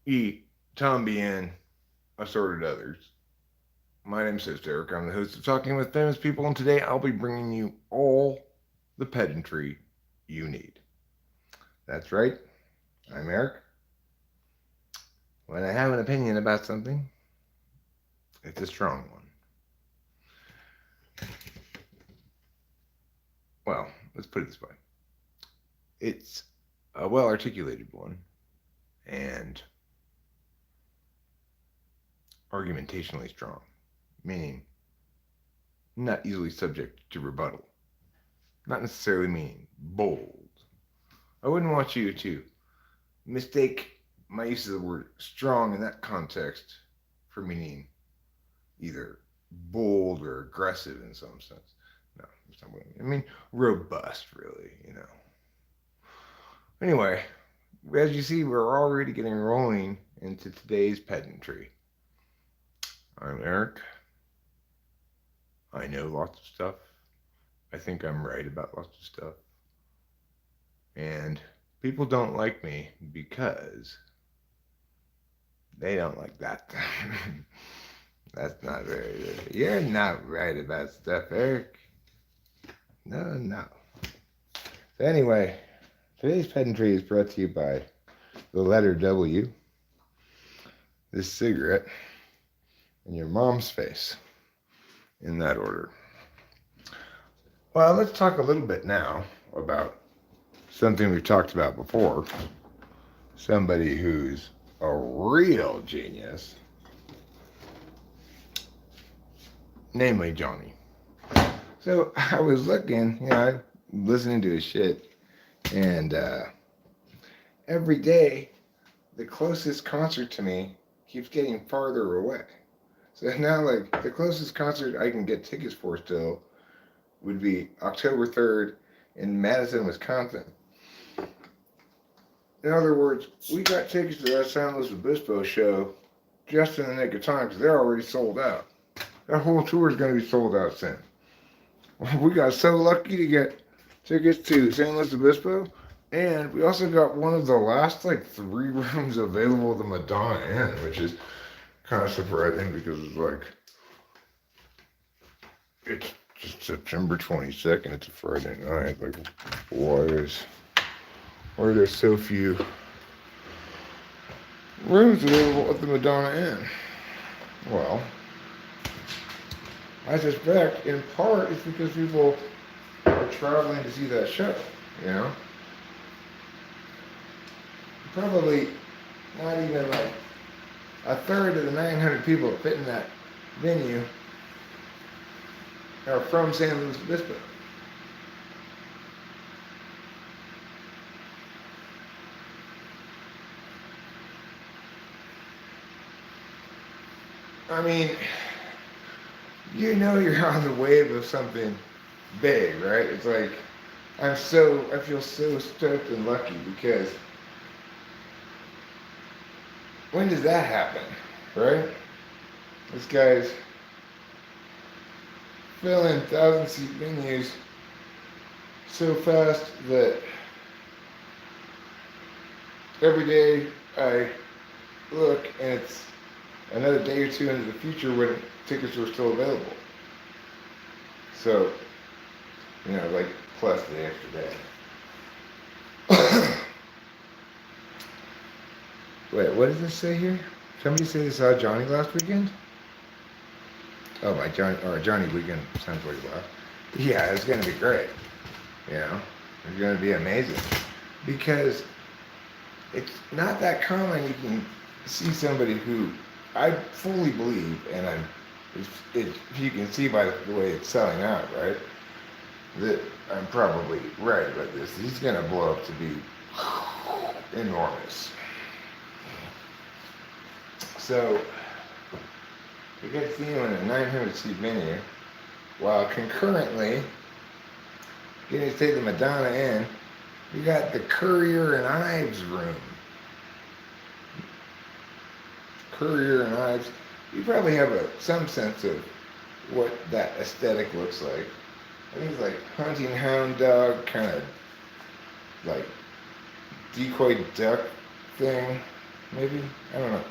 E. Tom Bien, assorted others. My name's Derek. I'm the host of Talking with Famous People, and today I'll be bringing you all the pedantry you need. That's right, I'm Eric. When I have an opinion about something, it's a strong one. Well, let's put it this way, it's a well articulated one and argumentationally strong, meaning not easily subject to rebuttal, not necessarily meaning bold. I wouldn't want you to mistake my use of the word strong in that context for meaning either bold or aggressive in some sense. No, that's not what I mean. I mean robust, really. Anyway, as you see, we're already getting rolling into today's pedantry. I'm Eric. I know lots of stuff. I think I'm right about lots of stuff. And people don't like me because they don't like that. That's not very good. You're not right about stuff, Eric. No, no. So anyway, today's pedantry is brought to you by the letter W, this cigarette, and your mom's face, in that order. Well, let's talk a little bit now about something we've talked about before. Somebody who's a real genius, namely Johnny. So I was looking, listening to his shit, and every day the closest concert to me keeps getting farther away. So now, like, the closest concert I can get tickets for still would be October 3rd in Madison, Wisconsin. In other words, we got tickets to that San Luis Obispo show just in the nick of time because they're already sold out. That whole tour is going to be sold out soon. We got so lucky to get tickets to San Luis Obispo, and we also got one of the last like 3 rooms available at the Madonna Inn, which is kind of surprising because it's just September 22nd. It's a Friday night. Like, why are there so few rooms available at the Madonna Inn? Well, I suspect in part it's because people are traveling to see that show, you know? Probably not even like a third of the 900 people that fit in that venue are from San Luis Obispo. I mean, you're on the wave of something big, right? It's like, I feel so stoked and lucky because when does that happen, right? This guy's filling 1,000-seat venues so fast that every day I look and it's another day or two into the future when tickets are still available. So, like plus the extra day. Wait, what does this say here? Somebody say they saw Johnny last weekend? Oh, my Johnny weekend sounds like last. Yeah, it's gonna be great. It's gonna be amazing because it's not that common. You can see somebody who I fully believe, and if you can see by the way it's selling out, right? That I'm probably right about this. He's gonna blow up to be enormous. So we get to see him in a 900-seat venue, while concurrently getting to take the Madonna Inn. We got the Currier and Ives room. Currier and Ives. You probably have some sense of what that aesthetic looks like. I think it's like hunting hound dog, kind of like decoy duck thing. maybe? I don't know.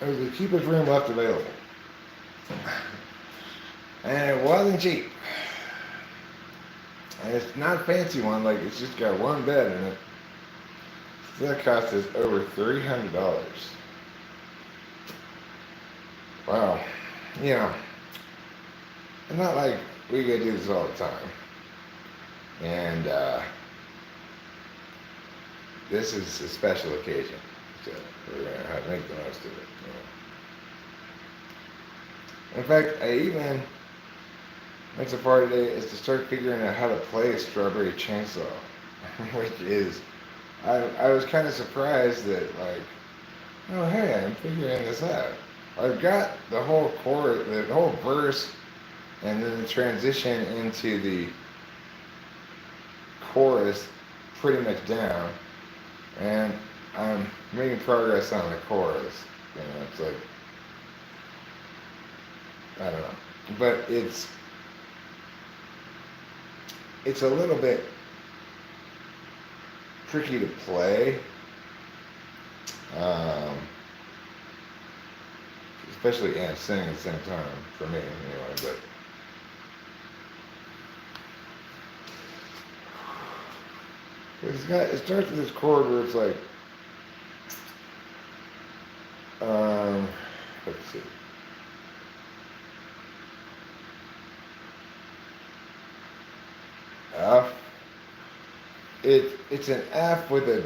It was the cheapest room left available. And it wasn't cheap. And it's not a fancy one, like it's just got one bed in it. So that cost us over $300. Wow. You know, it's not like we get to do this all the time. And this is a special occasion. So we're going to have to make the most of it. In fact, I even went so far today as to start figuring out how to play a strawberry chainsaw, which is, I was kind of surprised that, like, oh hey, I'm figuring this out. I've got the whole chorus, the whole verse, and then the transition into the chorus pretty much down, and I'm making progress on the chorus. You know, it's like, I don't know, but it's a little bit tricky to play, especially and sing at the same time for me anyway. But it starts with this chord where it's like, let's see. F. It's an F with an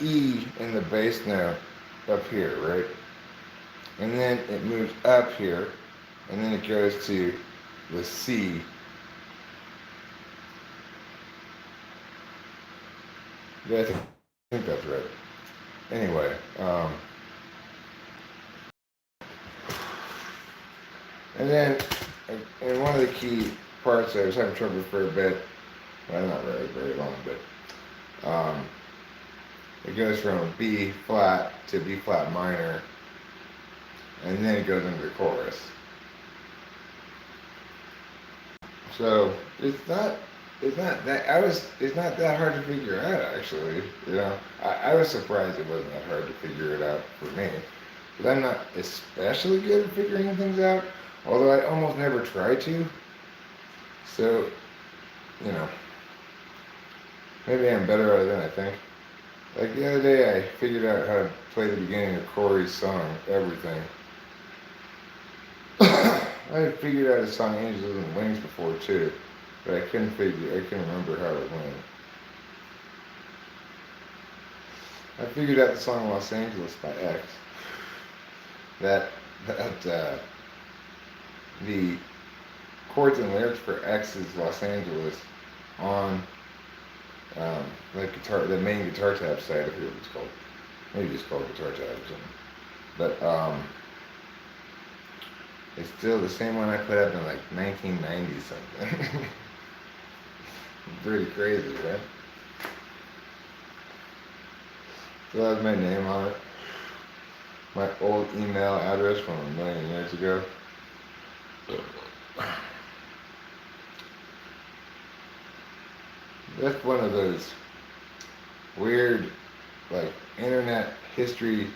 E in the bass note up here, right? And then it moves up here, and then it goes to the C. Yeah, I think that's right. Anyway, and then in one of the key parts I was having trouble for a bit, well, not very, very long, but it goes from B flat to B flat minor, and then it goes into the chorus. So it's not that hard to figure out, actually. You know, I was surprised it wasn't that hard to figure it out for me, but I'm not especially good at figuring things out, although I almost never try to. So, you know, maybe I'm better at it than I think. Like the other day, I figured out how to play the beginning of Corey's song, Everything. I had figured out his song Angels and Wings before too, but I couldn't remember how it went. I figured out the song Los Angeles by X. That the chords and lyrics for X's Los Angeles on the main guitar tab side, I forget what it's called. Maybe it's called guitar tab or something. But it's still the same one I put up in like 1990 something. Pretty crazy, right? Still has my name on it. My old email address from a million years ago. That's one of those weird, like, internet history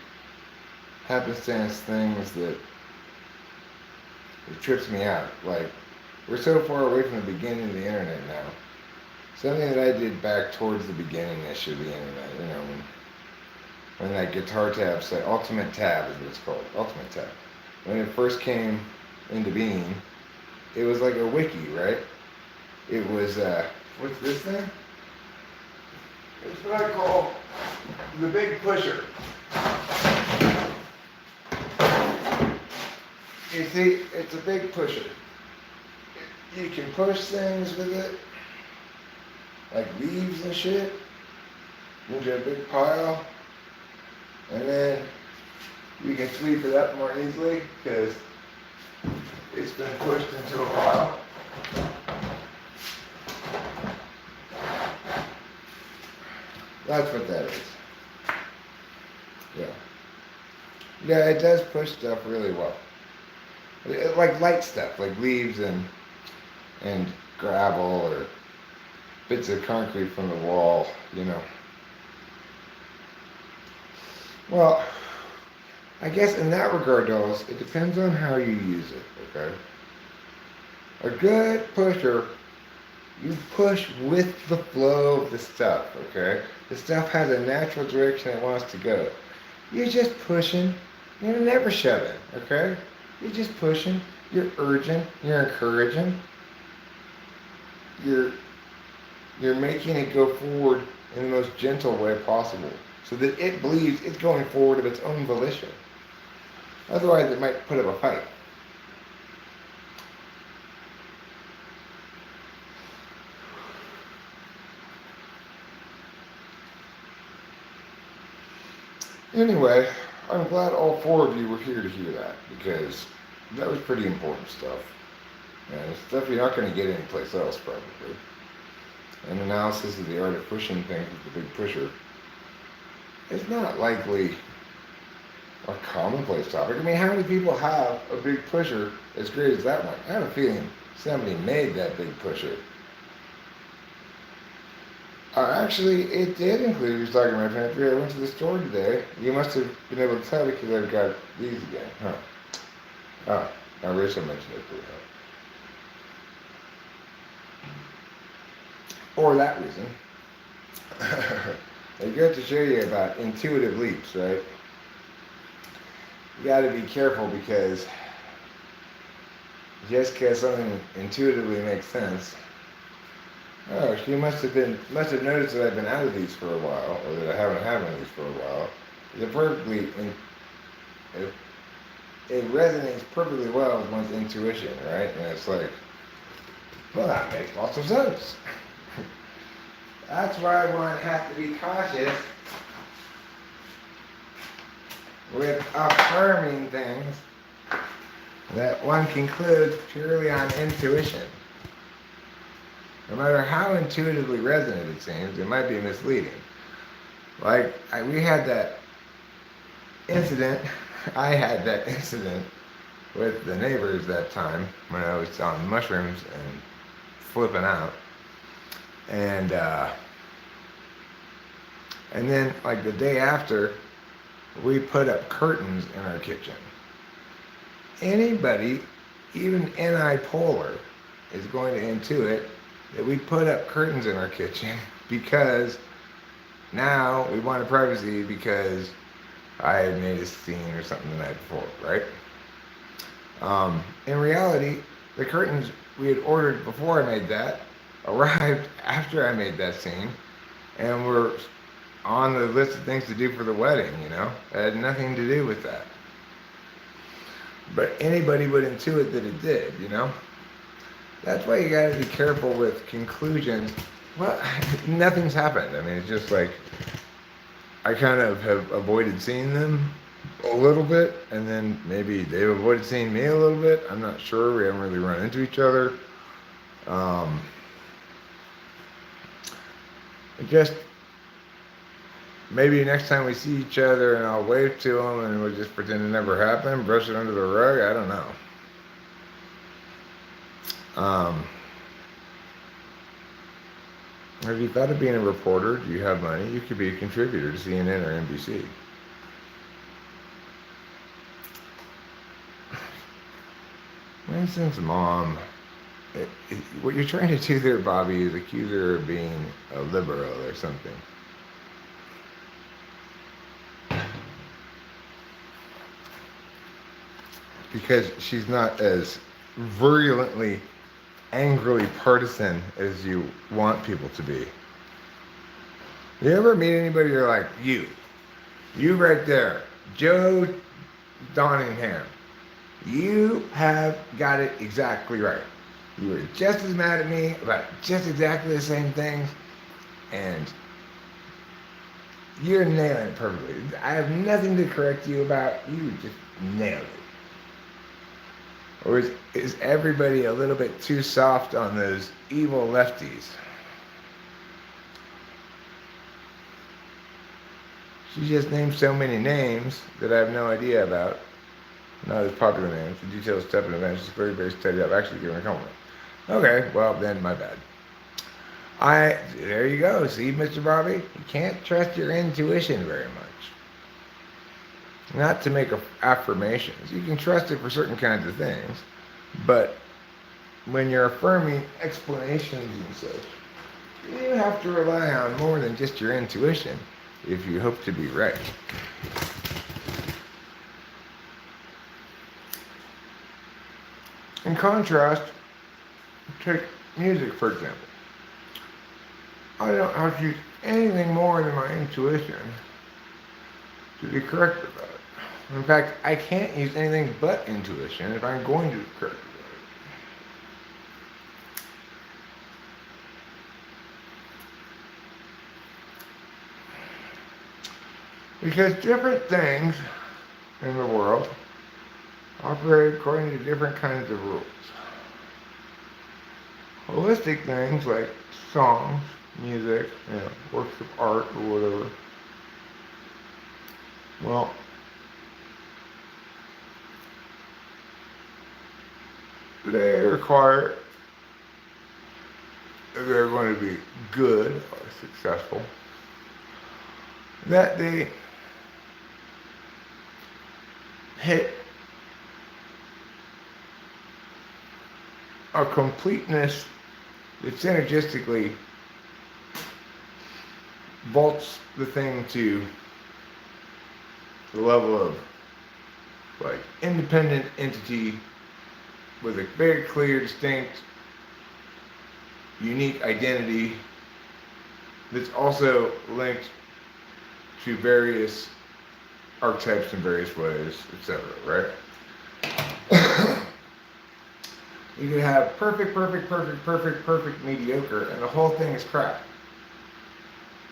happenstance things that it trips me out. Like, we're so far away from the beginning of the internet now. Something that I did back towards the beginning-ish of the internet, you know, when that guitar tab site, Ultimate Tab is what it's called, Ultimate Tab. When it first came into being, it was like a wiki, right? It was, what's this thing? It's what I call the big pusher. You see, it's a big pusher. You can push things with it, like leaves and shit, into a big pile, and then you can sweep it up more easily because it's been pushed into a pile. That's what that is. Yeah. Yeah, it does push stuff really well. Like light stuff, like leaves and gravel or bits of concrete from the wall, you know. Well, I guess in that regard, dolls, it depends on how you use it, okay? A good pusher, you push with the flow of the stuff, okay? The stuff has a natural direction it wants to go. You're just pushing, you're never shoving, okay? You're just pushing, you're urging, you're encouraging, you're making it go forward in the most gentle way possible so that it believes it's going forward of its own volition. Otherwise, it might put up a fight. Anyway, I'm glad all four of you were here to hear that, because that was pretty important stuff. And it's stuff you're not going to get anyplace else, probably. An analysis of the art of pushing things with the big pusher. It's not likely a commonplace topic. I mean, how many people have a big pusher as great as that one? I have a feeling somebody made that big pusher. Actually, it did include, he was talking about Pedantry. I went to the store today. You must have been able to tell because I've got these again, huh? Oh, now Rachel mentioned it for or that reason. I got to show you about intuitive leaps, right? You got to be careful because just because something intuitively makes sense. Oh, she must have noticed that I've been out of these for a while, or that I haven't had one of these for a while. It resonates perfectly well with one's intuition, right? And it's like, well, that makes lots of sense. That's why one has to be cautious with affirming things that one concludes purely on intuition. No matter how intuitively resonant it seems, it might be misleading. Like, we had that incident, I had that incident with the neighbors that time when I was on mushrooms and flipping out. And then, like, the day after, we put up curtains in our kitchen. Anybody, even NI-polar, is going to intuit that we put up curtains in our kitchen because now we wanted privacy because I had made a scene or something the night before, right? In reality, the curtains we had ordered before I made that arrived after I made that scene and were on the list of things to do for the wedding, you know? It had nothing to do with that. But anybody would intuit that it did, you know? That's why you gotta be careful with conclusions. Well, nothing's happened. I mean, it's just like, I kind of have avoided seeing them a little bit, and then maybe they've avoided seeing me a little bit. I'm not sure. We haven't really run into each other. Just maybe next time we see each other and I'll wave to them and we'll just pretend it never happened, brush it under the rug. I don't know. Have you thought of being a reporter? Do you have money? You could be a contributor to CNN or NBC. Winston's mom, what you're trying to do there, Bobby, is accuse her of being a liberal or something. Because she's not as virulently, angrily partisan as you want people to be. You ever meet anybody you're like, you right there, Joe Donningham, you have got it exactly right. You were just as mad at me about just exactly the same things, and you're nailing it perfectly. I have nothing to correct you about. You just nailed it. Or is everybody a little bit too soft on those evil lefties? She just named so many names that I have no idea about. Not as popular names. The detailed step in advance is very, very steady. I've actually given a compliment. Okay, well then, my bad. There you go. See, Mr. Bobby, you can't trust your intuition very much. Not to make affirmations. You can trust it for certain kinds of things, but when you're affirming explanations and such, you have to rely on more than just your intuition if you hope to be right. In contrast, take music for example. I don't have to use anything more than my intuition to be correct about it. In fact, I can't use anything but intuition if I'm going to be correct about it. Because different things in the world operate according to different kinds of rules. Holistic things like songs, music, works of art or whatever. Well, they require, if they're going to be good or successful, that they hit a completeness that synergistically vaults the thing to the level of like independent entity with a very clear, distinct, unique identity that's also linked to various archetypes in various ways, etc., right? You could have perfect, mediocre, and the whole thing is crap.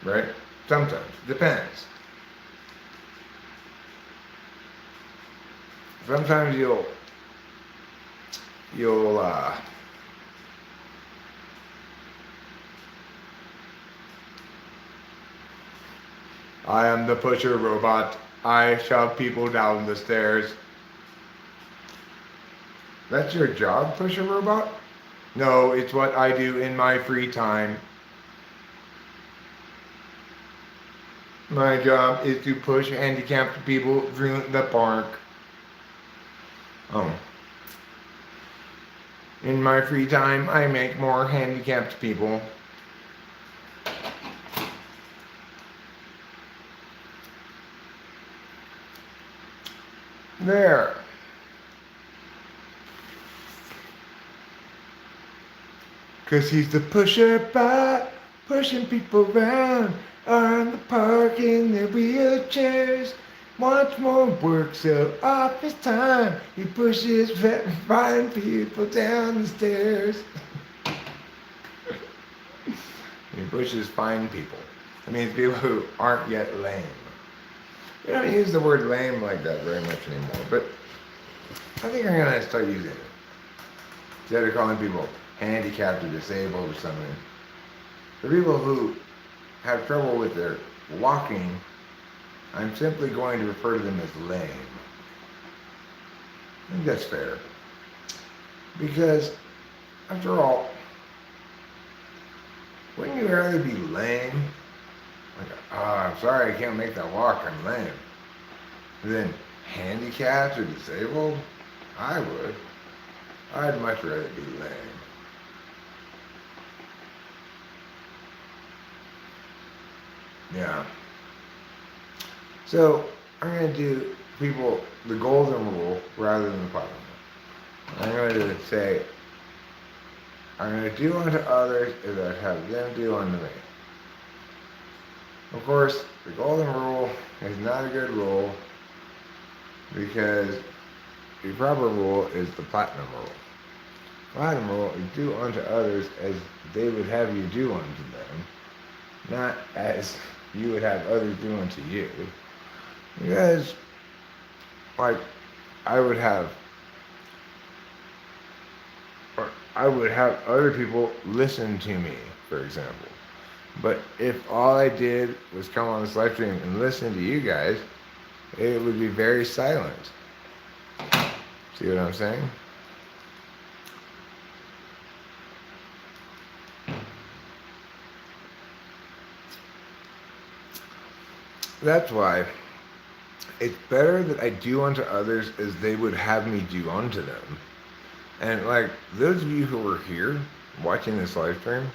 Right? Sometimes. Depends. Sometimes you'll I am the pusher robot. I shove people down the stairs. That's your job, pusher robot? No, it's what I do in my free time. My job is to push handicapped people through the park. Oh. In my free time, I make more handicapped people. There. Cause he's the pusher bot, pushing people around on the park in their wheelchairs. Wants more work, so off his time, he pushes fine people down the stairs. He pushes fine people. That means people who aren't yet lame. We don't use the word lame like that very much anymore, but I think I'm gonna start using it. Instead of calling people handicapped or disabled or something. For people who have trouble with their walking, I'm simply going to refer to them as lame. I think that's fair. Because, after all, wouldn't you rather be lame? Like, I'm sorry I can't make that walk, I'm lame. Than handicapped or disabled? I would. I'd much rather be lame. Yeah. So, I'm going to do people the golden rule rather than the platinum rule. I'm going to say, I'm going to do unto others as I have them do unto me. Of course, the golden rule is not a good rule because the proper rule is the platinum rule. Platinum rule is do unto others as they would have you do unto them, not as you would have others do unto you. Because, like, I would have other people listen to me, for example. But if all I did was come on this live stream and listen to you guys, it would be very silent. See what I'm saying? That's why it's better that I do unto others as they would have me do unto them. And like those of you who are here watching this live stream,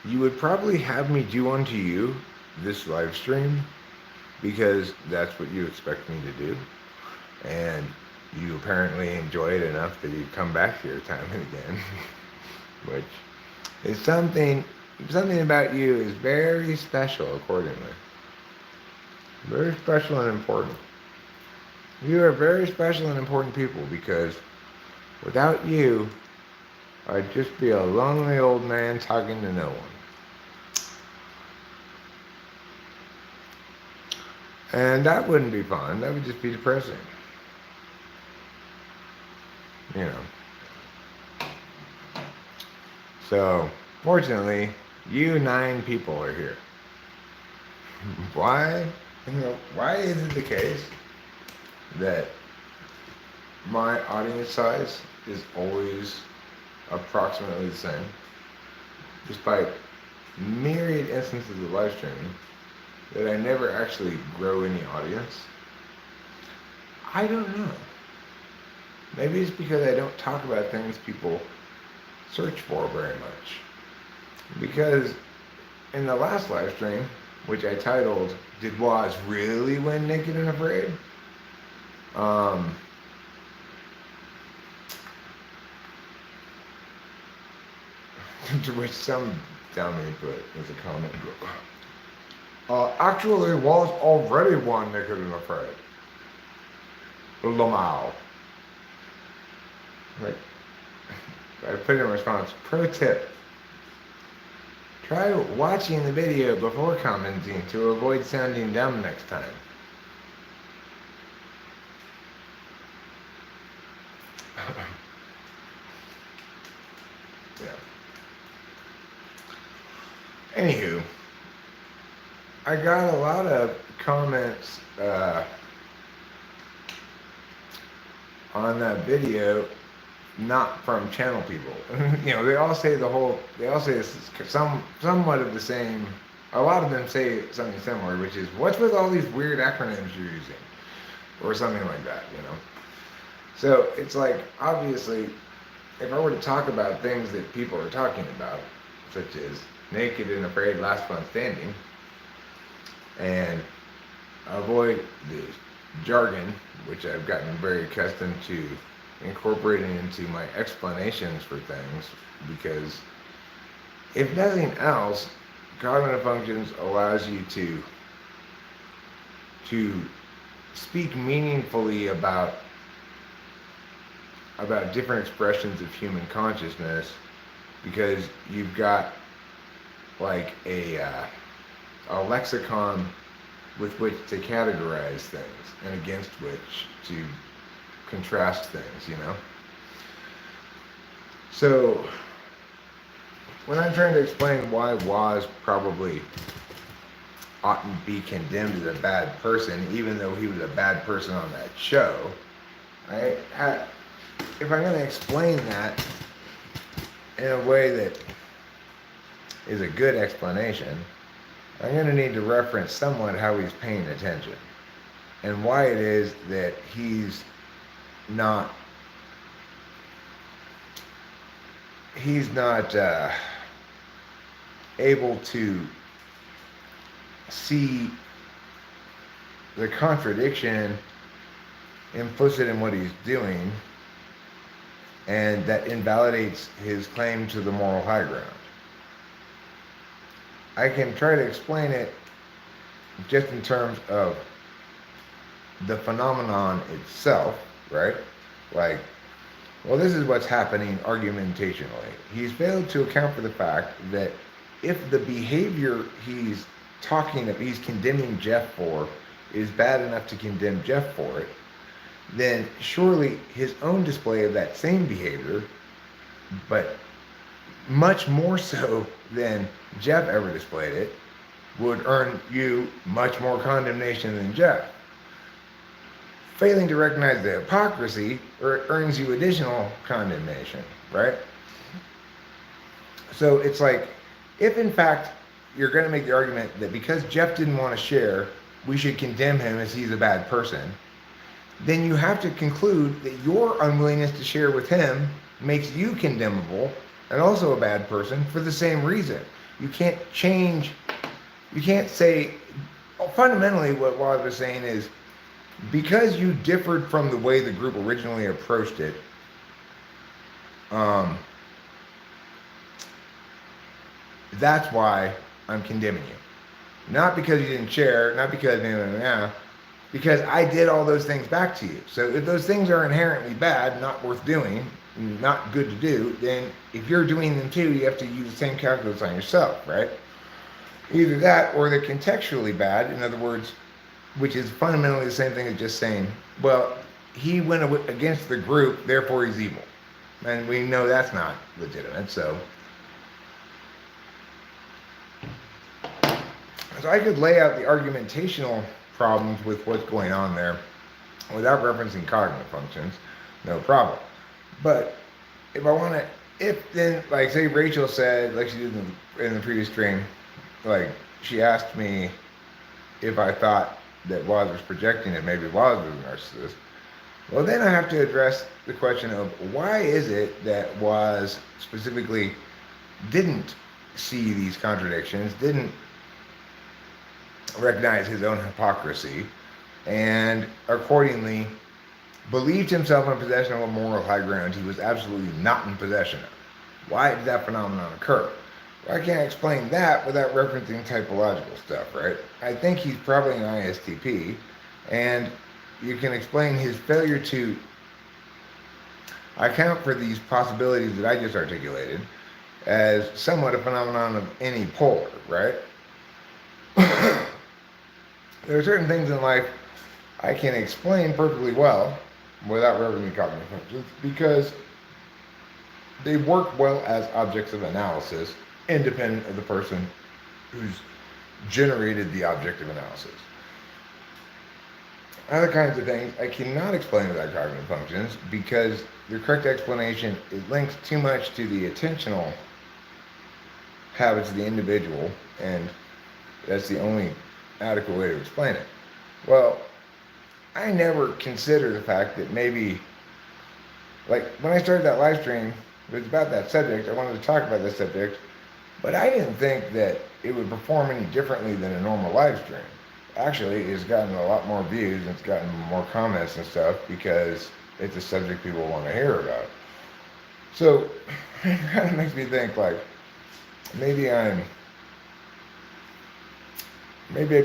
you would probably have me do unto you this live stream because that's what you expect me to do. And you apparently enjoy it enough that you come back here time and again. Which is something about you is very special accordingly. Very special and important. You are very special and important people because without you, I'd just be a lonely old man talking to no one. And that wouldn't be fun. That would just be depressing. You know. So, fortunately, you 9 people are here. Why? Why is it the case that my audience size is always approximately the same, despite myriad instances of live streaming, that I never actually grow any audience? I don't know. Maybe it's because I don't talk about things people search for very much. Because in the last live stream, which I titled, Did Woz Really Win Naked and Afraid? To which some dummy put as a comment, actually Woz already won Naked and Afraid. Lamau. Like, I put in response, pro tip, try watching the video before commenting to avoid sounding dumb next time. Yeah. Anywho, I got a lot of comments on that video, not from channel people. You know, they all say somewhat of the same. A lot of them say something similar, which is, what's with all these weird acronyms you're using? Or something like that, you know? So it's like, obviously, if I were to talk about things that people are talking about, such as Naked and Afraid, Last One Standing, and avoid the jargon, which I've gotten very accustomed to incorporating into my explanations for things, because if nothing else, cognitive functions allows you to speak meaningfully about different expressions of human consciousness, because you've got like a lexicon with which to categorize things and against which to contrast things, you know? So when I'm trying to explain why Woz probably oughtn't be condemned as a bad person, even though he was a bad person on that show, if I'm going to explain that in a way that is a good explanation, I'm going to need to reference somewhat how he's paying attention and why it is that he's not able to see the contradiction implicit in what he's doing, and that invalidates his claim to the moral high ground. I can try to explain it just in terms of the phenomenon itself, right? Like, well, this is what's happening argumentationally. He's failed to account for the fact that if the behavior he's condemning Jeff for is bad enough to condemn Jeff for it, then surely his own display of that same behavior, but much more so than Jeff ever displayed it, would earn you much more condemnation than Jeff. Failing to recognize the hypocrisy earns you additional condemnation, right? So it's like, if in fact you're going to make the argument that because Jeff didn't want to share we should condemn him as he's a bad person, then you have to conclude that your unwillingness to share with him makes you condemnable and also a bad person for the same reason. You can't change, you can't say, fundamentally what Waz was saying is, because you differed from the way the group originally approached it, that's why I'm condemning you. Not because you didn't share, not because because I did all those things back to you. So if those things are inherently bad, not worth doing, not good to do, then if you're doing them too, you have to use the same calculus on yourself, right? Either that or they're contextually bad, in other words, which is fundamentally the same thing as just saying, well, he went against the group, therefore he's evil. And we know that's not legitimate, so I could lay out the argumentational problems with what's going on there without referencing cognitive functions, no problem. But if I want to, if then, like say Rachel said, like she did in the previous stream, like she asked me if I thought that Waz was projecting it, maybe Waz was a narcissist. Well, then I have to address the question of why is it that Waz specifically didn't see these contradictions, didn't recognize his own hypocrisy, and accordingly believed himself in possession of a moral high ground he was absolutely not in possession of. Why did that phenomenon occur? Well, I can't explain that without referencing typological stuff, right? I think he's probably an ISTP, and you can explain his failure to account for these possibilities that I just articulated as somewhat a phenomenon of any polar, right? There are certain things in life I can explain perfectly well without referencing cognitive functions because they work well as objects of analysis, independent of the person who's generated the object of analysis. Other kinds of things I cannot explain without cognitive functions because the correct explanation is linked too much to the attentional habits of the individual, and that's the only adequate way to explain it. Well, I never consider the fact that maybe, like when I started that live stream, it was about that subject. I wanted to talk about that subject, but I didn't think that it would perform any differently than a normal live stream. Actually, it's gotten a lot more views and it's gotten more comments and stuff because it's a subject people want to hear about. So it kind of makes me think like maybe I'd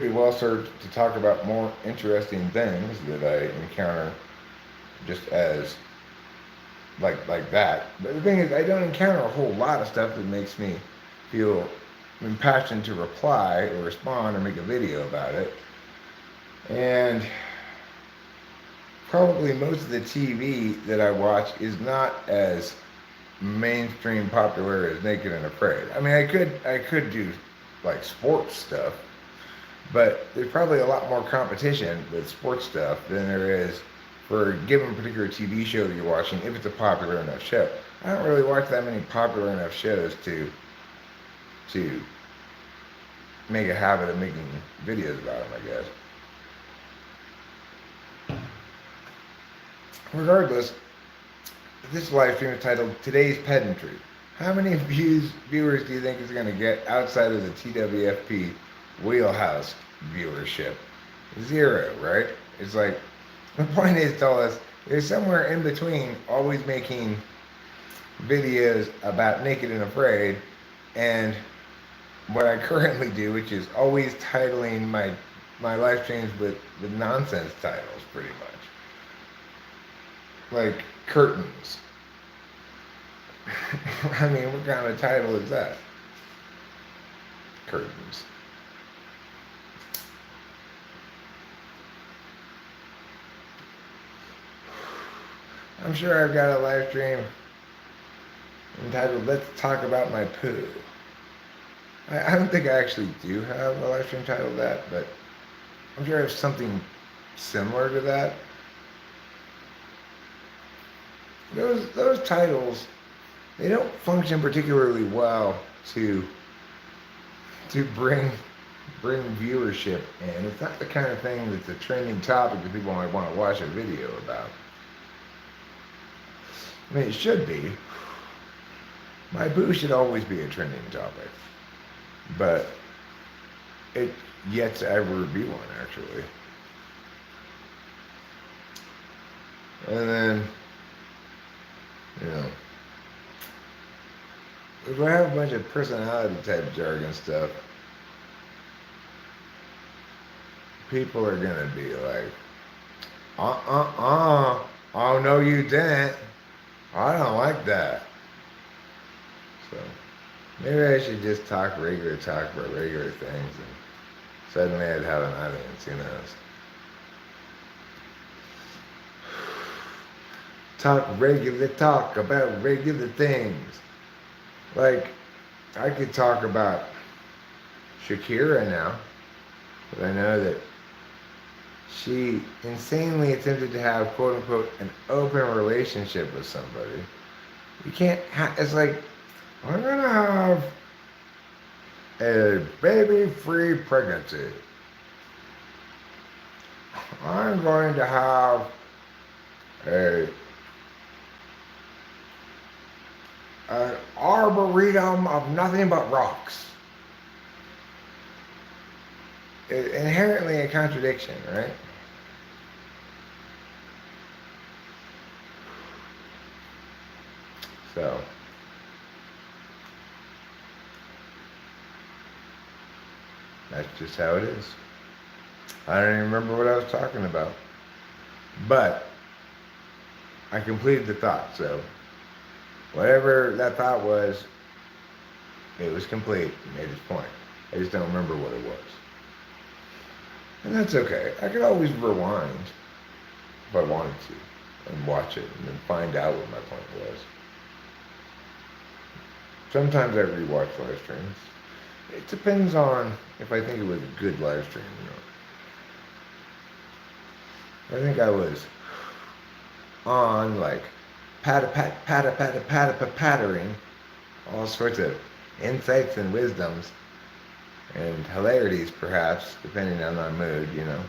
be well served to talk about more interesting things that I encounter just as like that. But the thing is, I don't encounter a whole lot of stuff that makes me feel impassioned to reply or respond or make a video about it. And probably most of the TV that I watch is not as mainstream popular as Naked and Afraid. I mean, I could do like sports stuff, but there's probably a lot more competition with sports stuff than there is for a given particular TV show that you're watching, if it's a popular enough show. I don't really watch that many popular enough shows to make a habit of making videos about them, I guess. Regardless, this live stream is titled Today's Pedantry. How many viewers do you think it's going to get outside of the TWFP wheelhouse viewership? 0, right? It's like, the point is, tell us, there's somewhere in between always making videos about Naked and Afraid and what I currently do, which is always titling my live streams with nonsense titles, pretty much. Like curtains. I mean, what kind of title is that? Curtains. I'm sure I've got a live stream entitled Let's Talk About My Poo. I don't think I actually do have a live stream titled that, but I'm sure I have something similar to that. Those titles, they don't function particularly well to bring bring viewership in. It's not the kind of thing that's a trending topic that people might want to watch a video about. I mean, it should be. My boo should always be a trending topic. But it yet to ever be one, actually. And then, you know, if I have a bunch of personality type jargon stuff, people are gonna be like, oh no you didn't. I don't like that. So maybe I should just talk about regular things, and suddenly I'd have an audience, who knows. Talk about regular things. Like, I could talk about Shakira now, but I know that she insanely attempted to have, quote unquote, an open relationship with somebody. You can't it's like, I'm gonna have a baby-free pregnancy. I'm going to have an arboretum of nothing but rocks. Inherently a contradiction, right? So, that's just how it is. I don't even remember what I was talking about. But I completed the thought, so whatever that thought was, it was complete. It made its point. I just don't remember what it was. And that's okay. I could always rewind if I wanted to and watch it and then find out what my point was. Sometimes I rewatch live streams. It depends on if I think it was a good live stream or not. I think I was on like pattering all sorts of insights and wisdoms and hilarities, perhaps, depending on my mood, you know.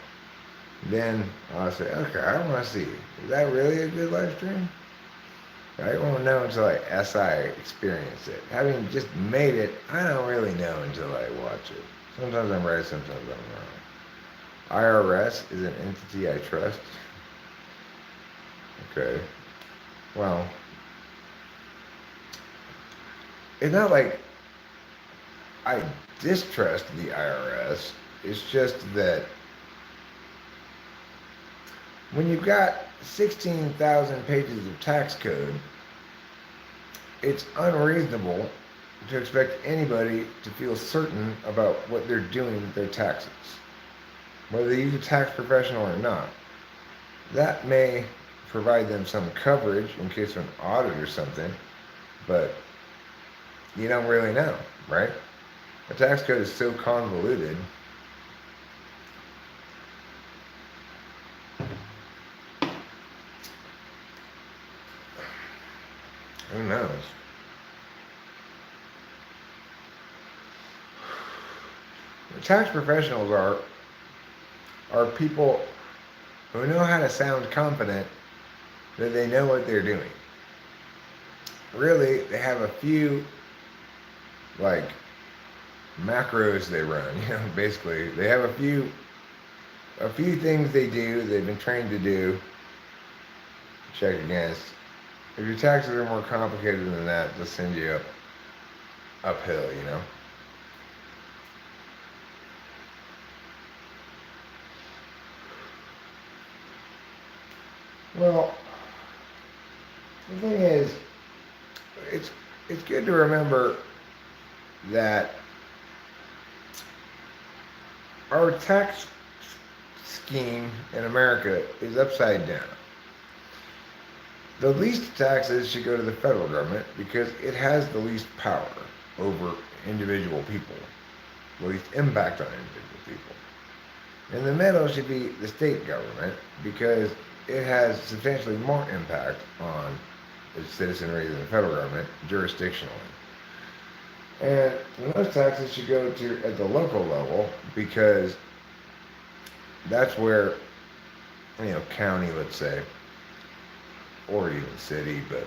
Then I'll say, okay, I want to see, is that really a good live stream? I won't know until I SI experience it. Having just made it, I don't really know until I watch it. Sometimes I'm right, sometimes I'm wrong. IRS is an entity I trust. Okay. Well, it's not like I distrust the IRS. It's just that when you've got 16,000 pages of tax code, it's unreasonable to expect anybody to feel certain about what they're doing with their taxes, whether they use a tax professional or not. That may provide them some coverage in case of an audit or something, but you don't really know, right? The tax code is so convoluted. Who knows? The tax professionals are people who know how to sound confident that they know what they're doing. Really, they have a few like macros they run, you know, basically. They have a few things they do, they've been trained to do, check against. If your taxes are more complicated than that, they'll send you uphill, you know. Well, the thing is, it's good to remember that our tax scheme in America is upside down. The least taxes should go to the federal government because it has the least power over individual people, the least impact on individual people. And the middle should be the state government because it has substantially more impact on the citizenry than the federal government jurisdictionally. And most taxes should go to at the local level because that's where, county, let's say, or even city, but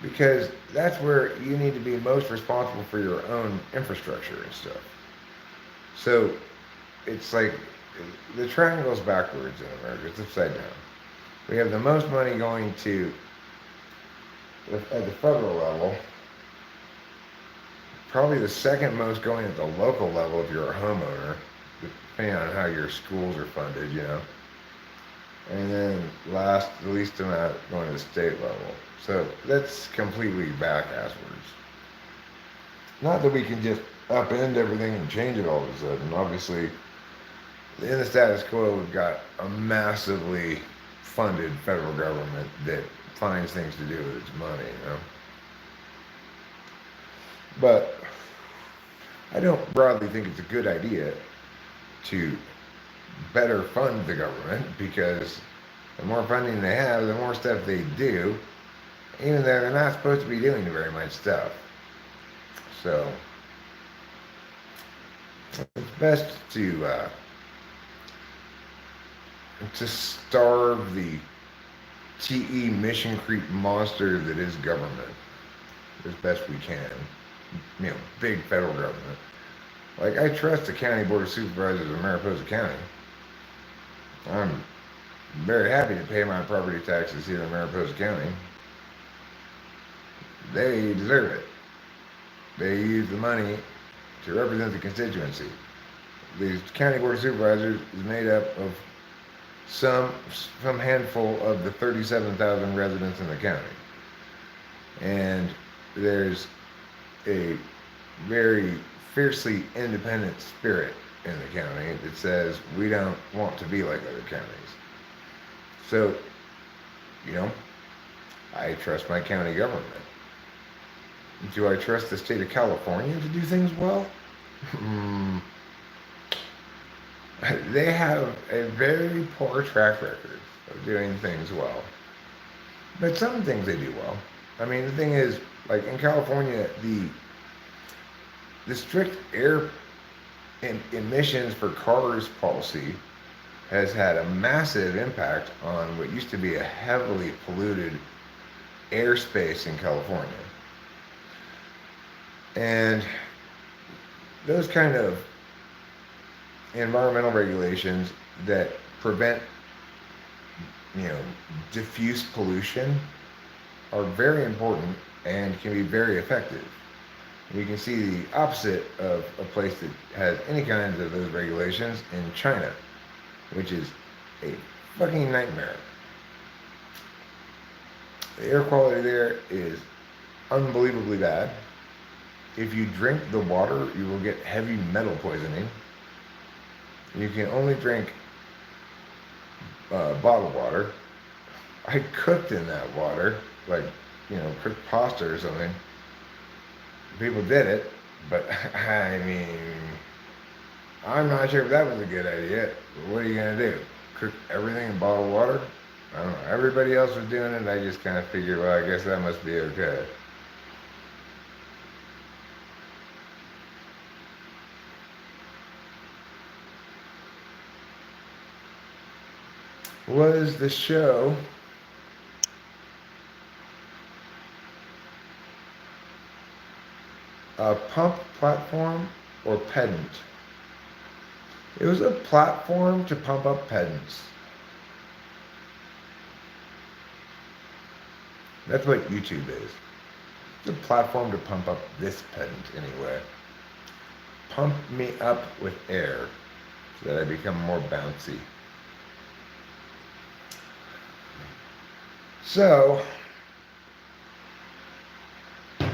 because that's where you need to be most responsible for your own infrastructure and stuff. So it's like the triangle's backwards in America. It's upside down. We have the most money going to at the federal level, probably the second most going at the local level if you're a homeowner, depending on how your schools are funded. And then the least amount going to the state level. So that's completely back-asswards. Not that we can just upend everything and change it all of a sudden. Obviously, in the status quo, we've got a massively funded federal government that finds things to do with its money. But I don't broadly think it's a good idea to better fund the government because the more funding they have, the more stuff they do, even though they're not supposed to be doing very much stuff. So it's best to starve the TE mission creep monster that is government as best we can. Big federal government. Like, I trust the County Board of Supervisors of Mariposa County. I'm very happy to pay my property taxes here in Mariposa County. They deserve it. They use the money to represent the constituency. The County Board of Supervisors is made up of some handful of the 37,000 residents in the county. And there's a very fiercely independent spirit in the county that says we don't want to be like other counties. So, I trust my county government. Do I trust the state of California to do things well? They have a very poor track record of doing things well. But some things they do well. I mean, the thing is, like in California, the strict air emissions for cars policy has had a massive impact on what used to be a heavily polluted airspace in California. And those kind of environmental regulations that prevent, diffuse pollution are very important and can be very effective. You can see the opposite of a place that has any kinds of those regulations in China, which is a fucking nightmare. The air quality there is unbelievably bad. If you drink the water, you will get heavy metal poisoning. You can only drink bottled water. I cooked in that water, like, cooked pasta or something. People did it, but I mean, I'm not sure if that was a good idea. But what are you going to do? Cook everything in bottled water? I don't know. Everybody else was doing it, I just kind of figured, well, I guess that must be okay. Was the show a pump platform or pedant? It was a platform to pump up pedants. That's what YouTube is. It's a platform to pump up this pedant anyway. Pump me up with air so that I become more bouncy. So, I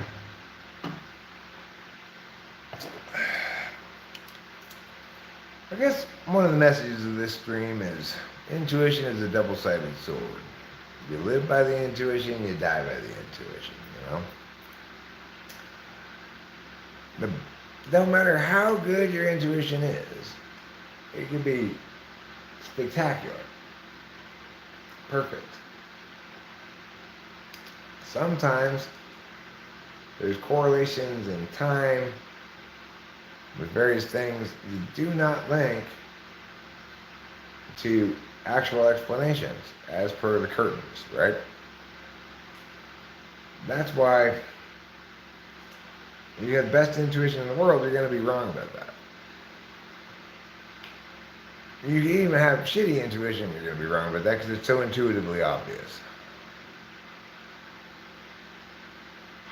guess one of the messages of this stream is intuition is a double-sided sword. You live by the intuition, you die by the intuition, But no matter how good your intuition is, it can be spectacular, perfect. Sometimes there's correlations in time with various things you do not link to actual explanations as per the curtains, right? That's why you have the best intuition in the world, you're going to be wrong about that. You can even have shitty intuition, you're going to be wrong about that because it's so intuitively obvious.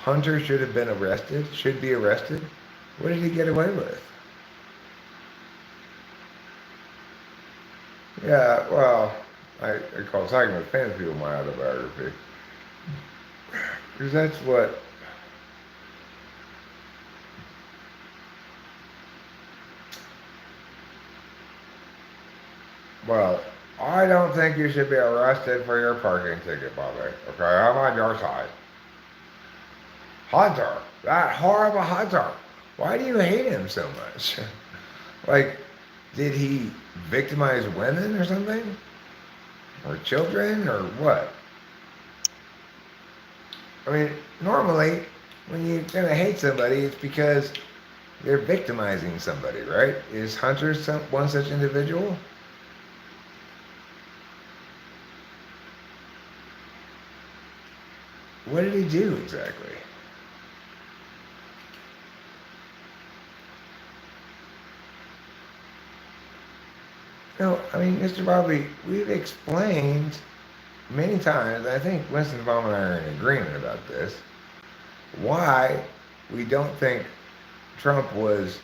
Hunter should have been arrested, should be arrested. What did he get away with? Yeah, well, I call talking with famous people my autobiography. Because that's what well, I don't think you should be arrested for your parking ticket, Bobby. Okay, I'm on your side. Hunter, that horrible Hunter. Why do you hate him so much? Like, did he victimize women or something? Or children or what? I mean, normally, when you're gonna hate somebody, it's because they're victimizing somebody, right? Is Hunter one such individual? What did he do exactly? No, I mean, Mr. Bobby, we've explained many times, I think Winston Baum and I are in agreement about this, why we don't think Trump was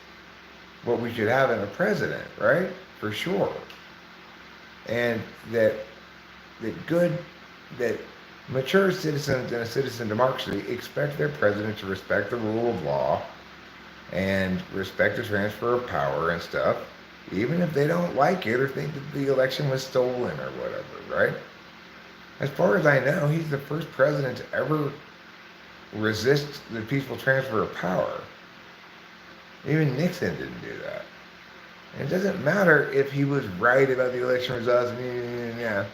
what we should have in a president, right? For sure. And that that mature citizens in a citizen democracy expect their president to respect the rule of law and respect the transfer of power and stuff, even if they don't like it or think that the election was stolen or whatever, right? As far as I know, he's the first president to ever resist the peaceful transfer of power. Even Nixon didn't do that. And it doesn't matter if he was right about the election results. Yeah.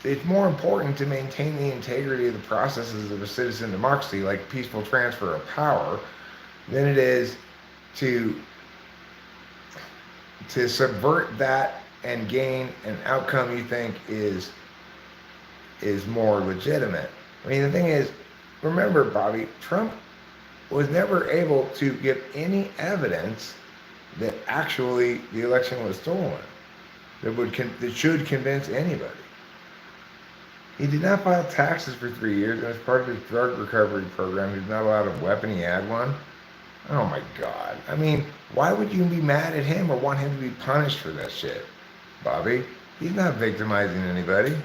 It's more important to maintain the integrity of the processes of a citizen democracy, like peaceful transfer of power, than it is to subvert that and gain an outcome you think is more legitimate. I mean, the thing is, remember, Bobby, Trump was never able to give any evidence that actually the election was stolen that should convince anybody. He did not file taxes for 3 years, and as part of his drug recovery program, he's not allowed a weapon. He had one. Oh my God. I mean, why would you be mad at him or want him to be punished for that shit, Bobby? He's not victimizing anybody.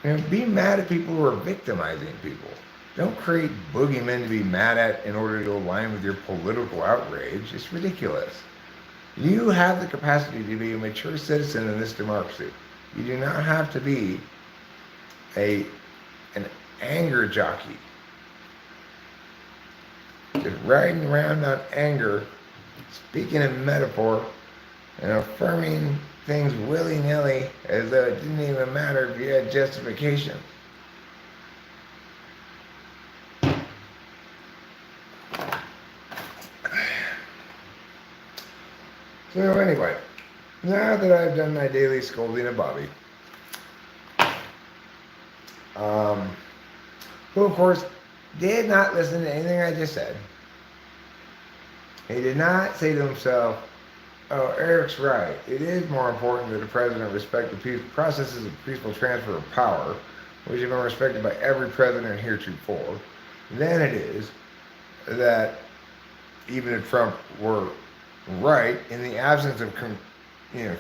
You know, be mad at people who are victimizing people. Don't create boogeymen to be mad at in order to align with your political outrage. It's ridiculous. You have the capacity to be a mature citizen in this democracy. You do not have to be an anger jockey. Just riding around on anger, speaking in metaphor, and affirming things willy-nilly as though it didn't even matter if you had justification. So anyway, now that I've done my daily scolding of Bobby, who of course did not listen to anything I just said. He did not say to himself, oh, Eric's right. It is more important that the president respect the processes of peaceful transfer of power, which have been respected by every president heretofore, than it is that even if Trump were right, in the absence of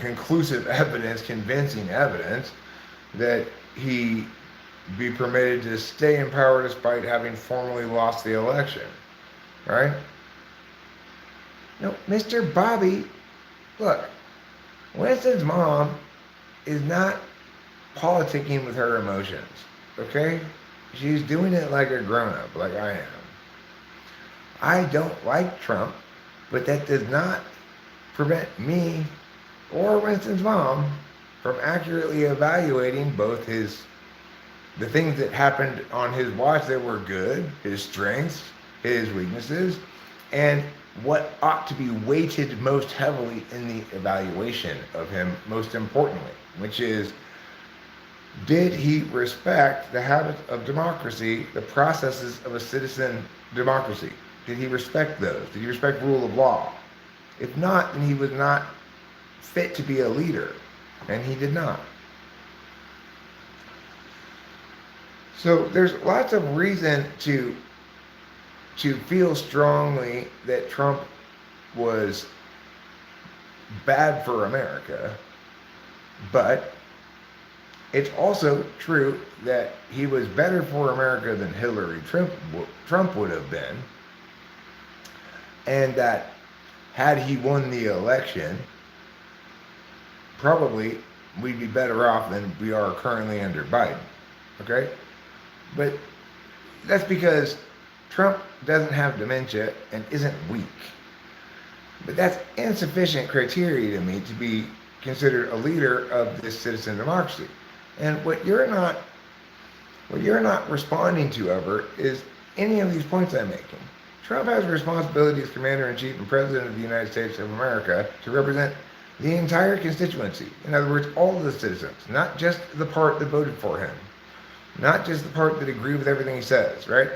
conclusive evidence, convincing evidence, that he be permitted to stay in power despite having formally lost the election, right? No, Mr. Bobby, look, Winston's mom is not politicking with her emotions, okay? She's doing it like a grown-up, like I am. I don't like Trump, but that does not prevent me or Winston's mom from accurately evaluating both the things that happened on his watch that were good, his strengths, his weaknesses, and what ought to be weighted most heavily in the evaluation of him, most importantly, which is, did he respect the habits of democracy, the processes of a citizen democracy? Did he respect those? Did he respect rule of law? If not, then he was not fit to be a leader, and he did not. So there's lots of reason to feel strongly that Trump was bad for America, but it's also true that he was better for America than Hillary Trump would have been, and that had he won the election, probably we'd be better off than we are currently under Biden. Okay? But that's because Trump doesn't have dementia and isn't weak. But that's insufficient criteria to me to be considered a leader of this citizen democracy. And what you're not responding to ever is any of these points I'm making. Trump has a responsibility as commander-in-chief and president of the United States of America to represent the entire constituency. In other words, all of the citizens, not just the part that voted for him, not just the part that agree with everything he says, right?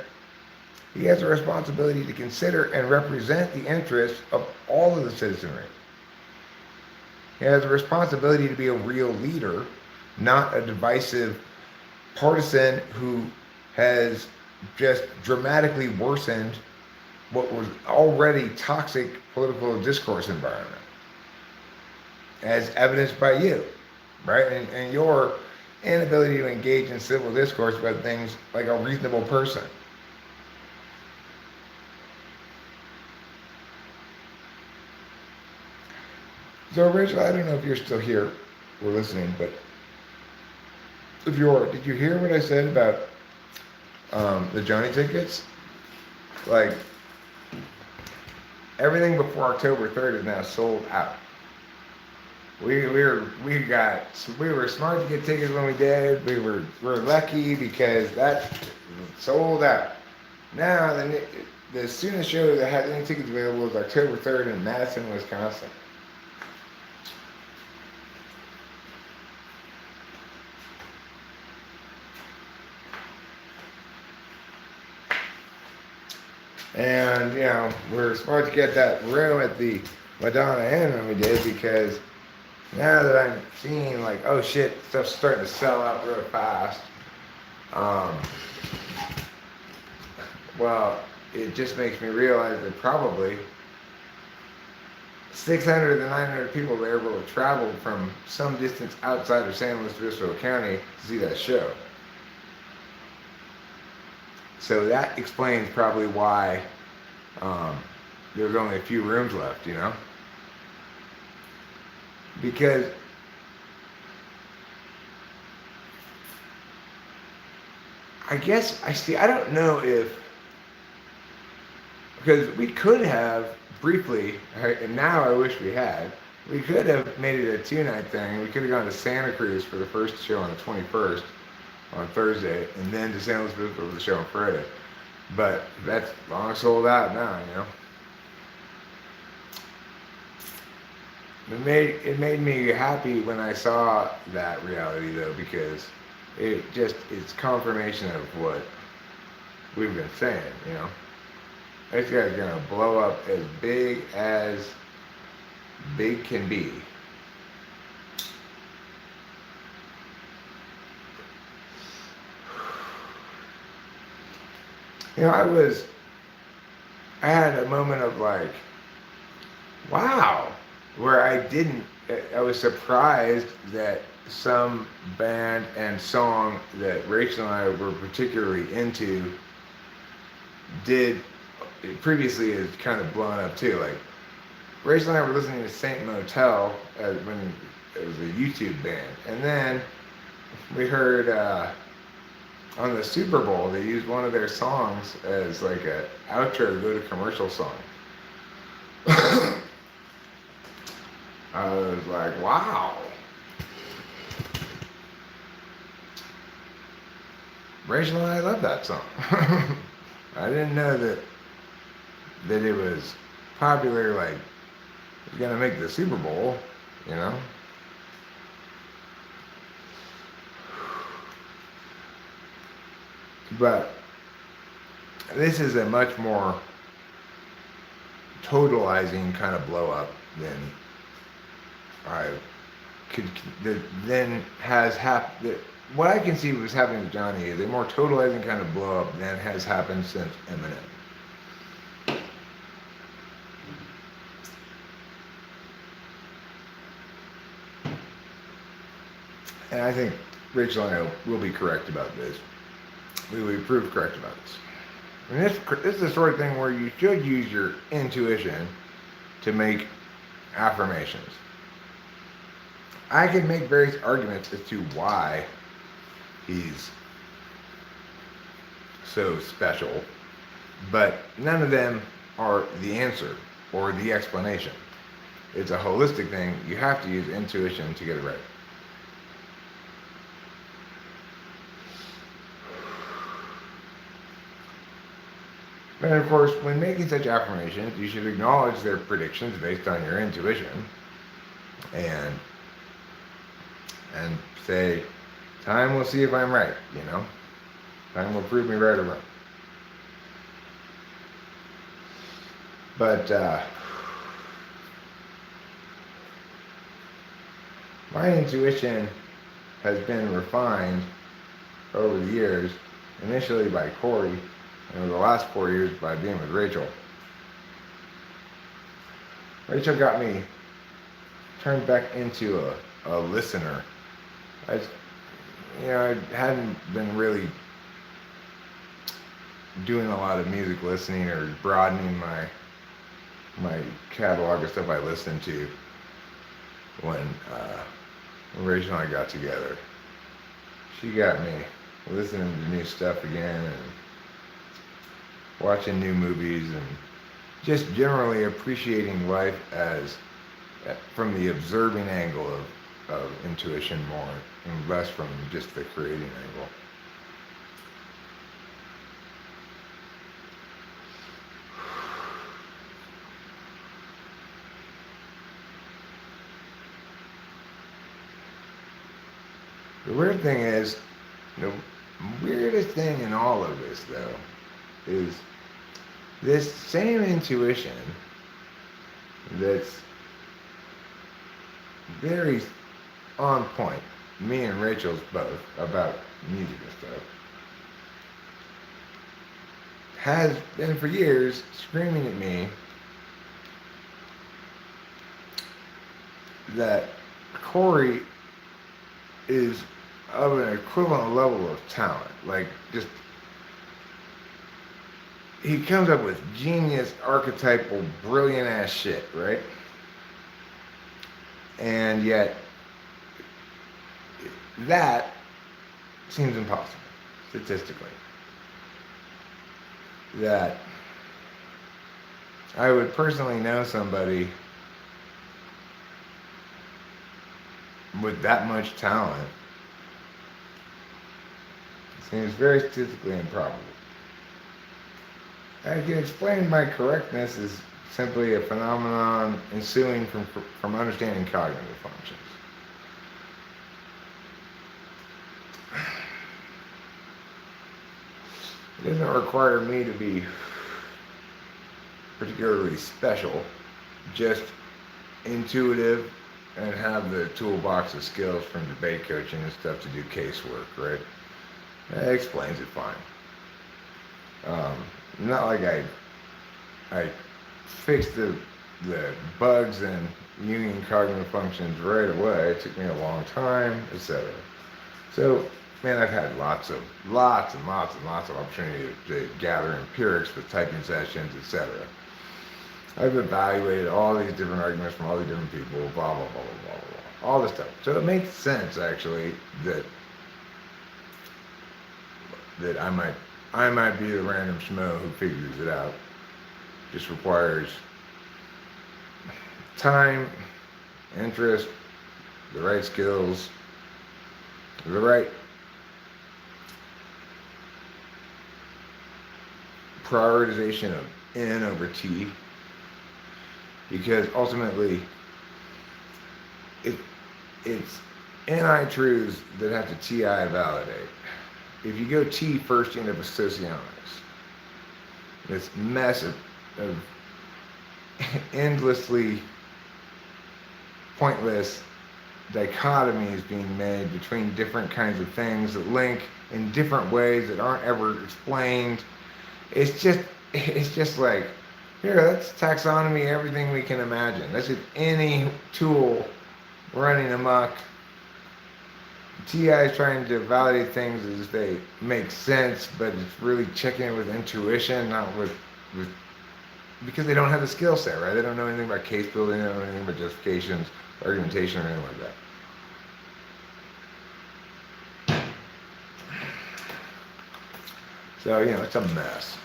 He has a responsibility to consider and represent the interests of all of the citizenry. He has a responsibility to be a real leader, not a divisive partisan who has just dramatically worsened what was already toxic political discourse environment, as evidenced by you, right? And your inability to engage in civil discourse about things like a reasonable person. So Rachel, I don't know if you're still here or listening, but if you are, did you hear what I said about the Johnny tickets? Like, everything before October 3rd is now sold out. We were smart to get tickets when we did. We're lucky because that sold out. Now the soonest show that has any tickets available is October 3rd in Madison, Wisconsin. And, we're smart to get that room at the Madonna Inn when we did, because now that I'm seeing, like, oh shit, stuff's starting to sell out real fast. Well, it just makes me realize that probably 600 to 900 people there will have traveled from some distance outside of San Luis Obispo County to see that show. So that explains probably why there's only a few rooms left, because I don't know because we could have briefly, and now I wish we could have made it a 2-night thing. We could have gone to Santa Cruz for the first show on the 21st, on Thursday, and then to San Luis Obispo for the show on Friday. But that's long sold out now, It made me happy when I saw that reality, though, because it's confirmation of what we've been saying, This guy's gonna blow up as big can be. I had a moment of like, wow, where I was surprised that some band and song that Rachel and I were particularly into previously is kind of blown up too. Like, Rachel and I were listening to Saint Motel when it was a YouTube band, and then we heard on the Super Bowl they used one of their songs as like an outro to go to commercial song. I was like, wow. Rachel and I love that song. I didn't know that it was popular, like, it's gonna make the Super Bowl, you know? But this is a much more totalizing kind of blow up than I could, that then has happened. What I can see was happening with Johnny is a more totalizing kind of blow up than has happened since Eminem. And I think Rachel and I will be correct about this. We will be proved correct about this. And this is the sort of thing where you should use your intuition to make affirmations. I can make various arguments as to why he's so special, but none of them are the answer or the explanation. It's a holistic thing. You have to use intuition to get it right. And of course, when making such affirmations, you should acknowledge their predictions based on your intuition and say, time will see if I'm right, you know? Time will prove me right or wrong. But my intuition has been refined over the years, initially by Corey, and over the last 4 years by being with Rachel. Rachel got me turned back into a listener. I hadn't been really doing a lot of music listening or broadening my catalog of stuff I listened to when Rachel and I got together. She got me listening to new stuff again and watching new movies and just generally appreciating life as from the observing angle of intuition more and less from just the creating angle. The weird thing is, the weirdest thing in all of this though is this same intuition that's very on point, me and Rachel's both, about music and stuff, has been for years screaming at me that Corey is of an equivalent level of talent. Like, just, he comes up with genius, archetypal, brilliant ass shit, right? And yet, that seems impossible, statistically. That I would personally know somebody with that much talent seems very statistically improbable. I can explain my correctness as simply a phenomenon ensuing from understanding cognitive functions. It doesn't require me to be particularly special, just intuitive and have the toolbox of skills from debate coaching and stuff to do casework, right? That explains it fine. Not like I fixed the bugs and Jungian cognitive functions right away. It took me a long time, etc. So, man, I've had lots and lots of opportunity to gather empirics with typing sessions, etc. I've evaluated all these different arguments from all these different people, blah, blah, blah, blah, blah, blah, all this stuff. So it makes sense, actually, that I might be the random schmo who figures it out. Just requires time, interest, the right skills, the right prioritization of N over T, because ultimately it's NI truths that have to TI validate. If you go T first, you end up with socionics. This mess of endlessly pointless dichotomies being made between different kinds of things that link in different ways that aren't ever explained. It's just like, here, let's taxonomy everything we can imagine. That's just any tool running amok. TI is trying to validate things as they make sense, but it's really checking it with intuition, not with because they don't have the skill set, right? They don't know anything about case building, they don't know anything about justifications, argumentation, or anything like that. So, it's a mess.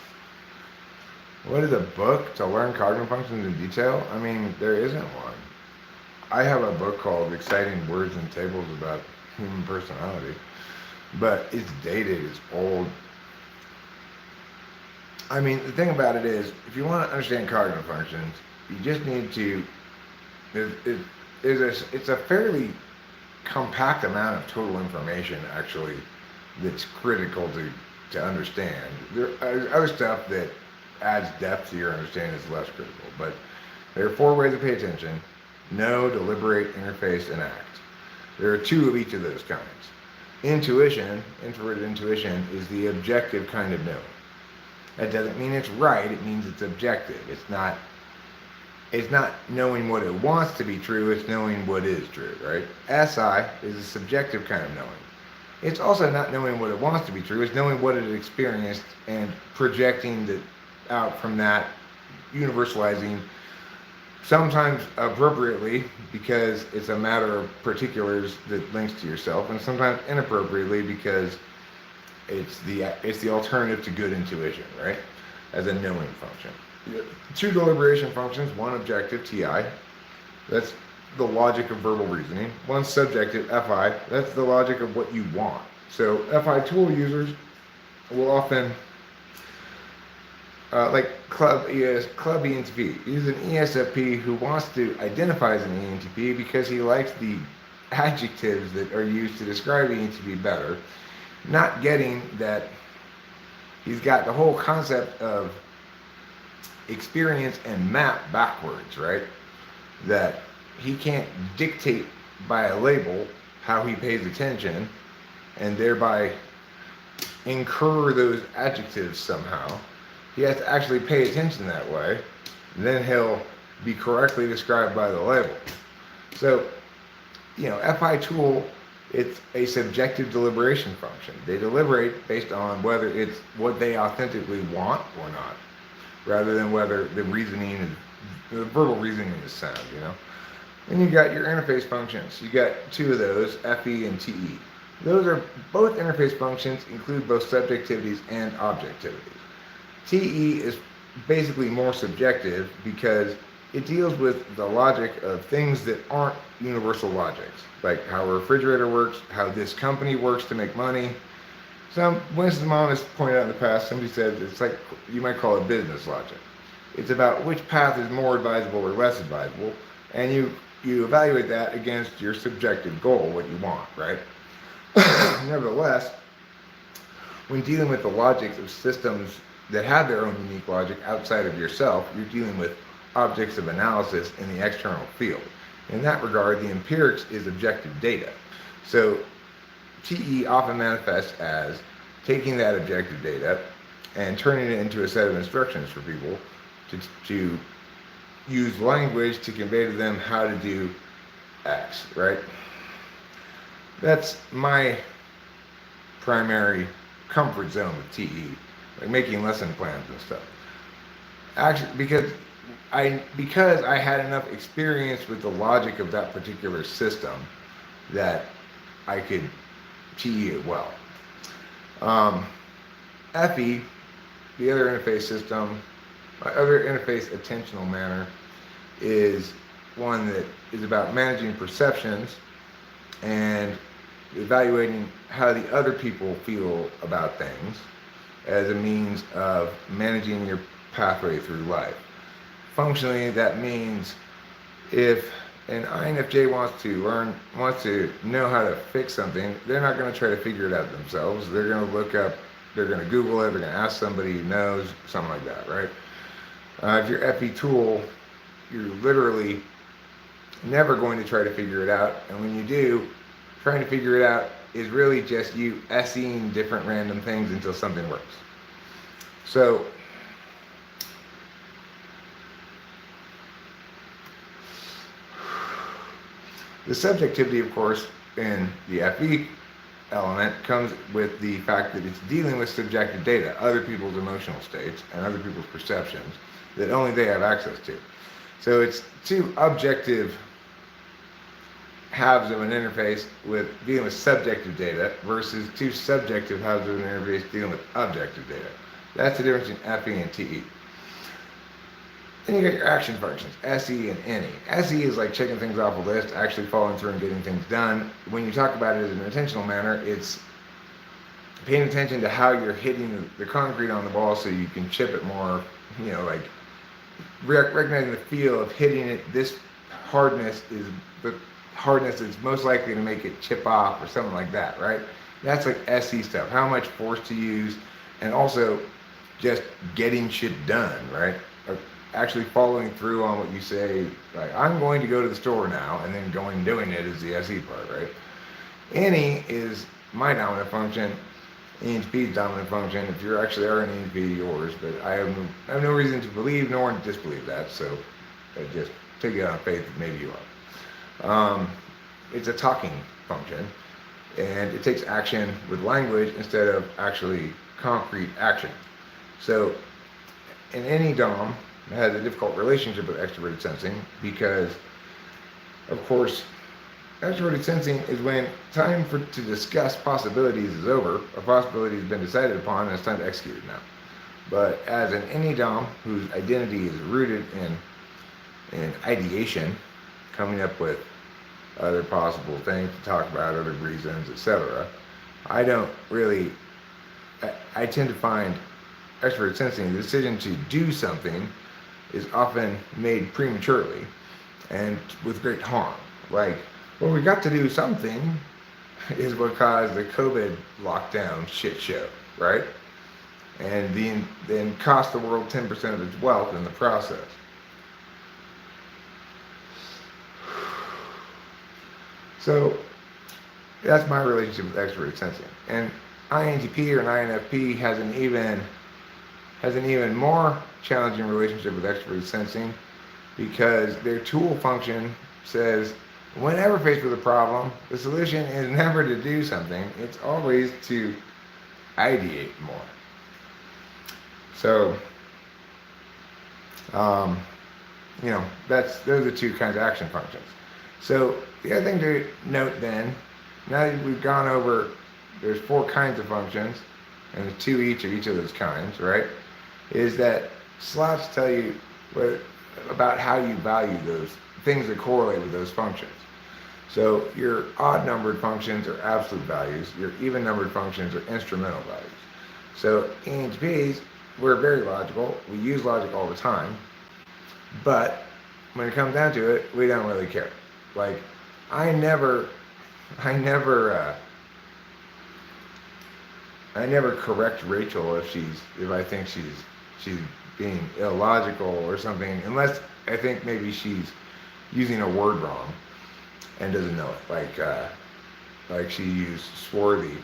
What is a book to learn cognitive functions in detail? I mean, there isn't one. I have a book called Exciting Words and Tables about human personality, but it's dated, it's old. I mean, the thing about it is, if you want to understand cognitive functions, you just need to, it's a fairly compact amount of total information, actually, that's critical to understand. There's other stuff that adds depth to your understanding is less critical, but there are 4 ways to pay attention: know, deliberate, interface, and act. There are 2 of each of those kinds. Intuition, introverted intuition, is the objective kind of knowing. That doesn't mean it's right, it means it's objective. It's not knowing what it wants to be true, it's knowing what is true, right? SI is a subjective kind of knowing. It's also not knowing what it wants to be true, it's knowing what it experienced and projecting it out from that, universalizing, sometimes appropriately because it's a matter of particulars that links to yourself, and sometimes inappropriately because it's the alternative to good intuition, right? As a knowing function. 2 deliberation functions: one objective, TI, that's the logic of verbal reasoning; one subjective, FI, that's the logic of what you want. So FI tool users will often like Club ENTP. He's an ESFP who wants to identify as an ENTP because he likes the adjectives that are used to describe ENTP better, not getting that he's got the whole concept of experience and map backwards, right? That he can't dictate by a label how he pays attention and thereby incur those adjectives somehow. He has to actually pay attention that way, and then he'll be correctly described by the label. So, FI tool, it's a subjective deliberation function. They deliberate based on whether it's what they authentically want or not, rather than whether the verbal reasoning is sound, Then you got your interface functions. You got 2 of those, FE and TE. Those are both interface functions, include both subjectivities and objectivities. TE is basically more subjective because it deals with the logic of things that aren't universal logics, like how a refrigerator works, how this company works to make money. Winston Mom has pointed out in the past, somebody said it's like, you might call it business logic. It's about which path is more advisable or less advisable, and you evaluate that against your subjective goal, what you want, right? Nevertheless, when dealing with the logics of systems that have their own unique logic outside of yourself, you're dealing with objects of analysis in the external field. In that regard, the empirics is objective data. So TE often manifests as taking that objective data and turning it into a set of instructions for people to use language to convey to them how to do X, right? That's my primary comfort zone with TE, like making lesson plans and stuff. Actually, because I had enough experience with the logic of that particular system that I could TE it well. FE, the other interface system, other interface attentional manner, is one that is about managing perceptions and evaluating how the other people feel about things, as a means of managing your pathway through life. Functionally, that means if an INFJ wants to know how to fix something, they're not going to try to figure it out themselves. They're going to look up, they're going to Google it, they're going to ask somebody who knows, something like that, right? If you're FE tool, you're literally never going to try to figure it out, and when you do, trying to figure it out is really just you SEing different random things until something works. So the subjectivity, of course, in the FE element comes with the fact that it's dealing with subjective data, other people's emotional states and other people's perceptions that only they have access to. So it's two objective halves of an interface with dealing with subjective data versus two subjective halves of an interface dealing with objective data. That's the difference between FE and TE. Then you got your action functions, SE and NE. SE is like checking things off a list, actually following through and getting things done. When you talk about it in an intentional manner, it's paying attention to how you're hitting the concrete on the ball so you can chip it more, like recognizing the feel of hitting it. This hardness is the hardness that's most likely to make it chip off or something like that, right? That's like SE stuff, how much force to use, and also just getting shit done, right? Actually following through on what you say, like, I'm going to go to the store now, and then going and doing it is the SE part, right? NE is my dominant function, ENTP's dominant function. If you actually are an ENTP, yours, but I have no reason to believe nor to disbelieve that, so I just take it on faith that maybe you are. It's a talking function, and it takes action with language instead of actually concrete action. So in any DOM, has a difficult relationship with extroverted sensing because, of course, extroverted sensing is when time to discuss possibilities is over, a possibility has been decided upon, and it's time to execute it now. But as an any DOM whose identity is rooted in ideation, coming up with other possible things to talk about, other reasons, etc., I tend to find extroverted sensing, the decision to do something is often made prematurely and with great harm. Like, well, we got to do something is what caused the COVID lockdown shit show, right? And then cost the world 10% of its wealth in the process. So that's my relationship with extroverted sensing. And INTP or an INFP has an even more challenging relationship with extroverted sensing because their tool function says whenever faced with a problem, the solution is never to do something, it's always to ideate more. So, those are two kinds of action functions. So the other thing to note then, now that we've gone over, there's 4 kinds of functions, and there's 2 each of those kinds, right? Is that slots tell you about how you value those things that correlate with those functions. So your odd numbered functions are absolute values, your even numbered functions are instrumental values. So ENTPs, we're very logical, we use logic all the time, but when it comes down to it, we don't really care. Like, I never correct Rachel if I think she's being illogical or something, unless I think maybe she's using a word wrong and doesn't know it. Like she used swarthy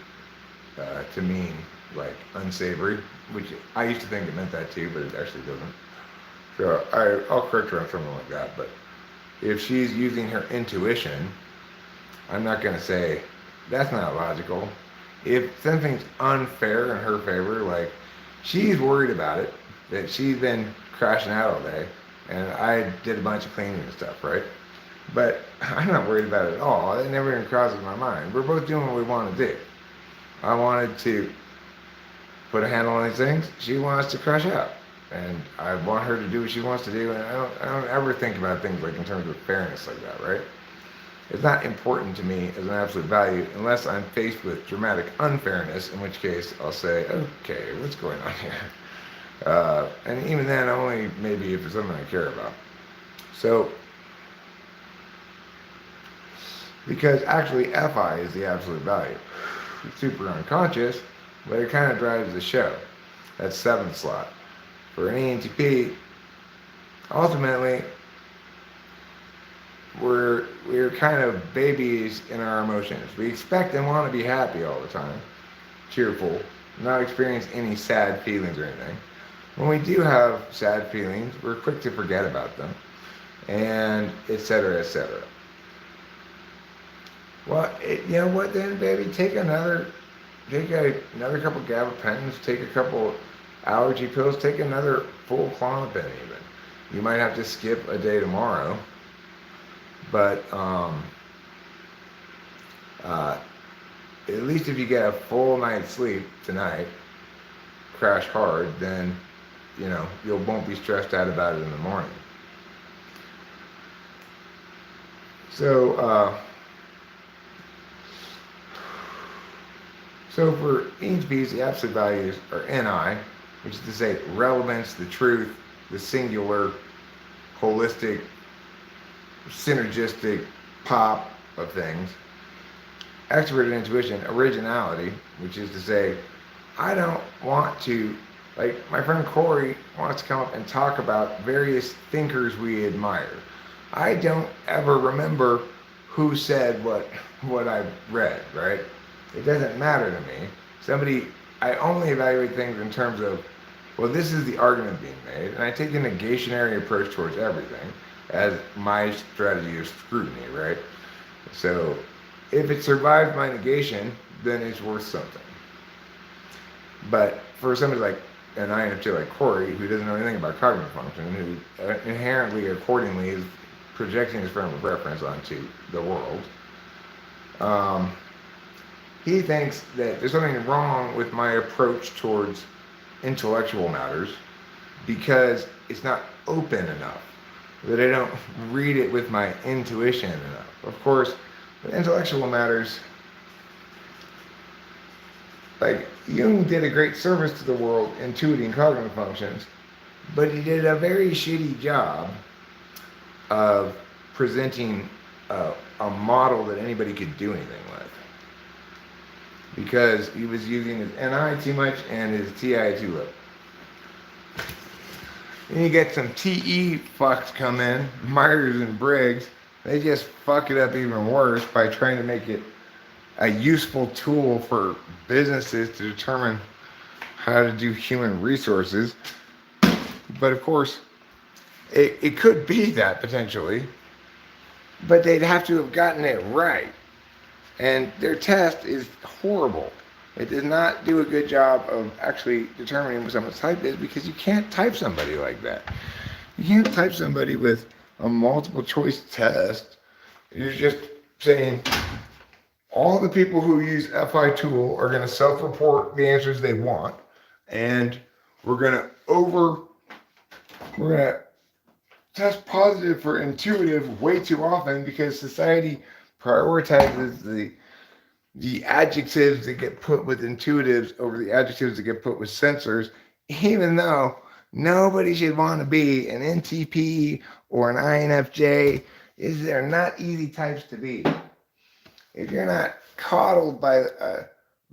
to mean like unsavory, which I used to think it meant that too, but it actually doesn't. So I'll correct her on something like that. But if she's using her intuition, I'm not going to say that's not logical. If something's unfair in her favor, like she's worried about it, that she's been crashing out all day, and I did a bunch of cleaning and stuff, right? But I'm not worried about it at all. It never even crosses my mind. We're both doing what we want to do. I wanted to put a handle on these things. She wants to crash out, and I want her to do what she wants to do. And I don't ever think about things like in terms of fairness like that, right? is not important to me as an absolute value unless I'm faced with dramatic unfairness, in which case I'll say, okay, what's going on here? And even then, only maybe if it's something I care about. So, because actually FI is the absolute value. It's super unconscious, but it kind of drives the show. That's seventh slot. For an ENTP, ultimately, we're kind of babies in our emotions. We expect and want to be happy all the time, cheerful, not experience any sad feelings or anything. When we do have sad feelings, we're quick to forget about them, and etc. etc. Well, you know what then, baby? Take another couple gabapentins, take a couple allergy pills, take another full Klonopin even. You might have to skip a day tomorrow, but at least if you get a full night's sleep tonight, crash hard, then you won't be stressed out about it in the morning. So for ENTPs, the absolute values are NI, which is to say relevance, the truth, the singular, holistic, synergistic pop of things. Extroverted intuition, originality, which is to say, I don't want to, like my friend Corey wants to come up and talk about various thinkers we admire. I don't ever remember who said what I read, right? It doesn't matter to me. I only evaluate things in terms of, well, this is the argument being made, and I take a negationary approach towards everything as my strategy of scrutiny, right? So if it survives my negation, then it's worth something. But for somebody like an INFJ like Corey, who doesn't know anything about cognitive function, who inherently, accordingly, is projecting his frame of reference onto the world, he thinks that there's something wrong with my approach towards intellectual matters because it's not open enough, that I don't read it with my intuition enough. Of course, with intellectual matters, like Jung did a great service to the world intuiting cognitive functions, but he did a very shitty job of presenting a model that anybody could do anything with, because he was using his NI too much and his TI too little. Then you get some TE fucks come in, Myers and Briggs. They just fuck it up even worse by trying to make it a useful tool for businesses to determine how to do human resources. But of course, it could be that potentially, but they'd have to have gotten it right. And their test is horrible. It does not do a good job of actually determining what someone's type is, because you can't type somebody like that. You can't type somebody with a multiple choice test. You're just saying all the people who use FI tool are going to self-report the answers they want, and we're going to test positive for intuitive way too often because society prioritizes the adjectives that get put with intuitives over the adjectives that get put with sensors, even though nobody should want to be an NTP or an INFJ. They're not easy types to be. If you're not coddled by a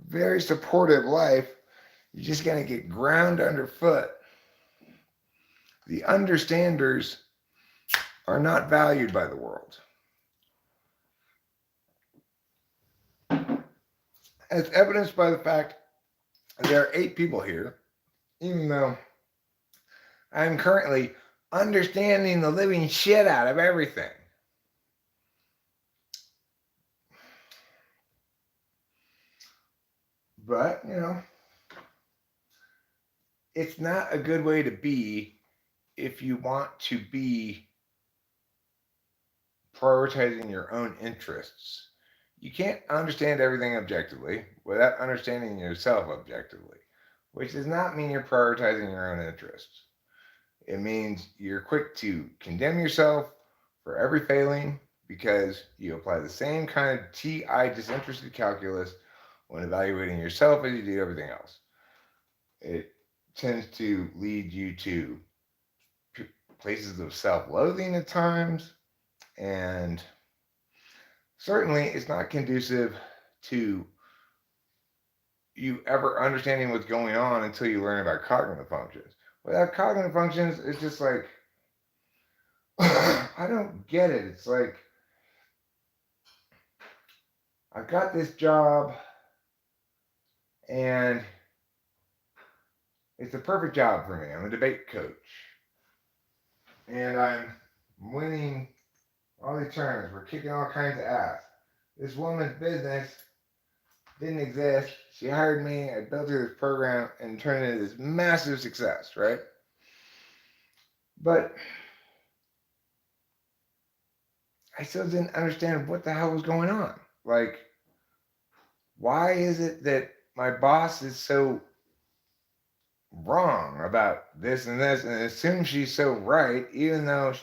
very supportive life, you're just going to get ground underfoot. The understanders are not valued by the world. As evidenced by the fact there are 8 people here, even though I'm currently understanding the living shit out of everything. But, it's not a good way to be if you want to be prioritizing your own interests. You can't understand everything objectively without understanding yourself objectively, which does not mean you're prioritizing your own interests. It means you're quick to condemn yourself for every failing because you apply the same kind of TI disinterested calculus when evaluating yourself as you do everything else. It tends to lead you to places of self-loathing at times, and certainly it's not conducive to you ever understanding what's going on until you learn about cognitive functions. Without cognitive functions, it's just like, I don't get it. It's like, I've got this job and it's the perfect job for me. I'm a debate coach and I'm winning all these tournaments. We're kicking all kinds of ass. This woman's business didn't exist. She hired me. I built her this program and turned it into this massive success, right? But I still didn't understand what the hell was going on. Like, why is it that my boss is so wrong about this and assumes she's so right, even though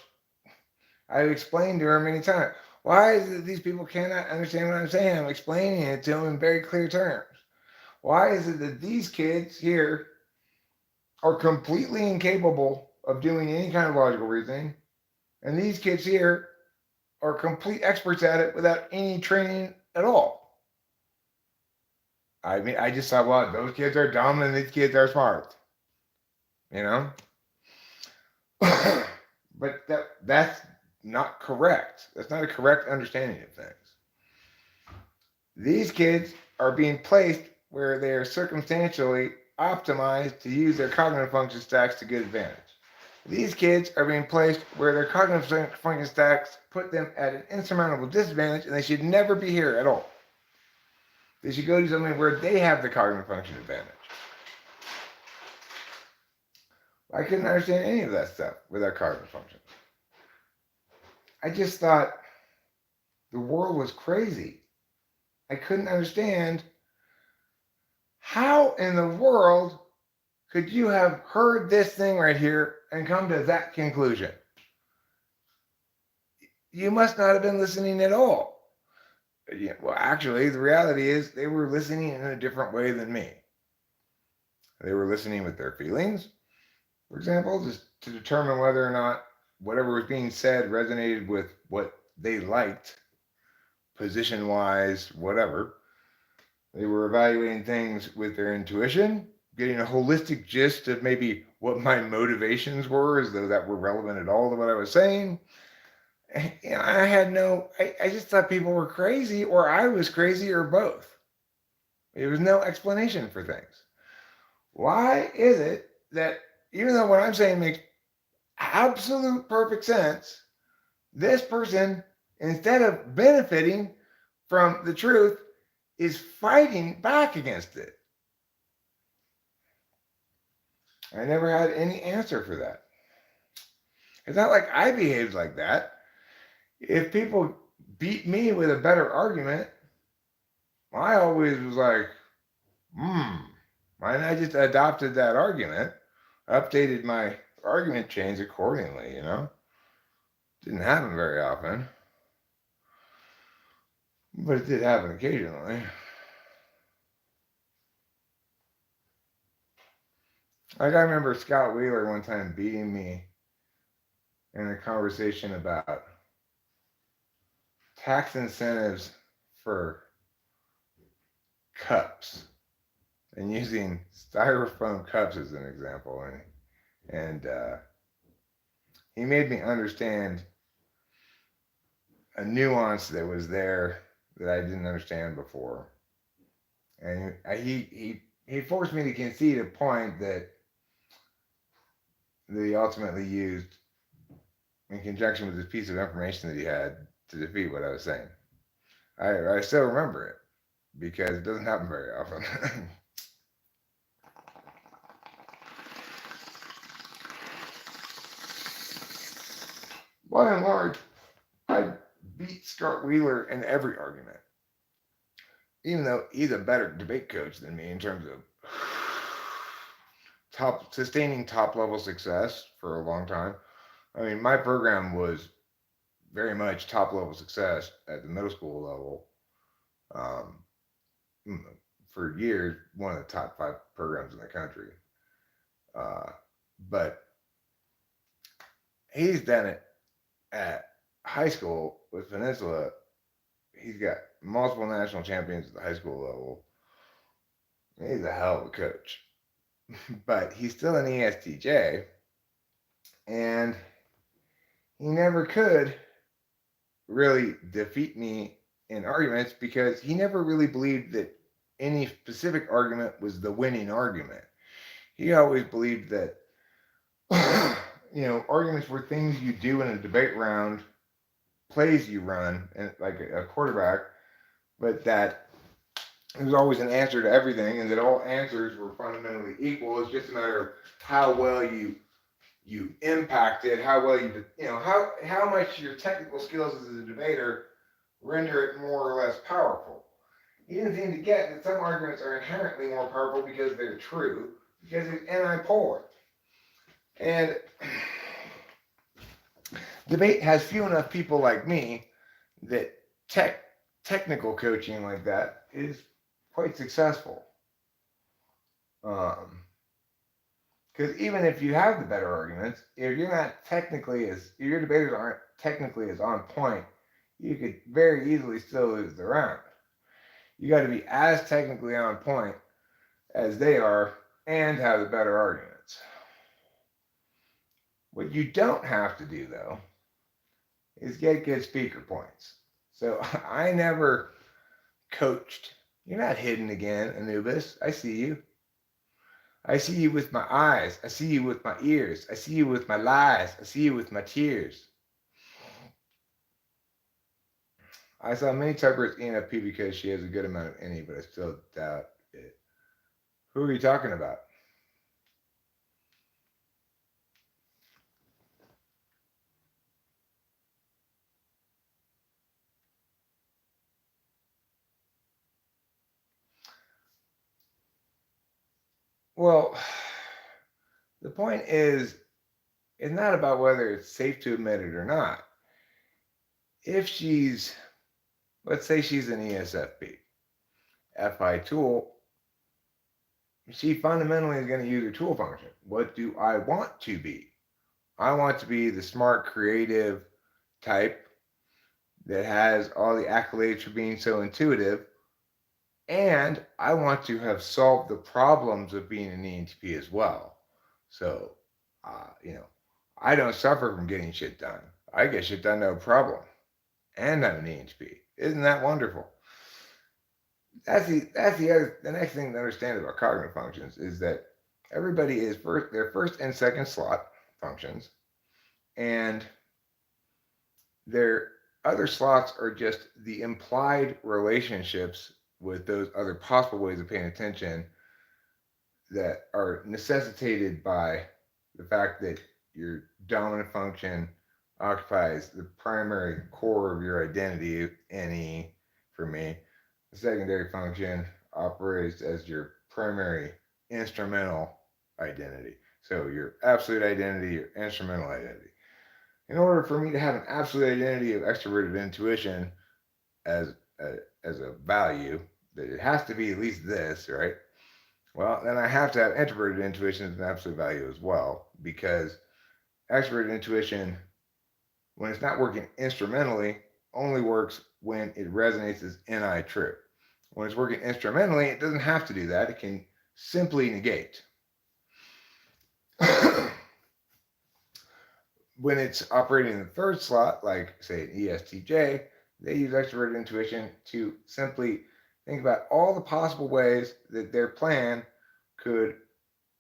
I've explained to her many times. Why is it that these people cannot understand what I'm saying? I'm explaining it to them in very clear terms. Why is it that these kids here are completely incapable of doing any kind of logical reasoning, and these kids here are complete experts at it without any training at all? I mean, I just thought, well, those kids are dumb and these kids are smart, you know? But that's not correct. That's not a correct understanding of things. These kids are being placed where they are circumstantially optimized to use their cognitive function stacks to good advantage. These kids are being placed where their cognitive function stacks put them at an insurmountable disadvantage, and they should never be here at all. They should go to something where they have the cognitive function advantage. I couldn't understand any of that stuff without cognitive function. I just thought the world was crazy. I couldn't understand how in the world could you have heard this thing right here and come to that conclusion? You must not have been listening at all. Yeah, well, actually, the reality is they were listening in a different way than me. They were listening with their feelings, for example, just to determine whether or not whatever was being said resonated with what they liked, position-wise, whatever. They were evaluating things with their intuition, getting a holistic gist of maybe what my motivations were, as though that were relevant at all to what I was saying. You know, I just thought people were crazy, or I was crazy, or both. There was no explanation for things. Why is it that even though what I'm saying makes absolute perfect sense, this person, instead of benefiting from the truth, is fighting back against it? I never had any answer for that. It's not like I behaved like that. If people beat me with a better argument, I always was like, and I just adopted that argument, updated my argument chains accordingly, you know? Didn't happen very often, but it did happen occasionally. Like, I remember Scott Wheeler one time beating me in a conversation about tax incentives for cups and using styrofoam cups as an example. And he made me understand a nuance that was there that I didn't understand before. And he forced me to concede a point that he ultimately used in conjunction with this piece of information that he had to defeat what I was saying. I still remember it because it doesn't happen very often. By and large, I beat Scott Wheeler in every argument, even though he's a better debate coach than me in terms of sustaining top level success for a long time. I mean, my program was very much top level success at the middle school level. For years, one of the top 5 programs in the country. Uh, but he's done it at high school with Peninsula. He's got multiple national champions at the high school level. He's a hell of a coach. But he's still an ESTJ, and he never could really defeat me in arguments because he never really believed that any specific argument was the winning argument. He always believed that arguments were things you do in a debate round, plays you run, and like a quarterback, but that there was always an answer to everything, and that all answers were fundamentally equal. It's just a matter of how well you impact it, how well how much your technical skills as a debater render it more or less powerful. He didn't seem to get that some arguments are inherently more powerful because they're true, because it's anti-polar. And debate has few enough people like me that technical coaching like that is quite successful. Because even if you have the better arguments, if you're not technically if your debaters aren't technically as on point, you could very easily still lose the round. You got to be as technically on point as they are and have the better arguments. What you don't have to do, though, is get good speaker points. So I never coached. You're not hidden again, Anubis. I see you. I see you with my eyes. I see you with my ears. I see you with my lies. I see you with my tears. I saw many typers ENFP because she has a good amount of any, but I still doubt it. Who are you talking about? Well, the point is, it's not about whether it's safe to admit it or not. If she's, let's say she's an ESFP, FI tool, she fundamentally is going to use her tool function. What do I want to be? I want to be the smart, creative type that has all the accolades for being so intuitive. And I want to have solved the problems of being an ENTP as well. So, I don't suffer from getting shit done. I get shit done no problem. And I'm an ENTP. Isn't that wonderful? That's the next thing to understand about cognitive functions is that everybody is their first and second slot functions, and their other slots are just the implied relationships with those other possible ways of paying attention that are necessitated by the fact that your dominant function occupies the primary core of your identity, NE for me. The secondary function operates as your primary instrumental identity. So your absolute identity, your instrumental identity. In order for me to have an absolute identity of extroverted intuition as a value, that it has to be at least this, right? Well, then I have to have introverted intuition as an absolute value as well, because extroverted intuition, when it's not working instrumentally, only works when it resonates as NI true. When it's working instrumentally, it doesn't have to do that. It can simply negate. When it's operating in the third slot, like say an ESTJ, they use extroverted intuition to simply think about all the possible ways that their plan could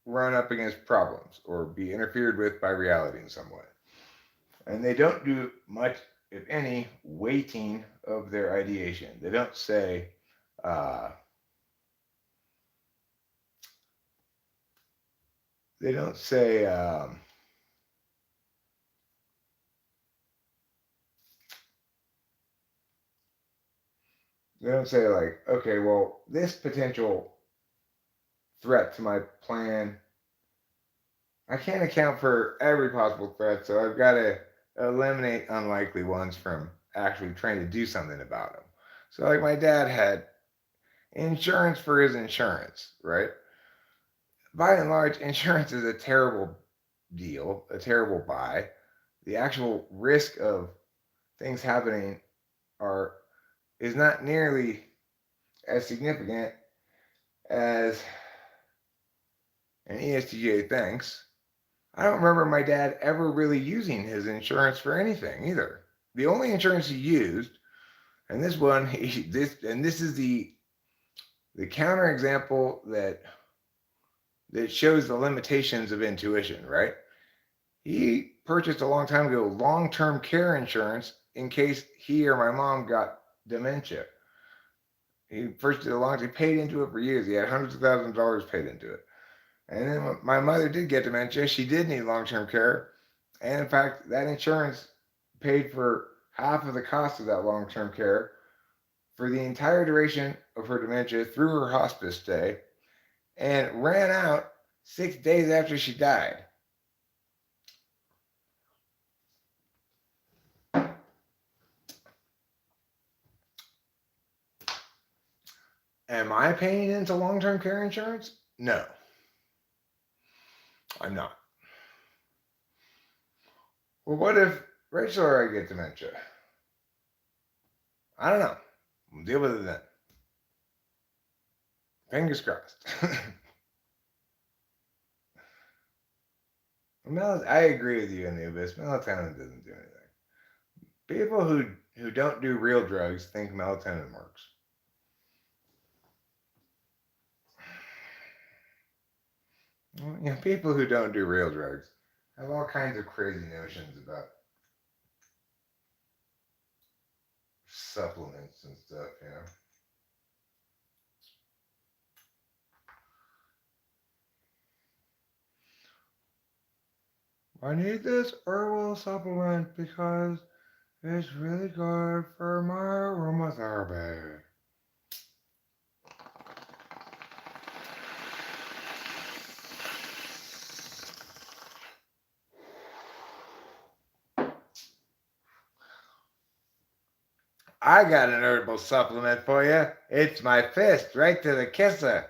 run up against problems or be interfered with by reality in some way. And they don't do much, if any, weighting of their ideation. They don't say, they don't say, like, okay, well, this potential threat to my plan, I can't account for every possible threat, so I've got to eliminate unlikely ones from actually trying to do something about them. So, like, my dad had insurance for his insurance, right? By and large, insurance is a terrible deal, a terrible buy. The actual risk of things happening are is not nearly as significant as an ESTJ thinks. I don't remember my dad ever really using his insurance for anything either. The only insurance he used, and this one, this is the counter example that shows the limitations of intuition, right? He purchased a long time ago long-term care insurance in case he or my mom got dementia. He first did he paid into it for years. He had hundreds of thousands of dollars paid into it. And then when my mother did get dementia, she did need long-term care. And in fact, that insurance paid for half of the cost of that long-term care for the entire duration of her dementia through her hospice stay, and ran out 6 days after she died. Am I paying into long-term care insurance? No, I'm not. Well, what if Rachel or I get dementia? I don't know. We'll deal with it then. Fingers crossed. I agree with you, Anubis. Melatonin doesn't do anything. People who don't do real drugs think melatonin works. You know, people who don't do real drugs have all kinds of crazy notions about supplements and stuff, you know. I need this herbal supplement because it's really good for my aromatherapy. I got an herbal supplement for you. It's my fist right to the kisser.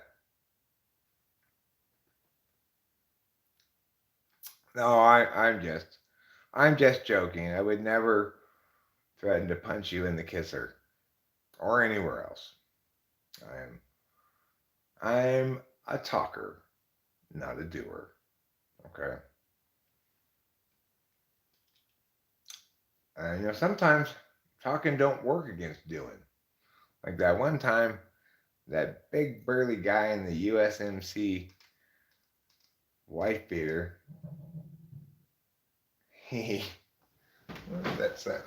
No, I'm just joking. I would never threaten to punch you in the kisser or anywhere else. I'm a talker, not a doer. Okay. And you know, sometimes talking don't work against doing. Like that one time, that big burly guy in the USMC wife beater. What is that sound?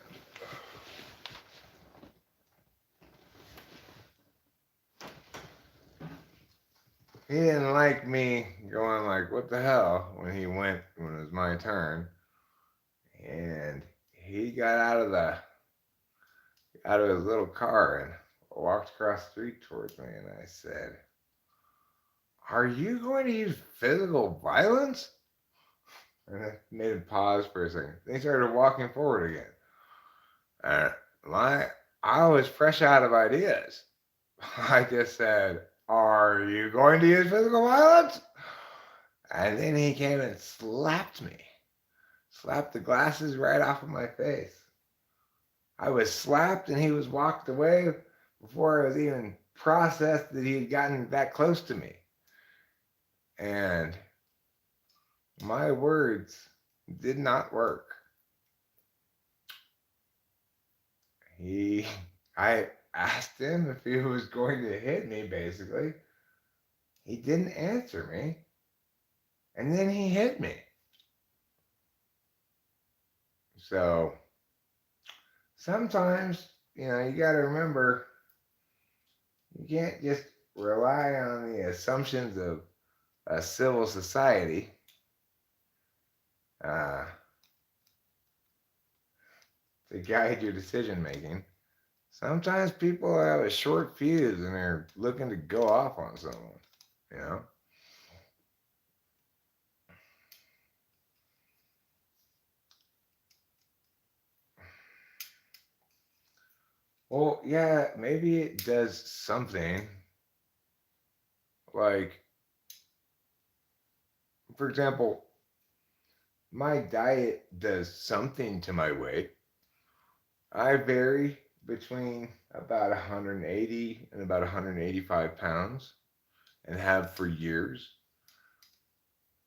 He didn't like me going like, what the hell, when it was my turn. And he got out of his little car and walked across the street towards me, and I said, "Are you going to use physical violence?" And I made him pause for a second. Then he started walking forward again. And I was fresh out of ideas. I just said, "Are you going to use physical violence?" And then he came and slapped me. Slapped the glasses right off of my face. I was slapped and he was walked away before I was even processed that he had gotten that close to me. And my words did not work. I asked him if he was going to hit me, basically. He didn't answer me. And then he hit me. So sometimes, you know, you got to remember, you can't just rely on the assumptions of a civil society to guide your decision making. Sometimes people have a short fuse and they're looking to go off on someone, you know? Well, yeah, maybe it does something. Like, for example, my diet does something to my weight. I vary between about 180 and about 185 pounds and have for years.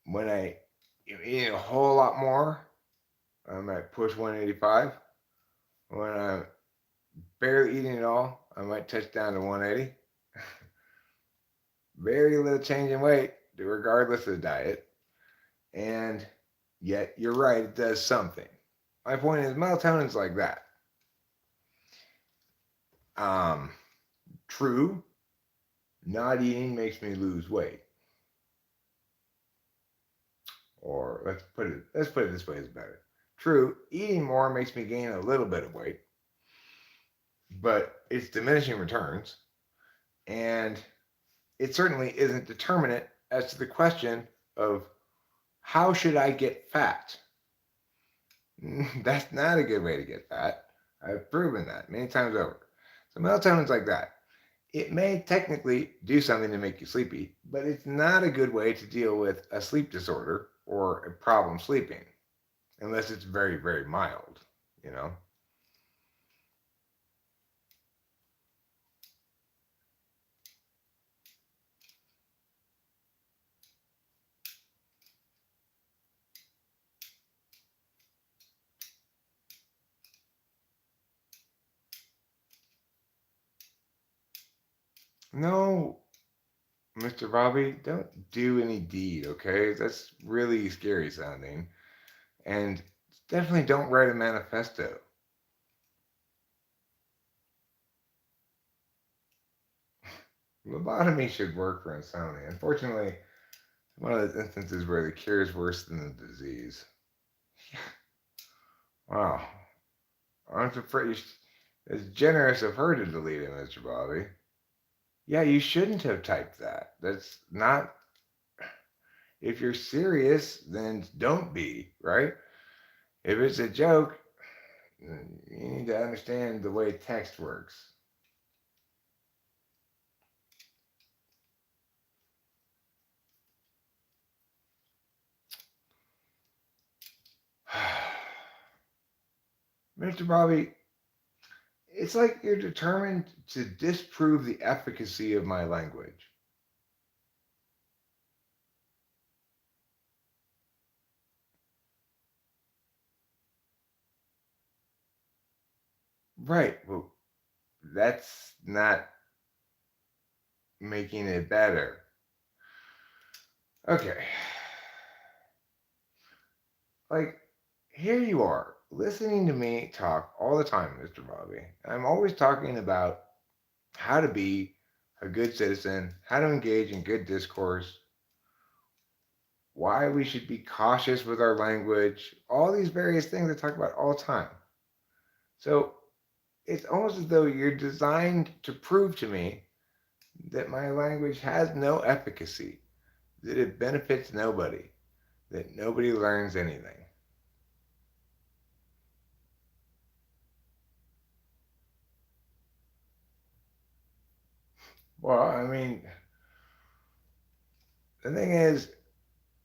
When I eat a whole lot more, I might push 185. When I'm barely eating at all, I might touch down to 180. Very little change in weight, regardless of the diet. And yet, you're right, it does something. My point is, melatonin's like that. Um, True, not eating makes me lose weight. Or let's put it this way is better. True, eating more makes me gain a little bit of weight, but it's diminishing returns, and it certainly isn't determinate as to the question of how should I get fat? That's not a good way to get fat. I've proven that many times over. So melatonin's like that. It may technically do something to make you sleepy, but it's not a good way to deal with a sleep disorder or a problem sleeping, unless it's very, very mild, you know? No, Mr. Bobby, don't do any deed, okay? That's really scary sounding. And definitely don't write a manifesto. Lobotomy should work for insomnia. Unfortunately, one of those instances where the cure is worse than the disease. Wow. Aren't afraid. It's generous of her to delete it, Mr. Bobby. Yeah, you shouldn't have typed that. That's not. If you're serious, then don't be, right? If it's a joke, you need to understand the way text works. Mr. Bobby, it's like you're determined to disprove the efficacy of my language. Right. Well, that's not making it better. Okay. Like, here you are, listening to me talk all the time, Mr. Bobby. I'm always talking about how to be a good citizen, how to engage in good discourse, why we should be cautious with our language, all these various things I talk about all the time. So it's almost as though you're designed to prove to me that my language has no efficacy, that it benefits nobody, that nobody learns anything. Well, I mean, the thing is,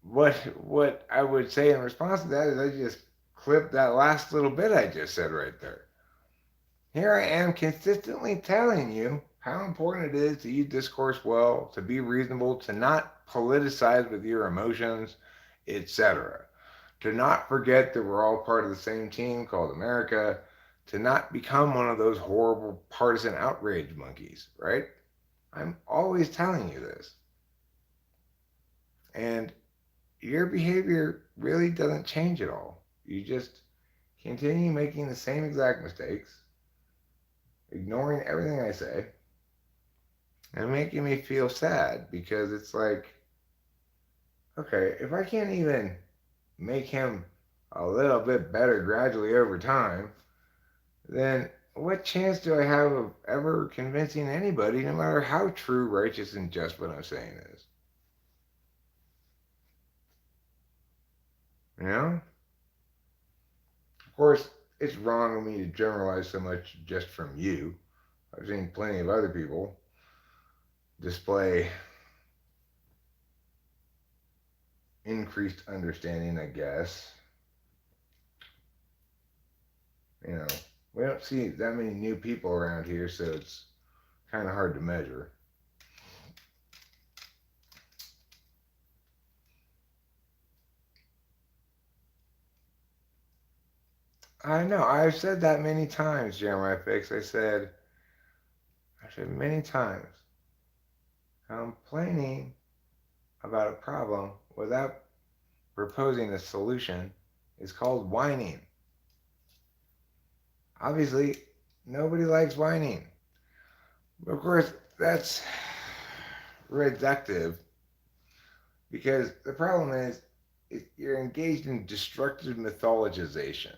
what I would say in response to that is I just clip that last little bit I just said right there. Here I am consistently telling you how important it is to use discourse well, to be reasonable, to not politicize with your emotions, etc. To not forget that we're all part of the same team called America, to not become one of those horrible partisan outrage monkeys, right? I'm always telling you this. And your behavior really doesn't change at all. You just continue making the same exact mistakes, ignoring everything I say, and making me feel sad because it's like, okay, if I can't even make him a little bit better gradually over time, then what chance do I have of ever convincing anybody, no matter how true, righteous, and just what I'm saying is? You know? Of course, it's wrong of me to generalize so much just from you. I've seen plenty of other people display increased understanding, I guess. You know, we don't see that many new people around here, so it's kind of hard to measure. I know, I've said that many times, Jeremiah Fix. I've said many times, complaining about a problem without proposing a solution is called whining. Obviously, nobody likes whining. But of course, that's reductive because the problem is you're engaged in destructive mythologization.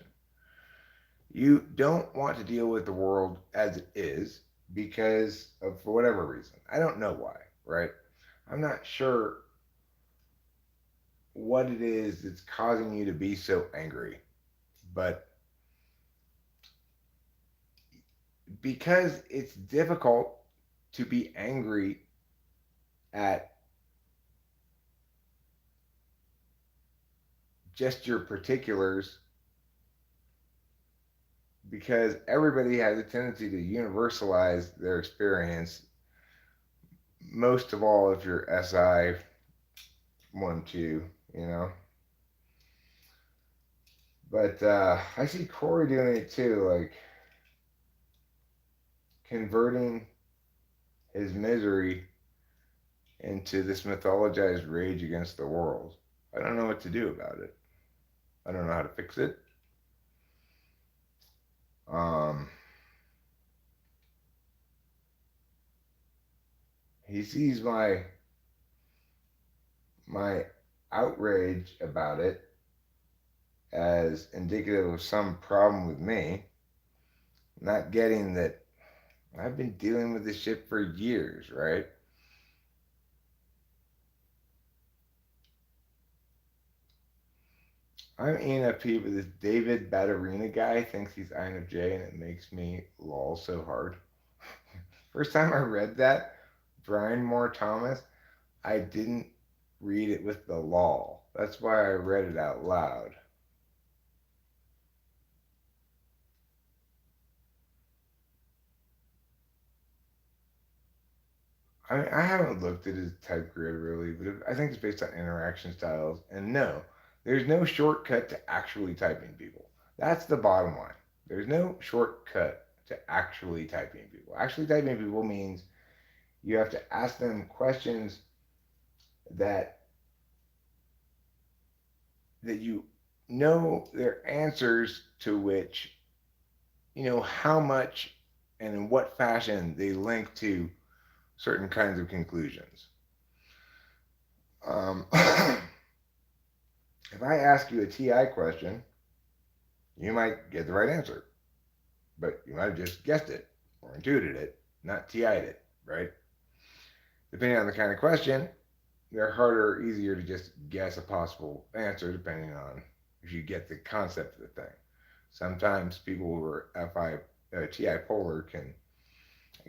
You don't want to deal with the world as it is because of for whatever reason. I don't know why, right? I'm not sure what it is that's causing you to be so angry. But because it's difficult to be angry at just your particulars, because everybody has a tendency to universalize their experience, most of all if you're SI 1, 2, you know. But I see Corey doing it too, like converting his misery into this mythologized rage against the world. I don't know what to do about it. I don't know how to fix it. Um, he sees my outrage about it as indicative of some problem with me, not getting that I've been dealing with this shit for years, right? I'm ENFP, but this David Batterina guy thinks he's INFJ, and it makes me lol so hard. First time I read that, Brian Moore Thomas, I didn't read it with the lol. That's why I read it out loud. I haven't looked at his type grid really, but I think it's based on interaction styles. And no, there's no shortcut to actually typing people. That's the bottom line. There's no shortcut to actually typing people. Actually typing people means you have to ask them questions that you know their answers to which you know how much and in what fashion they link to certain kinds of conclusions. If I ask you a TI question, you might get the right answer, but you might have just guessed it or intuited it, not TI'd it, right? Depending on the kind of question, they're harder or easier to just guess a possible answer depending on if you get the concept of the thing. Sometimes people who are TI polar can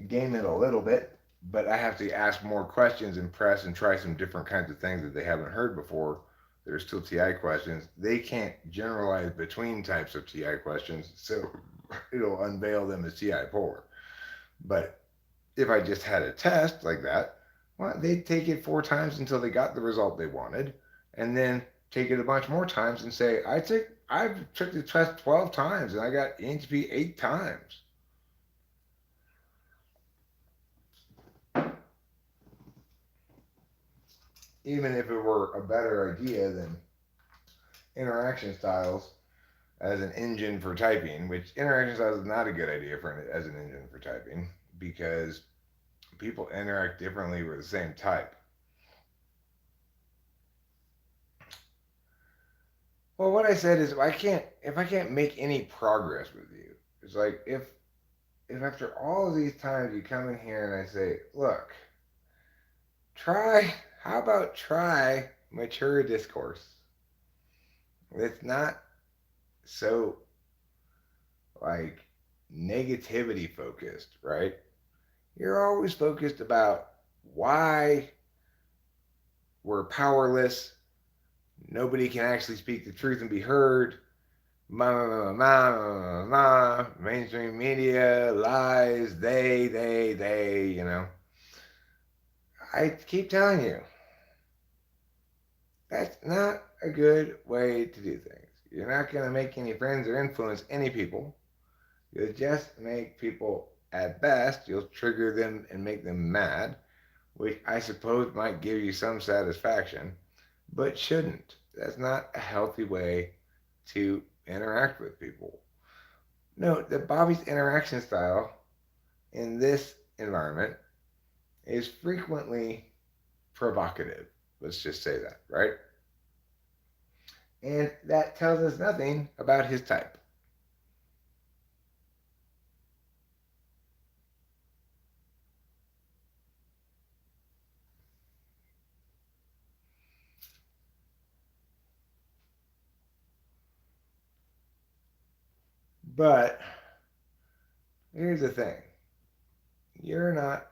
game it a little bit, but I have to ask more questions and press and try some different kinds of things that they haven't heard before. There's still TI questions. They can't generalize between types of TI questions, so it'll unveil them as TI polar. But if I just had a test like that, well, they'd take it 4 times until they got the result they wanted, and then take it a bunch more times and say, I've took the test 12 times and I got ENTP 8 times. Even if it were a better idea than interaction styles as an engine for typing, which interaction styles is not a good idea as an engine for typing because people interact differently with the same type. Well, what I said is if I can't make any progress with you, it's like if after all of these times you come in here and I say, look, how about try mature discourse? It's not so like negativity focused, right? You're always focused about why we're powerless. Nobody can actually speak the truth and be heard. Mainstream media, lies, they, I keep telling you, that's not a good way to do things. You're not going to make any friends or influence any people. You'll just make people, at best, you'll trigger them and make them mad, which I suppose might give you some satisfaction, but shouldn't. That's not a healthy way to interact with people. Note that Bobby's interaction style in this environment is frequently provocative. Let's just say that, right? And that tells us nothing about his type. But here's the thing, you're not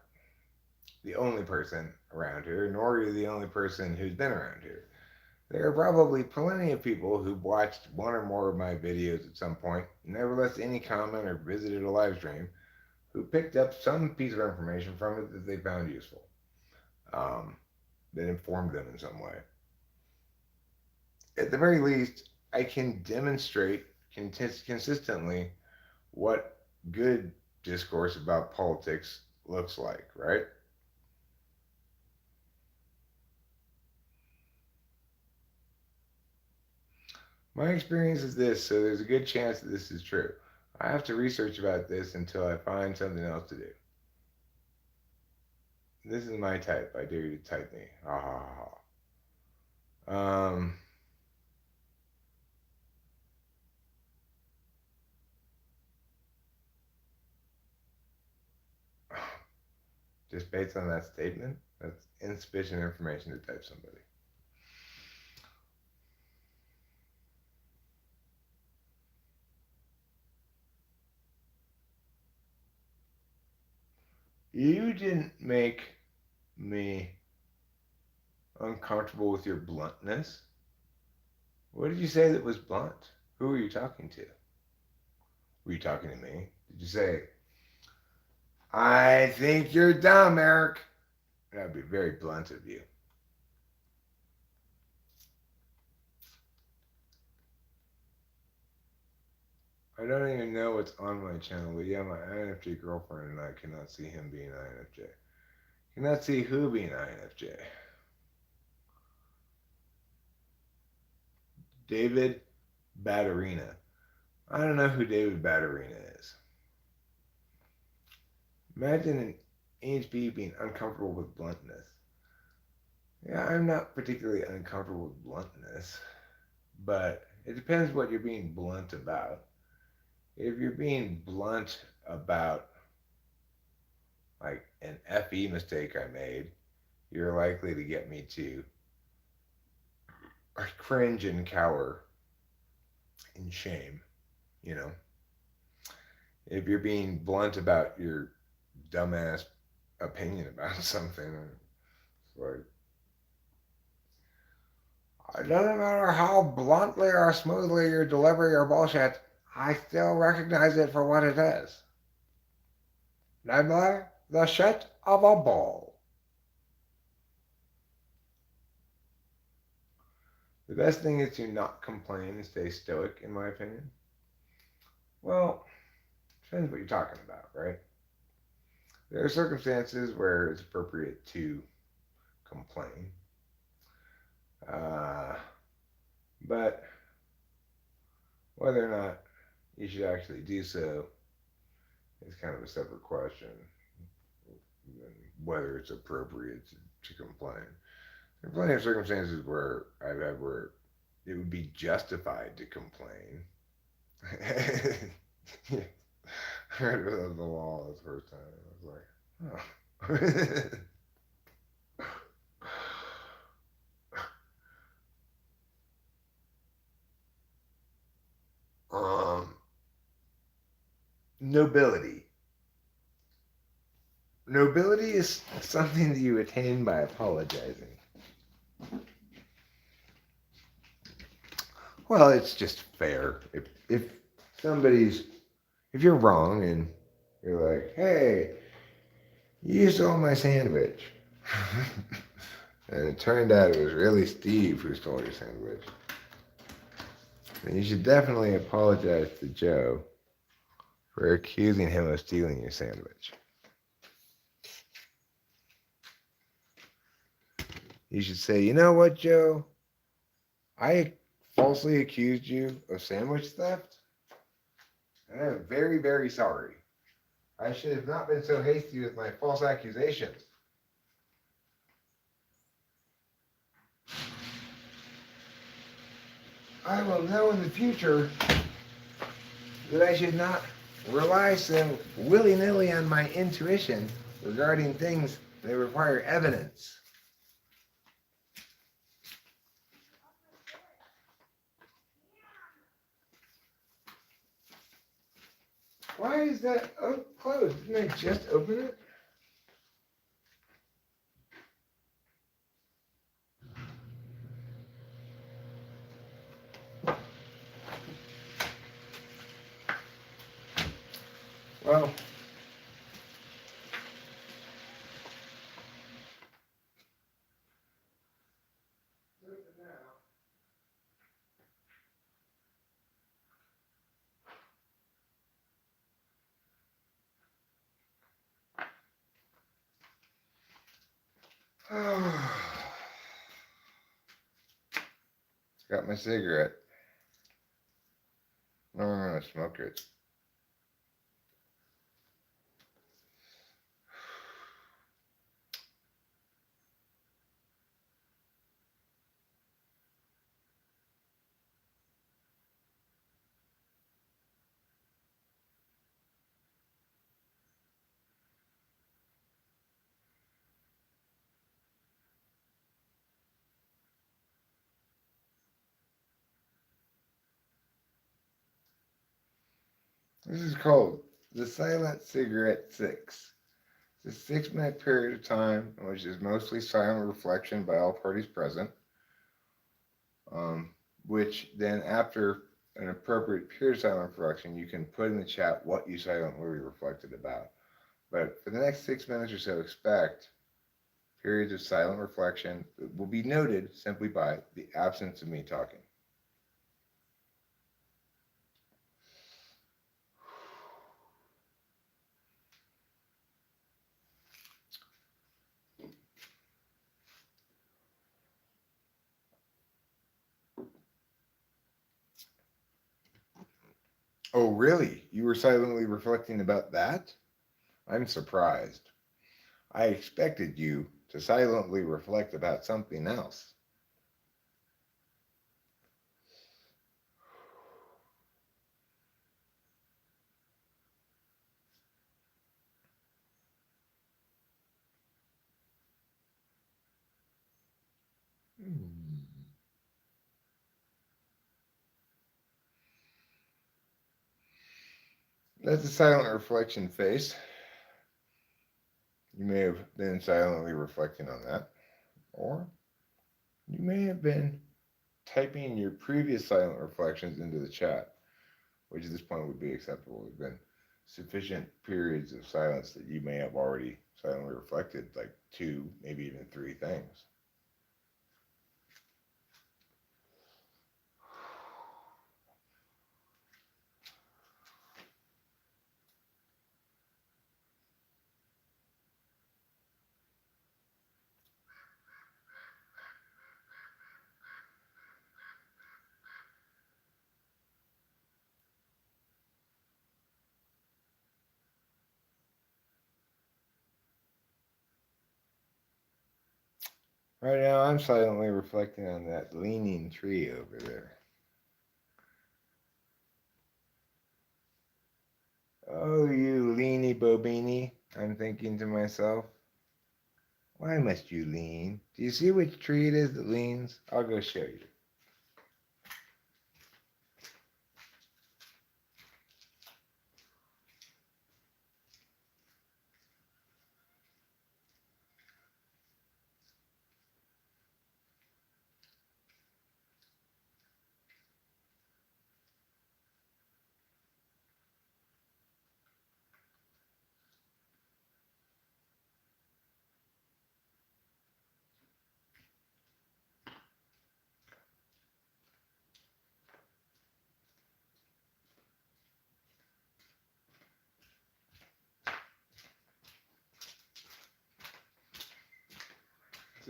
the only person around here, nor are you the only person who's been around here. There are probably plenty of people who've watched one or more of my videos at some point, never left any comment or visited a live stream, who picked up some piece of information from it that they found useful, um, that informed them in some way. At the very least, I can demonstrate consistently what good discourse about politics looks like, right? My experience is this, so there's a good chance that this is true. I have to research about this until I find something else to do. This is my type. I dare you to type me. Ha ha ha. Just based on that statement, that's insufficient information to type somebody. You didn't make me uncomfortable with your bluntness. What did you say that was blunt? Who were you talking to? Were you talking to me? Did you say, I think you're dumb, Eric? That would be very blunt of you. I don't even know what's on my channel, but yeah, my INFJ girlfriend and I cannot see him being INFJ. Cannot see who being INFJ. David Batterina. I don't know who David Batterina is. Imagine an HB being uncomfortable with bluntness. Yeah, I'm not particularly uncomfortable with bluntness, but it depends what you're being blunt about. If you're being blunt about like an FE mistake I made, you're likely to get me to cringe and cower in shame, you know. If you're being blunt about your dumbass opinion about something, it's like, it doesn't matter how bluntly or smoothly you deliver your bullshit, I still recognize it for what it is. Namely, the shit of a bull. The best thing is to not complain and stay stoic, in my opinion. Well, depends what you're talking about, right? There are circumstances where it's appropriate to complain. Uh, but whether or not you should actually do so is kind of a separate question. Whether it's appropriate to complain. There are plenty of circumstances where I've had where it would be justified to complain. Yeah. I read about the law the first time. I was like, oh. Nobility. Nobility is something that you attain by apologizing. Well, it's just fair. If somebody's if you're wrong and you're like, hey, you stole my sandwich. And it turned out it was really Steve who stole your sandwich. Then you should definitely apologize to Joe for accusing him of stealing your sandwich. You should say, you know what, Joe? I falsely accused you of sandwich theft, and I'm very, very sorry. I should have not been so hasty with my false accusations. I will know in the future that I should not rely so willy-nilly on my intuition regarding things that require evidence. Why is that closed? Didn't I just open it? Well, got my cigarette. No, I'm gonna smoke it. This is called the Silent Cigarette 6. It's a 6-minute period of time in which is mostly silent reflection by all parties present, which then after an appropriate period of silent reflection, you can put in the chat what you silently reflected about. But for the next 6 minutes or so, expect periods of silent reflection that will be noted simply by the absence of me talking. Oh, really? You were silently reflecting about that? I'm surprised. I expected you to silently reflect about something else. Let the silent reflection face. You may have been silently reflecting on that, or you may have been typing your previous silent reflections into the chat, which at this point would be acceptable. There have been sufficient periods of silence that you may have already silently reflected, like 2, maybe even 3 things. Right now, I'm silently reflecting on that leaning tree over there. Oh, you leany bobini, I'm thinking to myself. Why must you lean? Do you see which tree it is that leans? I'll go show you.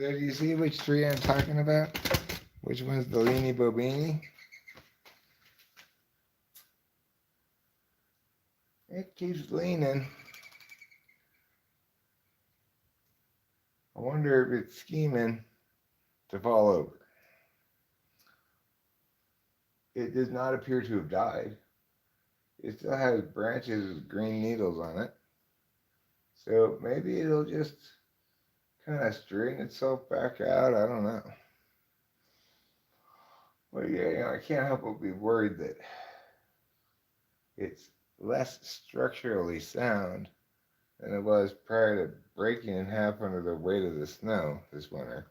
So do you see which tree I'm talking about? Which one's the Leany Bobini? It keeps leaning. I wonder if it's scheming to fall over. It does not appear to have died. It still has branches with green needles on it. So maybe it'll just kind of straighten itself back out. I don't know. Well, yeah, I can't help but be worried that it's less structurally sound than it was prior to breaking in half under the weight of the snow this winter.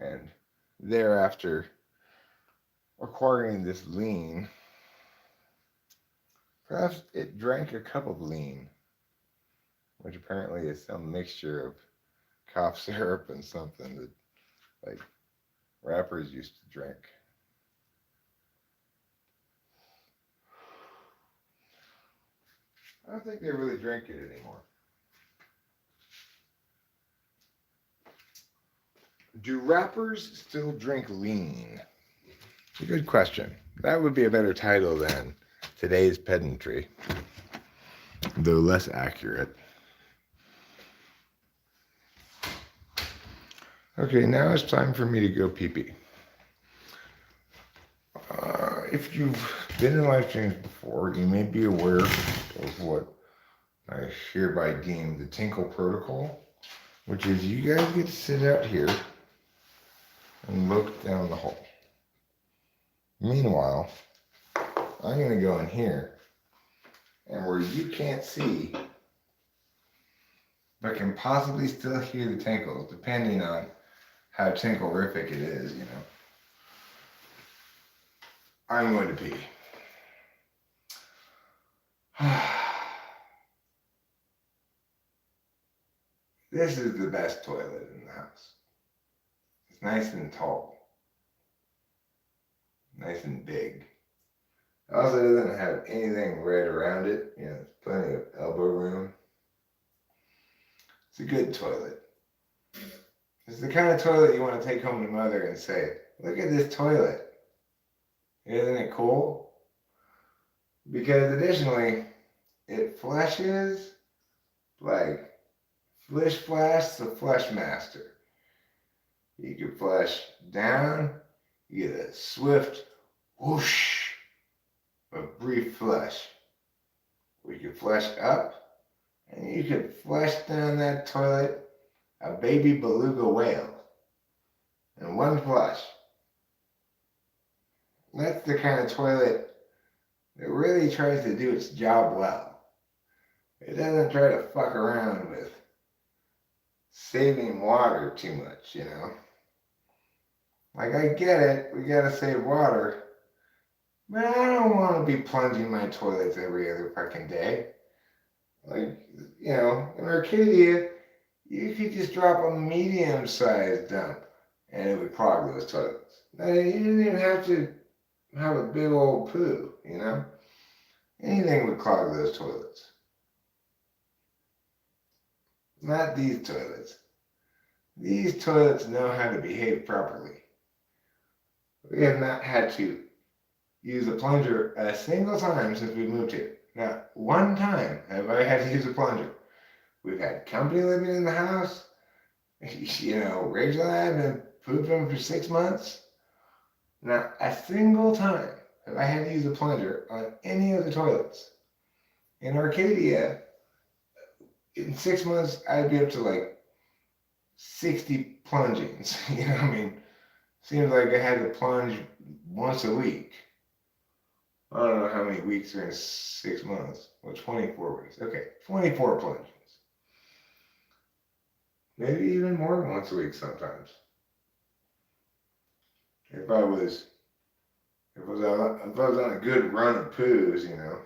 And thereafter acquiring this lean. Perhaps it drank a cup of lean, which apparently is some mixture of cough syrup and something that, like, rappers used to drink. I don't think they really drink it anymore. Do rappers still drink lean? It's a good question. That would be a better title than today's pedantry, though less accurate. Okay, now it's time for me to go pee-pee. If you've been in live streams before, you may be aware of what I hereby deem the Tinkle Protocol, which is you guys get to sit out here and look down the hole. Meanwhile, I'm going to go in here, and where you can't see, but can possibly still hear the tinkles, depending on how tinklerific it is, you know, I'm going to pee. This is the best toilet in the house. It's nice and tall. Nice and big. It also doesn't have anything right around it. You know, there's plenty of elbow room. It's a good toilet. It's the kind of toilet you want to take home to mother and say, look at this toilet. Isn't it cool? Because additionally, it flushes like Flish Flash the Flush Master. You can flush down, you get a swift whoosh of brief flush. Or you can flush up, and you can flush down that toilet a baby beluga whale in one flush. That's the kind of toilet that really tries to do its job well. It doesn't try to fuck around with saving water too much, you know. Like, I get it, we gotta save water, but I don't want to be plunging my toilets every other fucking day. Like, you know, in Arcadia, you could just drop a medium-sized dump and it would clog those toilets. Now, you didn't even have to have a big old poo, you know? Anything would clog those toilets. Not these toilets. These toilets know how to behave properly. We have not had to use a plunger a single time since we moved here. Not one time have I had to use a plunger. We've had company living in the house. You know, Rachel and I have been pooping for 6 months. Not a single time have I had to use a plunger on any of the toilets. In Arcadia, in 6 months, I'd be up to like 60 plungings. You know what I mean? Seems like I had to plunge once a week. I don't know how many weeks are in 6 months. Well, 24 weeks. Okay, 24 plungings. Maybe even more than once a week sometimes. If I was on a good run of poos, you know,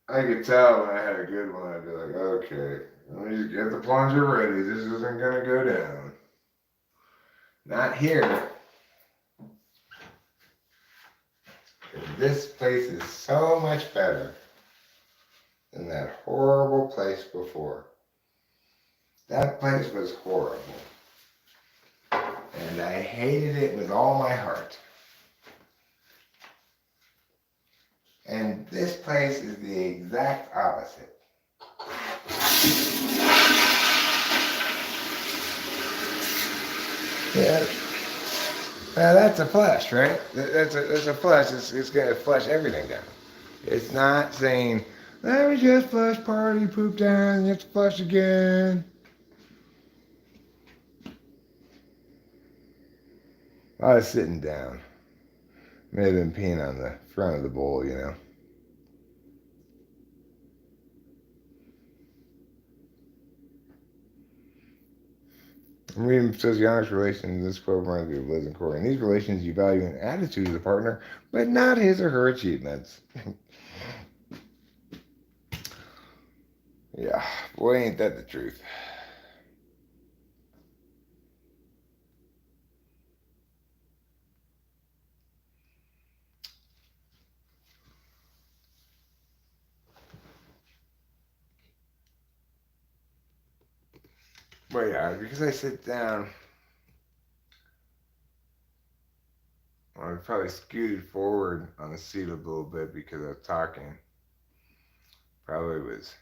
I could tell when I had a good one. I'd be like, okay, let me just get the plunger ready. This isn't gonna go down. Not here. This place is so much better than that horrible place before. That place was horrible. And I hated it with all my heart. And this place is the exact opposite. Yeah. Now that's a flush, right? That's a flush. It's going to flush everything down. It's not saying, let me just flush part of your poop down and you have to flush again. I was sitting down. May have been peeing on the front of the bowl, you know. I'm reading sociological relations. This quote reminds me of Liz and Corey. In these relations, you value an attitude of the partner, but not his or her achievements. Yeah, boy, ain't that the truth. But yeah, because I sit down, I probably scooted forward on the seat a little bit because I was talking. Probably was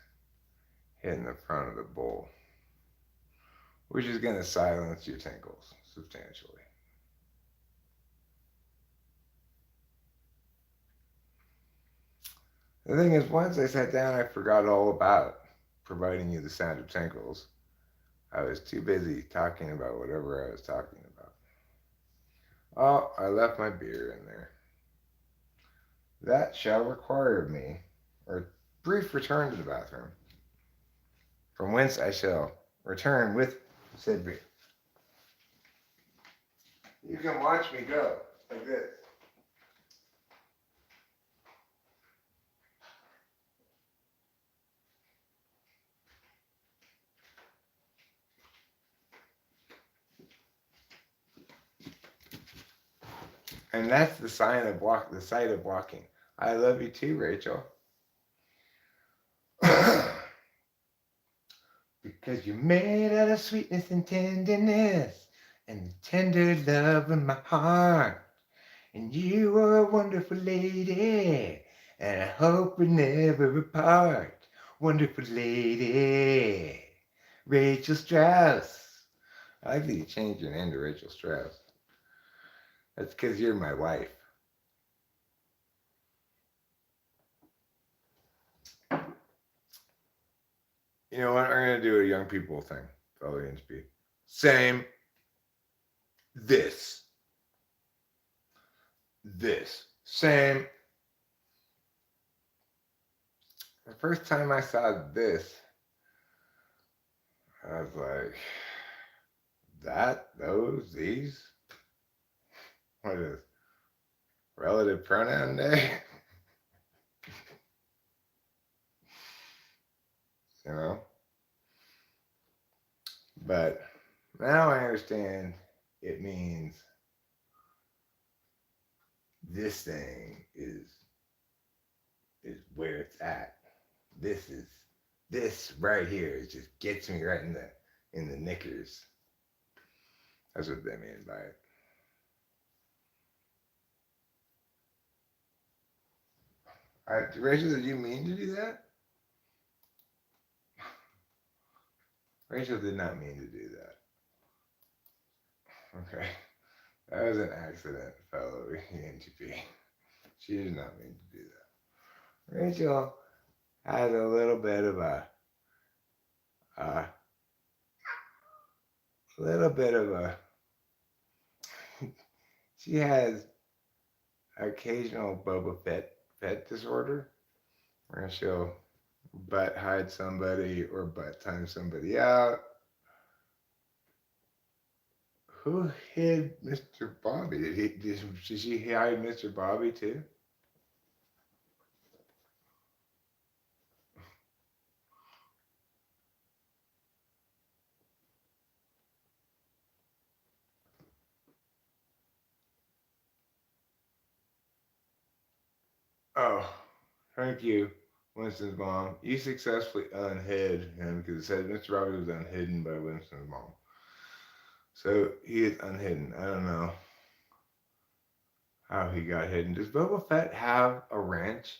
hitting the front of the bowl, which is going to silence your tinkles substantially. The thing is, once I sat down, I forgot all about providing you the sound of tinkles. I was too busy talking about whatever I was talking about. Oh, I left my beer in there. That shall require me a brief return to the bathroom, from whence I shall return with said beer. You can watch me go like this. And that's the the sight of walking. I love you too, Rachel. Because you're made out of sweetness and tenderness and the tender love of my heart. And you are a wonderful lady, and I hope we never apart. Wonderful lady, Rachel Strauss. I like that you changed your name to Rachel Strauss. That's because you're my wife. You know what? I'm going to do a young people thing. Follow NSP. Same. This. This. Same. The first time I saw this, I was like, that, those, these? What is relative pronoun day? You know? But now I understand it means this thing is where it's at. This right here. It just gets me right in the knickers. That's what they mean by it. Rachel, did you mean to do that? Rachel did not mean to do that. Okay. That was an accident, fellow ENTP. She did not mean to do that. Rachel has a little bit of a little bit of a, she has occasional Boba Fett disorder, where she'll butt hide somebody or butt time somebody out. Who hid Mr. Bobby? Did she hide Mr. Bobby too? Oh, thank you. Winston's mom. You successfully unhid him because it said Mr. Robbie was unhidden by Winston's mom. So he is unhidden. I don't know how he got hidden. Does Boba Fett have a ranch?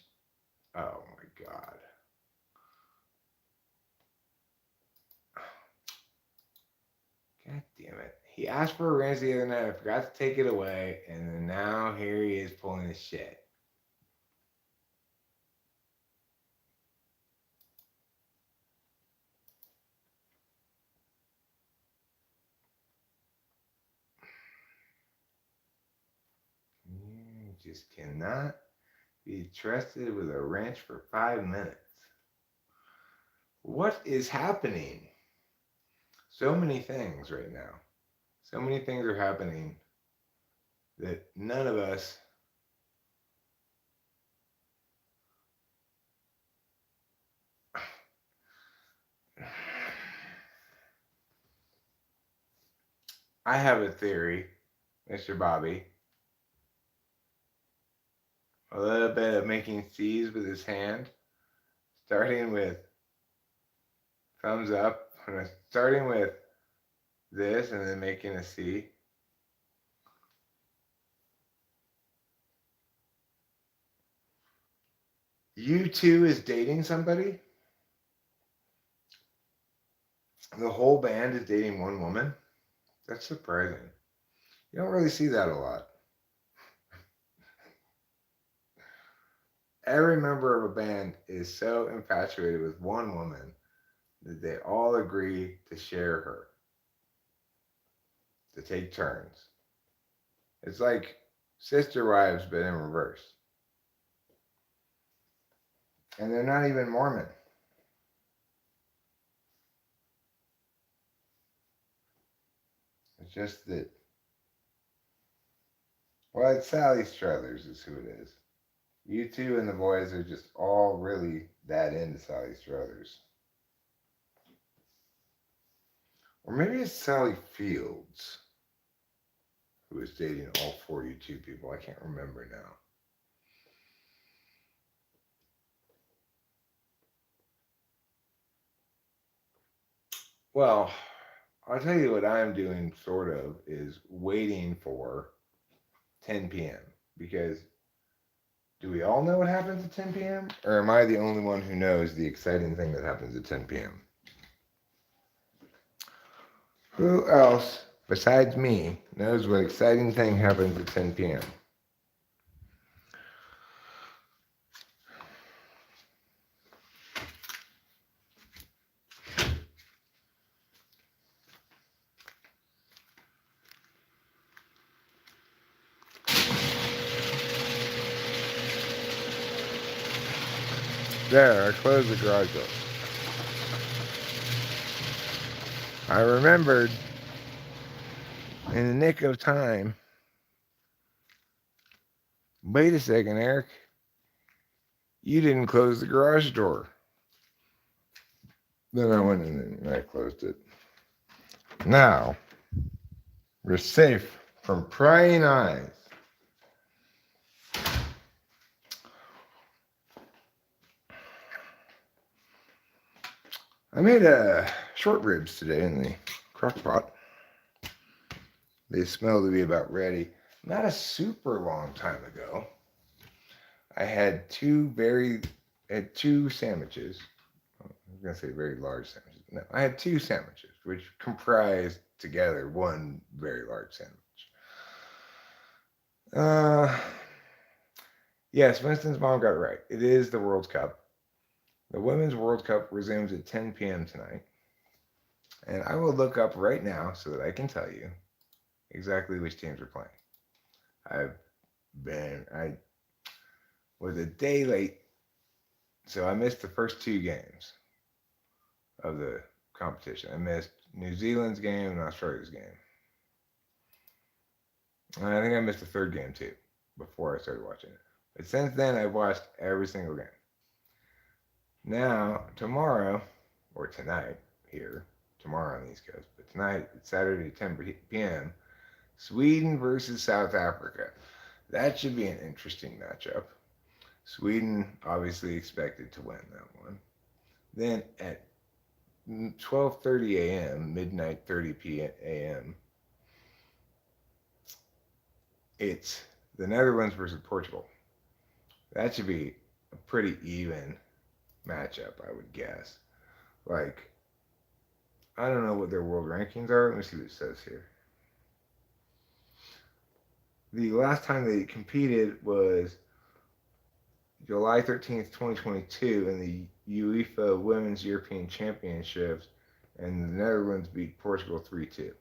Oh my god. God damn it. He asked for a ranch the other night. I forgot to take it away. And then now here he is pulling his shit. You just cannot be trusted with a wrench for 5 minutes. What is happening? So many things right now. So many things are happening that none of us I have a theory, Mr. Bobby. A little bit of making C's with his hand, starting with thumbs up, starting with this and then making a C. U2 is dating somebody? The whole band is dating one woman? That's surprising. You don't really see that a lot. Every member of a band is so infatuated with one woman that they all agree to share her, to take turns. It's like Sister Wives, but in reverse. And they're not even Mormon. It's just that, well, it's Sally Struthers is who it is. U2 and the boys are just all really that into Sally Struthers. Or maybe it's Sally Fields who is dating all 42 people. I can't remember now. Well, I'll tell you what I'm doing, sort of, is waiting for 10 p.m. Because do we all know what happens at 10 p.m.? Or am I the only one who knows the exciting thing that happens at 10 p.m.? Who else besides me knows what exciting thing happens at 10 p.m.? There, I closed the garage door. I remembered in the nick of time. Wait a second, Eric. You didn't close the garage door. Then I went in and I closed it. Now, we're safe from prying eyes. I made short ribs today in the crock pot. They smell to be about ready. Not a super long time ago, I had two sandwiches. I was gonna say very large sandwiches. No, I had two sandwiches, which comprised together one very large sandwich. Yes, Winston's mom got it right. It is the World Cup. The Women's World Cup resumes at 10 p.m. tonight. And I will look up right now so that I can tell you exactly which teams are playing. I was a day late, so I missed the first two games of the competition. I missed New Zealand's game and Australia's game. And I think I missed the third game too before I started watching it. But since then, I've watched every single game. Now, tomorrow, or tonight here, tomorrow on the East Coast, but tonight, it's Saturday, 10 p.m., Sweden versus South Africa. That should be an interesting matchup. Sweden obviously expected to win that one. Then at 12:30 a.m., midnight 30 p.m., it's the Netherlands versus Portugal. That should be a pretty even matchup, I would guess. Like, I don't know what their world rankings are. Let me see what it says here. The last time they competed was July 13th, 2022, in the UEFA Women's European Championships, and the Netherlands beat Portugal 3-2.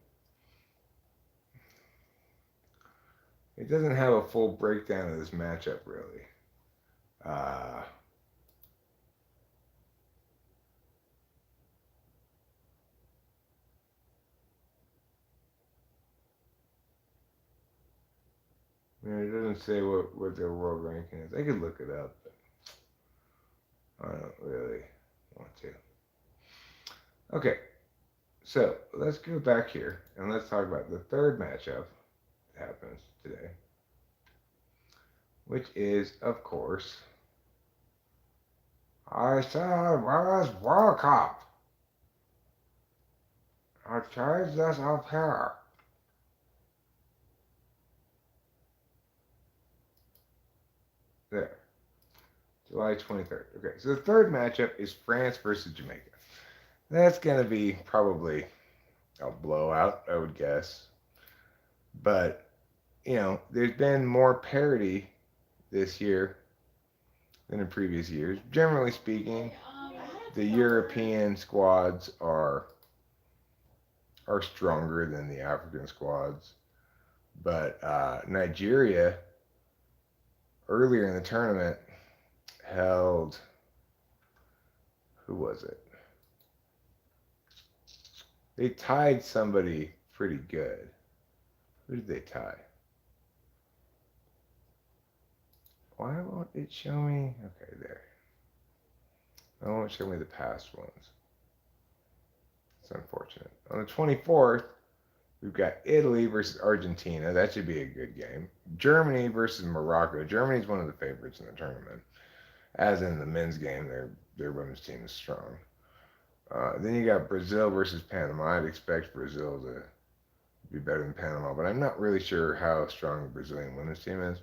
It doesn't have a full breakdown of this matchup, really. It doesn't say what their world ranking is. I could look it up, but I don't really want to. Okay, so let's go back here and let's talk about the third matchup that happens today, which is, of course, I said, where's World Cup? I changed this up here. There. July 23rd. Okay, so the third matchup is France versus Jamaica. That's going to be probably a blowout, I would guess. But, there's been more parity this year than in previous years. Generally speaking, the European squads are stronger than the African squads. But Nigeria, earlier in the tournament, held, who was it? They tied somebody pretty good. Who did they tie? Why won't it show me? Okay, there. It won't show me the past ones. It's unfortunate. On the 24th, we've got Italy versus Argentina. That should be a good game. Germany versus Morocco. Germany's one of the favorites in the tournament. As in the men's game, their women's team is strong. Then you got Brazil versus Panama. I'd expect Brazil to be better than Panama, but I'm not really sure how strong the Brazilian women's team is.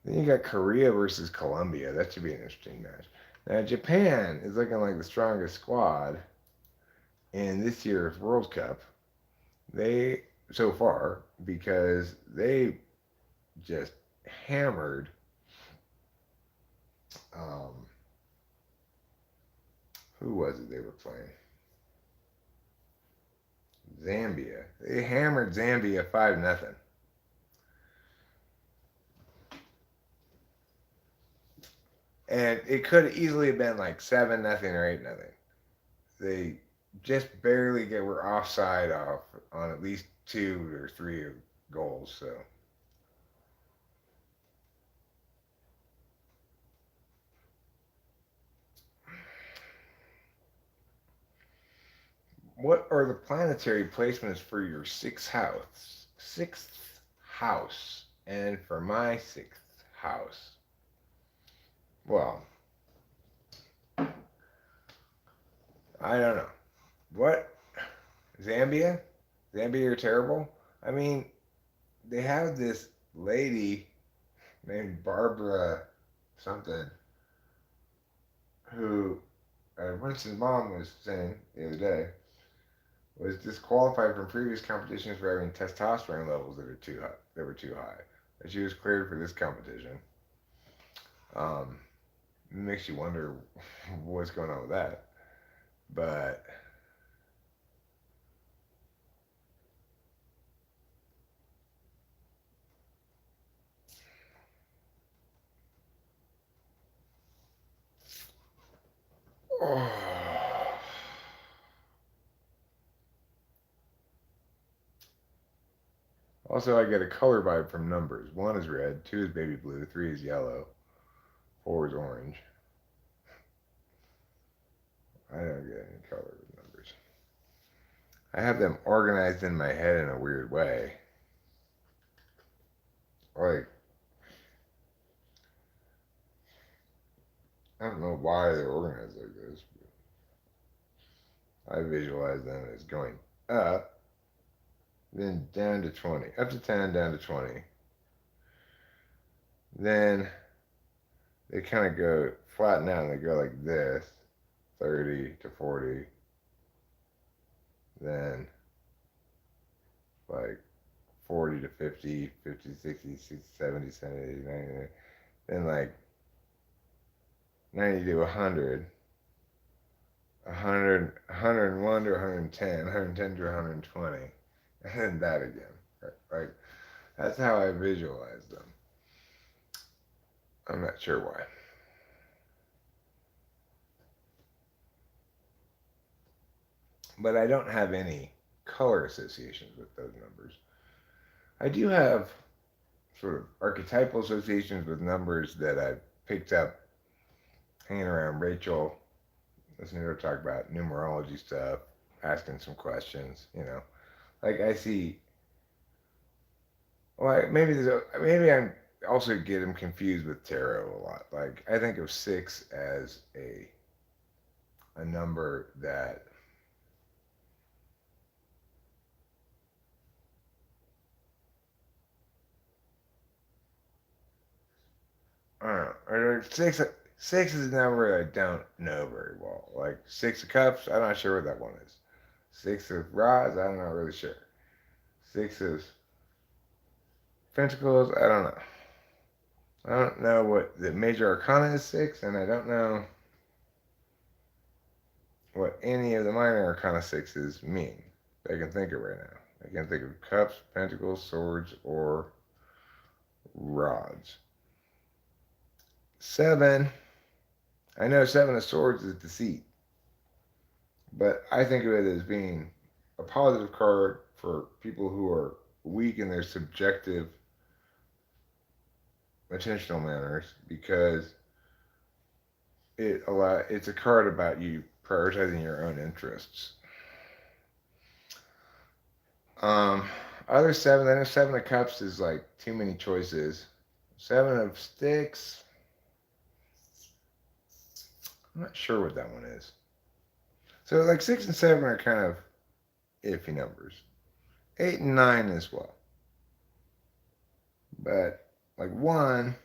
Then you got Korea versus Colombia. That should be an interesting match. Now, Japan is looking like the strongest squad in this year's World Cup. They, so far, because they just hammered who was it they were playing? Zambia. They hammered Zambia 5-0. And it could easily have been like 7-0 or 8-0. They just barely were offside on at least 2 or 3 goals. So what are the planetary placements for your sixth house, and for my sixth house? Well, I don't know. What? Zambia? Zambia are terrible? I mean, they have this lady named Barbara something who Winston's mom was saying the other day was disqualified from previous competitions for having testosterone levels that were too high. And she was cleared for this competition. It makes you wonder what's going on with that. But also, I get a color vibe from numbers. 1 is red, 2 is baby blue, 3 is yellow, 4 is orange. I don't get any color with numbers. I have them organized in my head in a weird way. Like, I don't know why they're organized like this, but I visualize them as going up, then down to 20, up to 10, down to 20. Then they kind of go flatten out and they go like this, 30 to 40. Then like 40 to 50, 50, 60, 60, 70, 70, 90. Then like 90 to 100. 100, 101 to 110, 110 to 120, and then that again. Right? That's how I visualize them. I'm not sure why. But I don't have any color associations with those numbers. I do have sort of archetypal associations with numbers that I've picked up hanging around Rachel, listening to her talk about numerology stuff, asking some questions, Like I see, well, maybe I'm also get them confused with tarot a lot. Like I think of 6 as a number that I don't know. Or like six is a number I don't know very well. Like 6 of cups, I'm not sure what that one is. 6 of rods, I'm not really sure. 6 of pentacles, I don't know. I don't know what the major arcana is 6, and I don't know what any of the minor arcana 6s mean. I can think of right now. I can think of cups, pentacles, swords, or rods. 7, I know 7 of swords is deceit, but I think of it as being a positive card for people who are weak in their subjective attentional manners because it's a card about you prioritizing your own interests. Other 7, I know 7 of cups is like too many choices. 7 of sticks, I'm not sure what that one is. So like 6 and 7 are kind of iffy numbers. 8 and 9 as well. But like 1,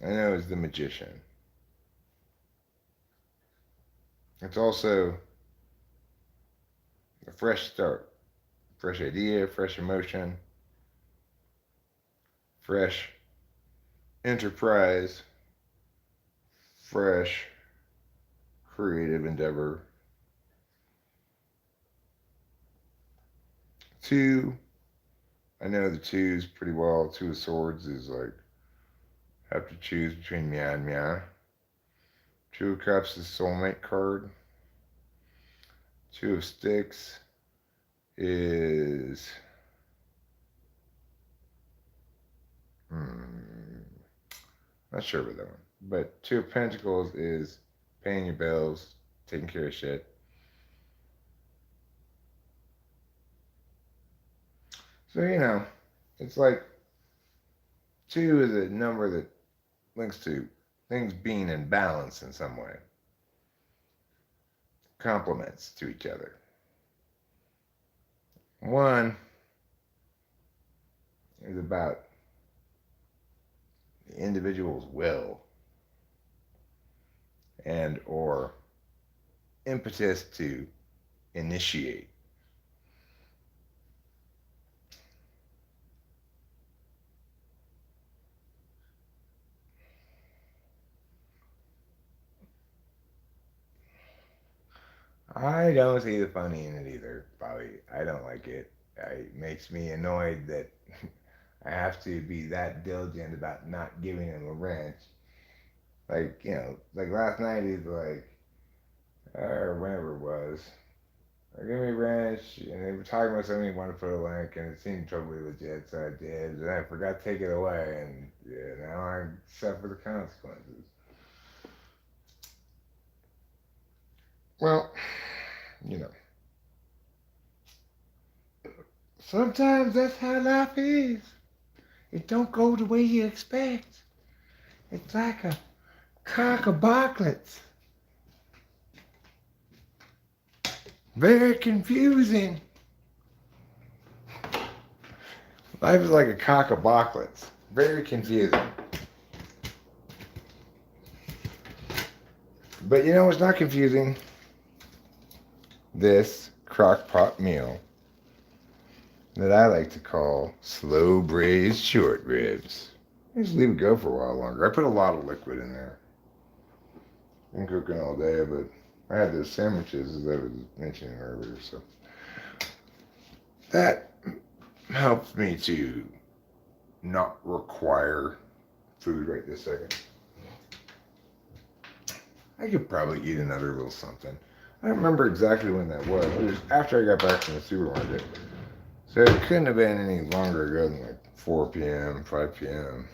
I know is the magician. It's also a fresh start, fresh idea, fresh emotion, fresh enterprise, fresh creative endeavor. 2, I know the 2s pretty well. 2 of swords is like, have to choose between meow and meow. 2 of cups is soulmate card. 2 of sticks is not sure about that one. But 2 of pentacles is paying your bills, taking care of shit. So it's like 2 is a number that links to things being in balance in some way. Complements to each other. 1 is about the individual's will and or impetus to initiate. I don't see the funny in it either, Bobby. I don't like it. It makes me annoyed that I have to be that diligent about not giving him a wrench. Like, like last night he's like, or whenever it was, give me a wrench, and they were talking about something he wanted to put a link, and it seemed totally legit, so I did, and I forgot to take it away, and now I suffer the consequences. Well, sometimes that's how life is. It don't go the way you expect. It's like a Cock-a-bocklets. Very confusing. Life is like a cock-a-bocklets. Very confusing. But you know what's not confusing? This crock pot meal that I like to call slow braised short ribs. I just leave it go for a while longer. I put a lot of liquid in there. Been cooking all day, but I had those sandwiches as I was mentioning earlier, so that helps me to not require food right this second. I could probably eat another little something. I don't remember exactly when that was. It was after I got back from the supermarket. So it couldn't have been any longer ago than like 4 p.m., 5 p.m.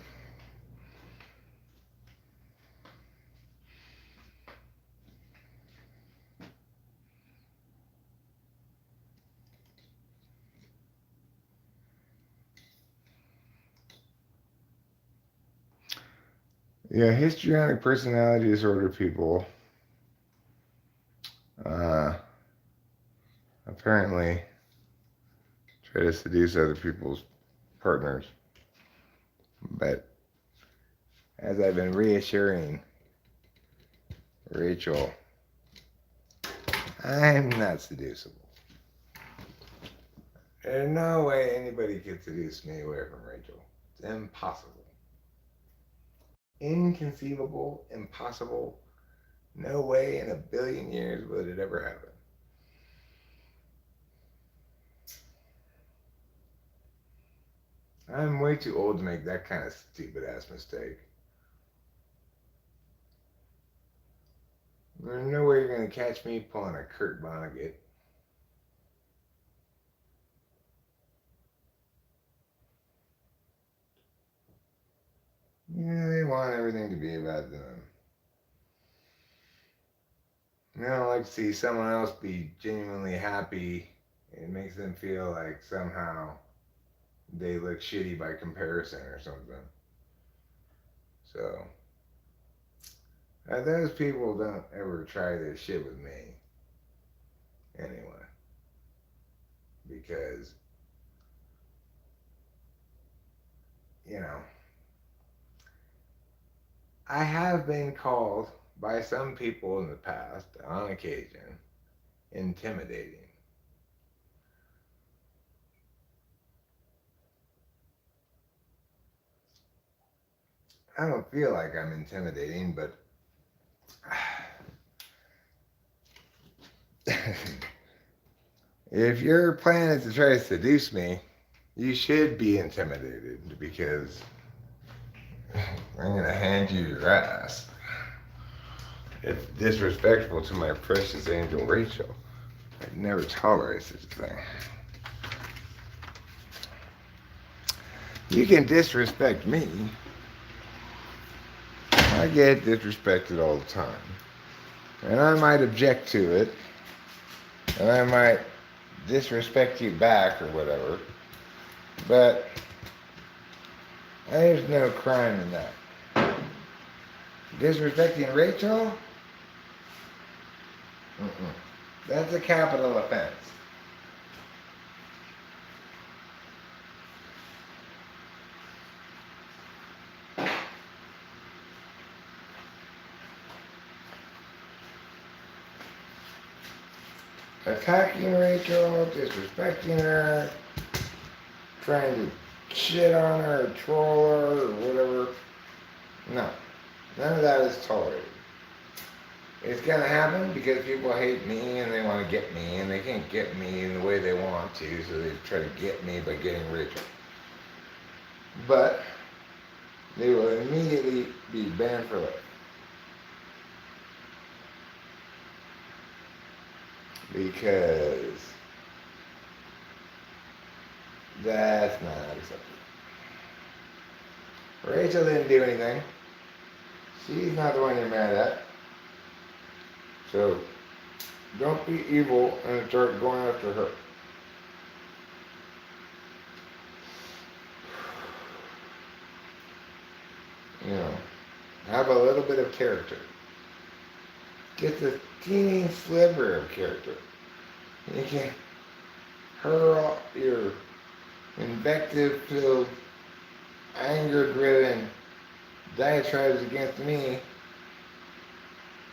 Yeah, histrionic personality disorder people apparently try to seduce other people's partners. But as I've been reassuring Rachel, I'm not seducible. There's no way anybody could seduce me away from Rachel. It's impossible. Inconceivable, impossible. No way in a billion years would it ever happen. I'm way too old to make that kind of stupid ass mistake. There's no way you're gonna catch me pulling a Kurt Vonnegut. Yeah, they want everything to be about them. They don't like to see someone else be genuinely happy. It makes them feel like somehow they look shitty by comparison or something. So, those people don't ever try this shit with me. Anyway. Because, you know, I have been called by some people in the past, on occasion, intimidating. I don't feel like I'm intimidating, but if your plan is to try to seduce me, you should be intimidated because I'm going to hand you your ass. It's disrespectful to my precious angel Rachel. I'd never tolerate such a thing. You can disrespect me. I get disrespected all the time. And I might object to it. And I might disrespect you back or whatever. But there's no crime in that. Disrespecting Rachel? That's a capital offense. Attacking Rachel, disrespecting her, trying to shit on her, or troll her, or whatever. No, none of that is tolerated. It's gonna happen because people hate me and they want to get me, and they can't get me in the way they want to, so they try to get me by getting Rachel. But they will immediately be banned for life. Because that's not acceptable. Rachel didn't do anything. She's not the one you're mad at. So don't be evil and start going after her. You know, Have a little bit of character. Just a teeny sliver of character. You can hurl your invective-filled, anger-driven diatribes against me,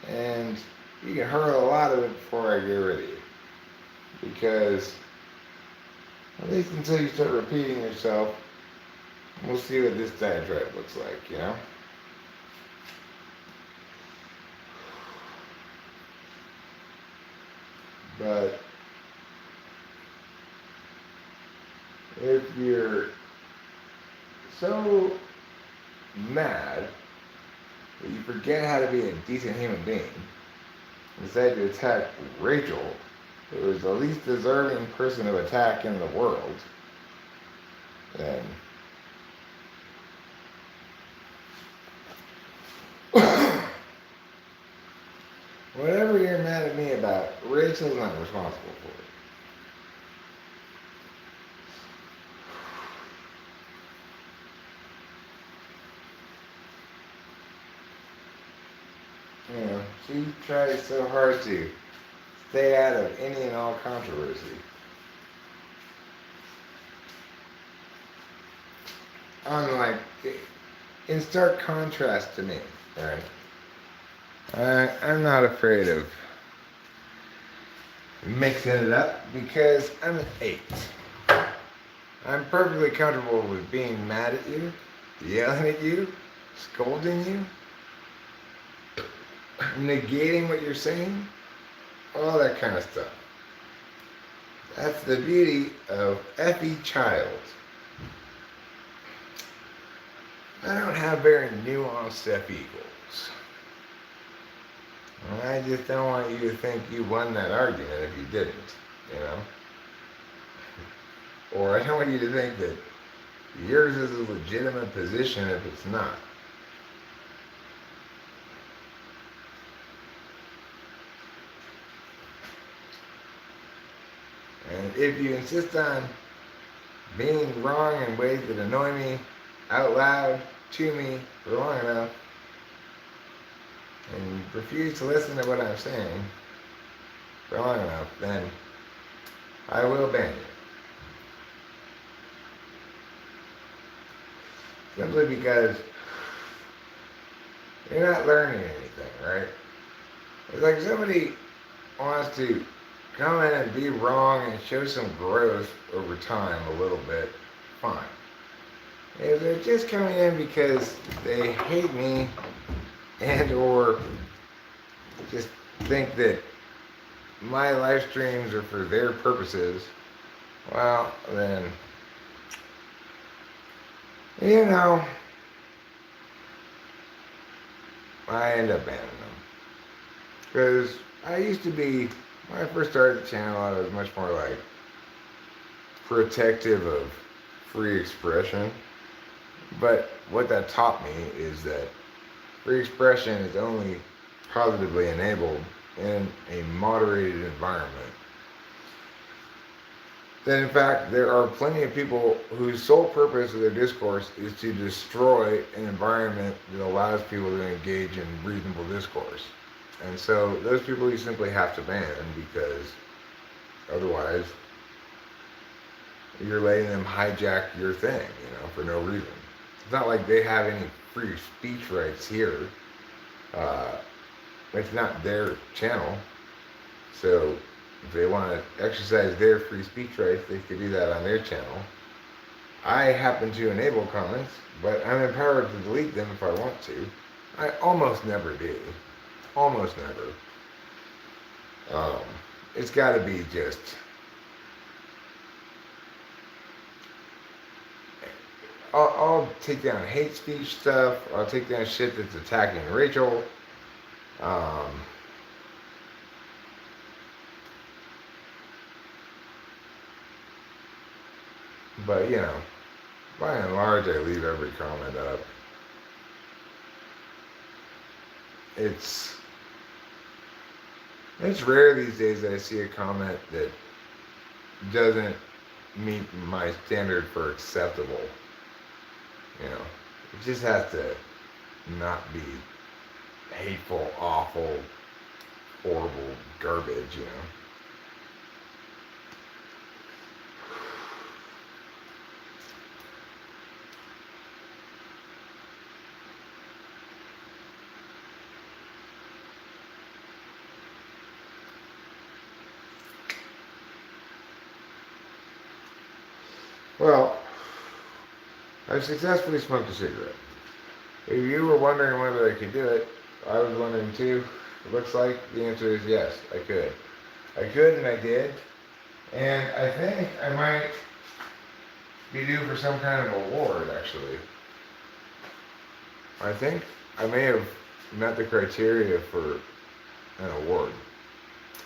and you can hurl a lot of it before I get rid of you. Because, at least until you start repeating yourself, we'll see what this diatribe looks like, you know? But if you're so mad that you forget how to be a decent human being and decide to attack Rachel, who is the least deserving person of attack in the world, then whatever you're mad at me about, Rachel's not responsible for it. You know, she tries so hard to stay out of any and all controversy. Unlike, in stark contrast to me, right? I'm not afraid of mixing it up because I'm an 8. I'm perfectly comfortable with being mad at you, yelling at you, scolding you, negating what you're saying, all that kind of stuff. That's the beauty of Effie Child. I don't have very nuanced F equals. I just don't want you to think you won that argument if you didn't, you know? Or I don't want you to think that yours is a legitimate position if it's not. And if you insist on being wrong in ways that annoy me out loud to me for long enough, and refuse to listen to what I'm saying for long enough, then I will ban you. Simply because you're not learning anything, right? It's like somebody wants to come in and be wrong and show some growth over time a little bit, fine. If they're just coming in because they hate me and or just think that my live streams are for their purposes, well, then, you know, I end up banning them. Because I used to be, when I first started the channel, I was much more like protective of free expression. But what that taught me is that free expression is only positively enabled in a moderated environment. That in fact, there are plenty of people whose sole purpose of their discourse is to destroy an environment that allows people to engage in reasonable discourse. And so those people you simply have to ban because otherwise you're letting them hijack your thing, you know, for no reason. It's not like they have any free speech rights here. It's not their channel. So if they want to exercise their free speech rights, they can do that on their channel. I happen to enable comments, but I'm empowered to delete them if I want to. I almost never do. Almost never. It's got to be just... I'll take down hate speech stuff. I'll take down shit that's attacking Rachel. But, you know, by and large, I leave every comment up. It's rare these days that I see a comment that doesn't meet my standard for acceptable. You know, it just has to not be hateful, awful, horrible garbage, you know. Well, I've successfully smoked a cigarette. If you were wondering whether I could do it, I was wondering too. It looks like the answer is yes, I could. I could and I did. And I think I might be due for some kind of award, actually. I think I may have met the criteria for an award.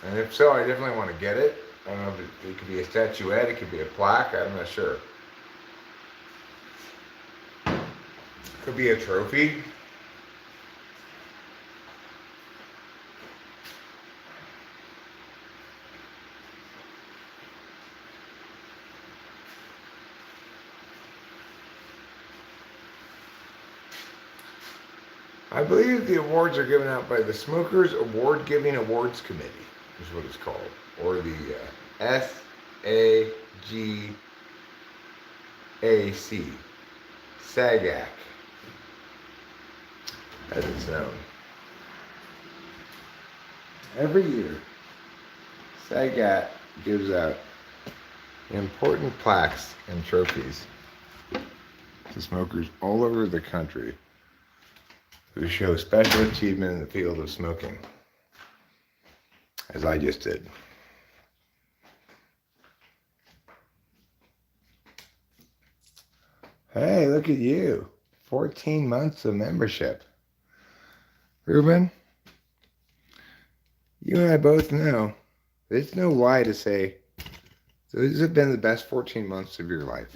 And if so, I definitely want to get it. I don't know if it could be a statuette, it could be a plaque, I'm not sure. Could be a trophy. I believe the awards are given out by the Smokers Award Giving Awards Committee, is what it's called, or the SAGAC, SAGAC, as it's known. Every year, SAGAC gives out important plaques and trophies to smokers all over the country who show special achievement in the field of smoking, as I just did. Hey, look at you. 14 months of membership. Ruben, you and I both know there's no lie to say those have been the best 14 months of your life.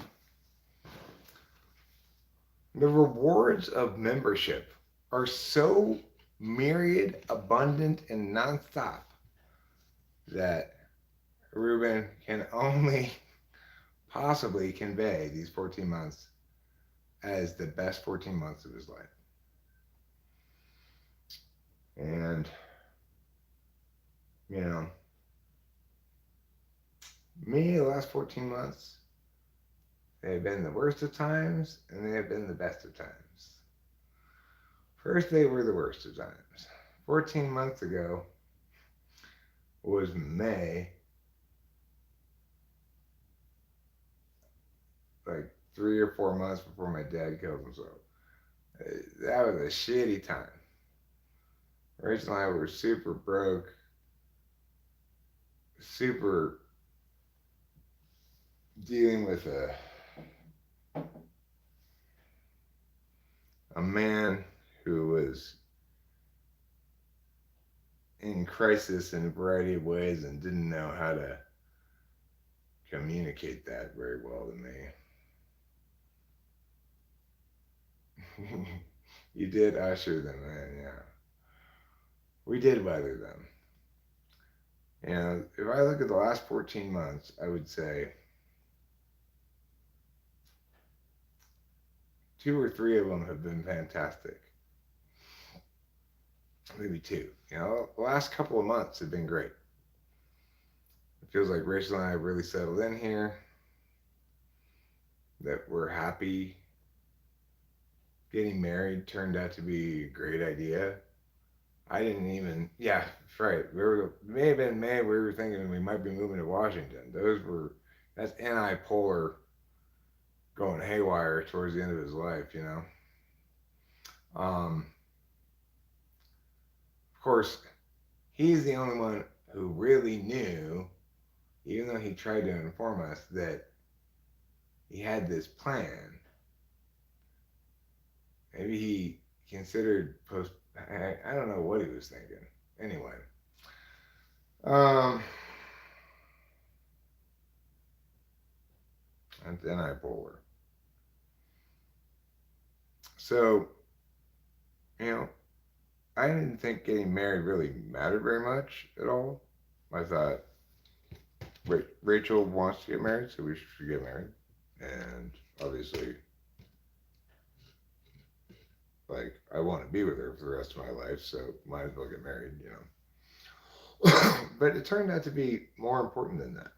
The rewards of membership are so myriad, abundant, and nonstop that Ruben can only possibly convey these 14 months as the best 14 months of his life. And, you know, me, the last 14 months, they have been the worst of times and they have been the best of times. First, they were the worst of times. 14 months ago was May, like 3 or 4 months before my dad killed himself. That was a shitty time. Rachel and I were super broke, super dealing with a man who was in crisis in a variety of ways and didn't know how to communicate that very well to me. You did usher them in, yeah. We did weather them. And if I look at the last 14 months, I would say 2 or 3 of them have been fantastic. Maybe 2. You know, the last couple of months have been great. It feels like Rachel and I have really settled in here, that we're happy. Getting married turned out to be a great idea. I didn't even, yeah, right. May have been May, we were thinking we might be moving to Washington. That's anti-polar going haywire towards the end of his life, you know. Of course, he's the only one who really knew, even though he tried to inform us, that he had this plan. Maybe he considered I don't know what he was thinking. Anyway. And then I polar. So, you know, I didn't think getting married really mattered very much at all. I thought, Rachel wants to get married, so we should get married. And obviously, like, I want to be with her for the rest of my life, so might as well get married, you know. But it turned out to be more important than that.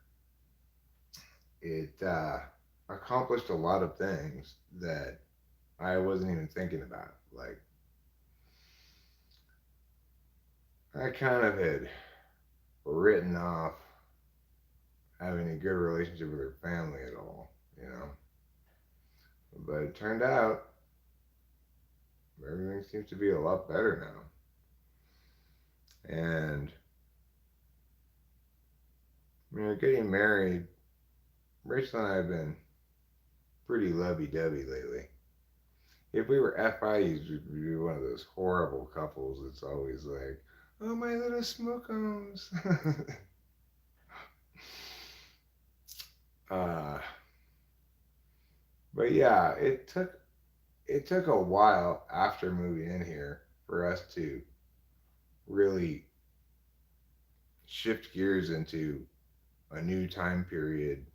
It accomplished a lot of things that I wasn't even thinking about. Like, I kind of had written off having a good relationship with her family at all, you know. But it turned out everything seems to be a lot better now. And when you're getting married, Rachel and I have been pretty lovey-dovey lately. If we were FIs, we'd be one of those horrible couples that's always like, oh, my little smokeums. uh, but yeah, it took a while after moving in here for us to really shift gears into a new time period,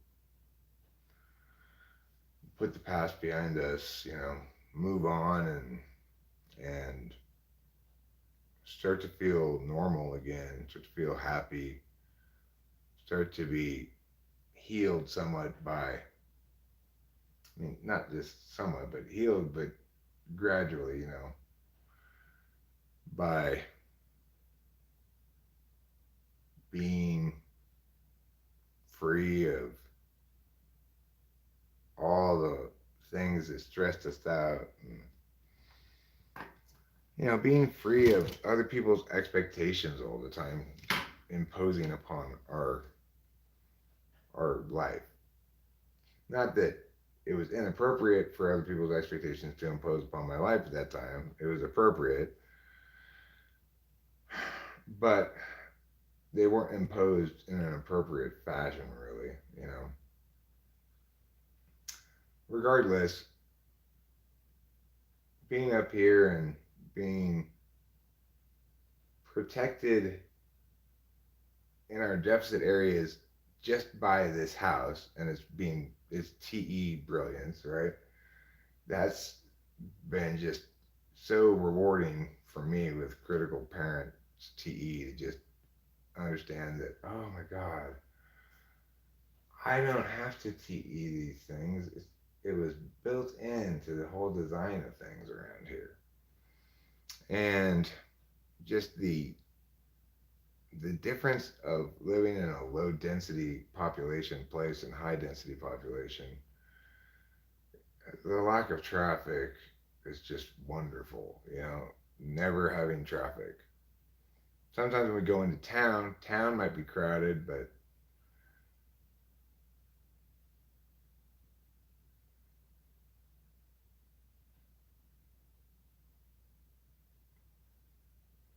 put the past behind us, you know, move on and start to feel normal again, start to feel happy, start to be healed somewhat by, I mean, not just somewhat, but healed, but gradually, you know, by being free of all the things that stressed us out. And, you know, being free of other people's expectations all the time imposing upon our life. Not that it was inappropriate for other people's expectations to impose upon my life at that time. It was appropriate, but they weren't imposed in an appropriate fashion, really, you know. Regardless, being up here and being protected in our deficit areas just by this house and it's TE brilliance, right? That's been just so rewarding for me with critical parent TE to just understand that, oh my God, I don't have to TE these things. It was built into the whole design of things around here. And just the difference of living in a low density population place and high density population, the lack of traffic is just wonderful, you know, never having traffic. Sometimes when we go into town might be crowded, but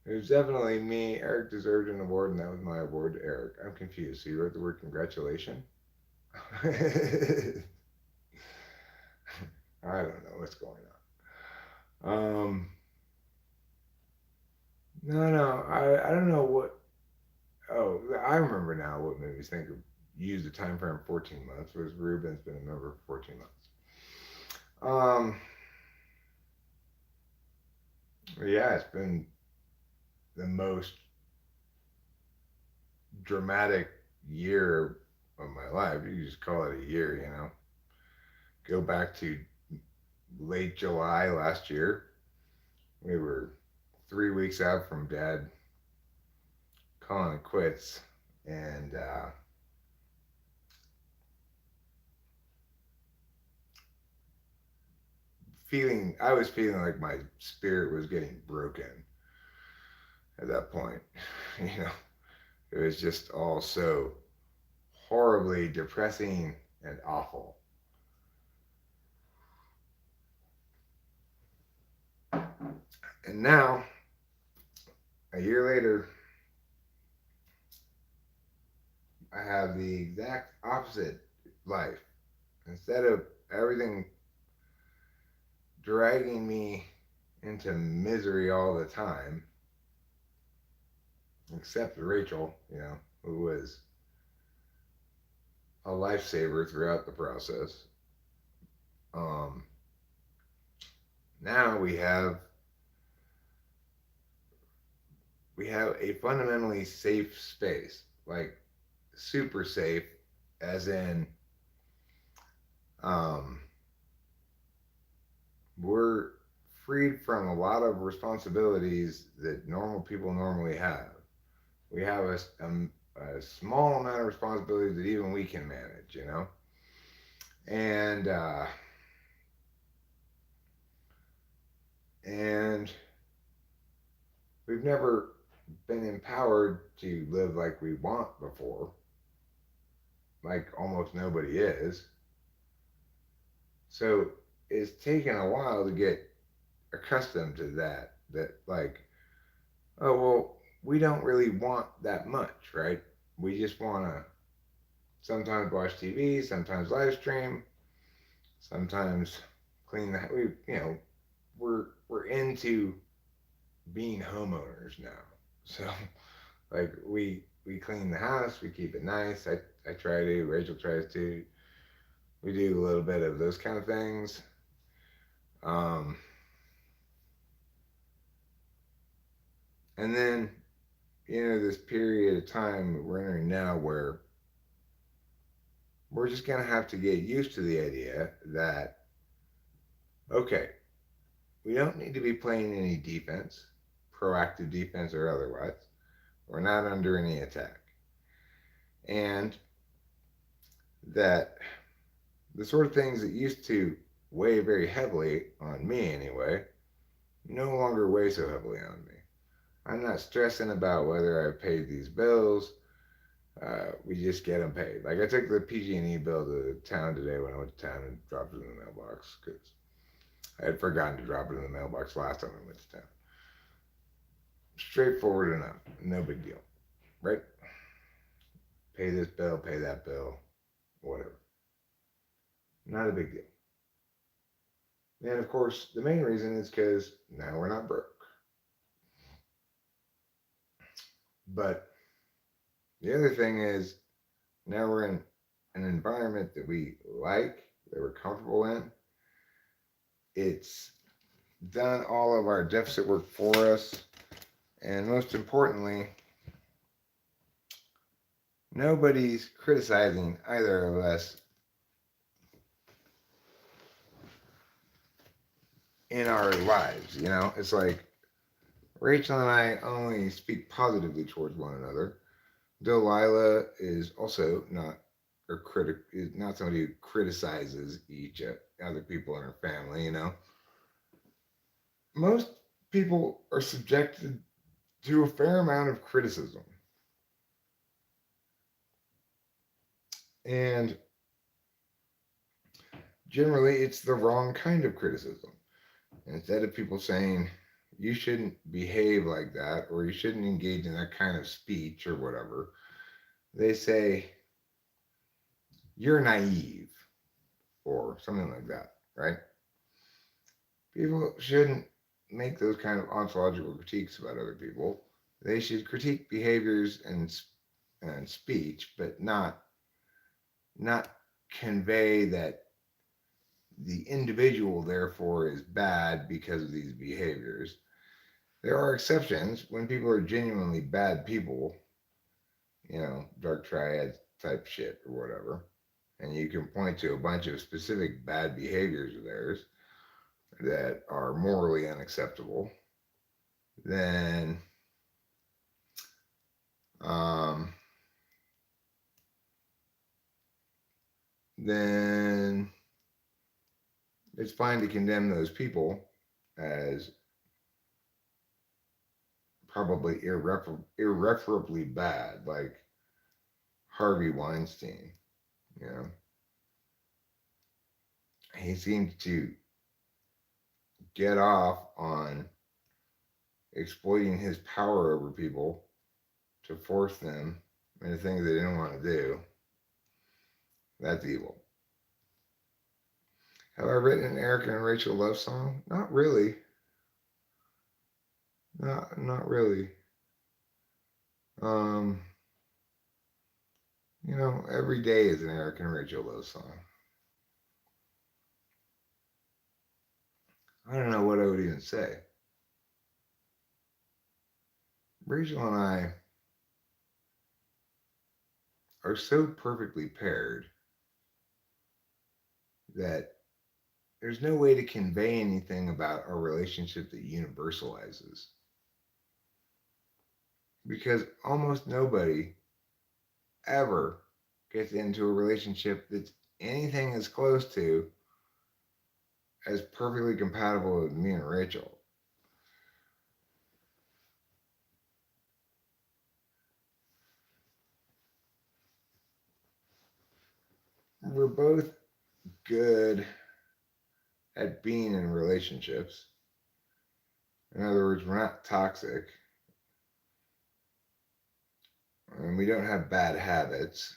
it was definitely me. Eric deserved an award, and that was my award to Eric. I'm confused. So you wrote the word congratulation? I don't know what's going on. No, I don't know what. Oh, I remember now what made me think of use the time frame 14 months was Ruben's been a member for 14 months. Yeah, it's been the most dramatic year of my life. You can just call it a year, you know. Go back to late July last year. We were 3 weeks out from Dad calling it quits, and I was feeling like my spirit was getting broken at that point. You know, it was just all so horribly depressing and awful. And now, a year later, I have the exact opposite life. Instead of everything dragging me into misery all the time, except Rachel, you know, who was a lifesaver throughout the process. Um, Now we have we have a fundamentally safe space, like super safe, as in um, we're freed from a lot of responsibilities that normal people normally have. We have a small amount of responsibilities that even we can manage, you know? And, uh, and we've never been empowered to live like we want before, like almost nobody is. So it's taken a while to get accustomed to that. That, like, oh, well, we don't really want that much, right? We just want to sometimes watch TV, sometimes live stream, sometimes clean the, we're into being homeowners now. So, like, we clean the house, we keep it nice. I try to, Rachel tries to. We do a little bit of those kind of things. Um, and then, this period of time we're entering now where we're just going to have to get used to the idea that, okay, we don't need to be playing any defense, proactive defense or otherwise. We're not under any attack. And that the sort of things that used to weigh very heavily on me anyway, no longer weigh so heavily on me. I'm not stressing about whether I paid these bills. We just get them paid. Like, I took the PG&E bill to town today when I went to town and dropped it in the mailbox because I had forgotten to drop it in the mailbox last time I went to town. Straightforward enough. No big deal. Right? Pay this bill, pay that bill, whatever. Not a big deal. And of course, the main reason is because now we're not broke. But the other thing is, now we're in an environment that we like, that we're comfortable in. It's done all of our deficit work for us. And most importantly, nobody's criticizing either of us in our lives. It's like Rachel and I only speak positively towards one another. Delilah is also not a critic, is not somebody who criticizes each other people in her family. Most people are subjected to a fair amount of criticism, and generally it's the wrong kind of criticism. Instead of people saying you shouldn't behave like that or you shouldn't engage in that kind of speech or whatever, they say you're naive or something like that, right? People shouldn't make those kind of ontological critiques about other people. They should critique behaviors and speech, but not convey that the individual therefore is bad because of these behaviors. There are exceptions when people are genuinely bad people, dark triad type shit or whatever, and you can point to a bunch of specific bad behaviors of theirs that are morally unacceptable, then um, then it's fine to condemn those people as probably irreparably bad, like Harvey Weinstein. You know, he seemed to get off on exploiting his power over people to force them into things they didn't want to do. That's evil. Have I written an Erica and Rachel love song? Not really. Not really. Um, every day is an Erica and Rachel love song. I don't know what I would even say. Rachel and I are so perfectly paired that there's no way to convey anything about our relationship that universalizes. Because almost nobody ever gets into a relationship that's anything as close to as perfectly compatible with me and Rachel. We're both good at being in relationships. In other words, we're not toxic and we don't have bad habits.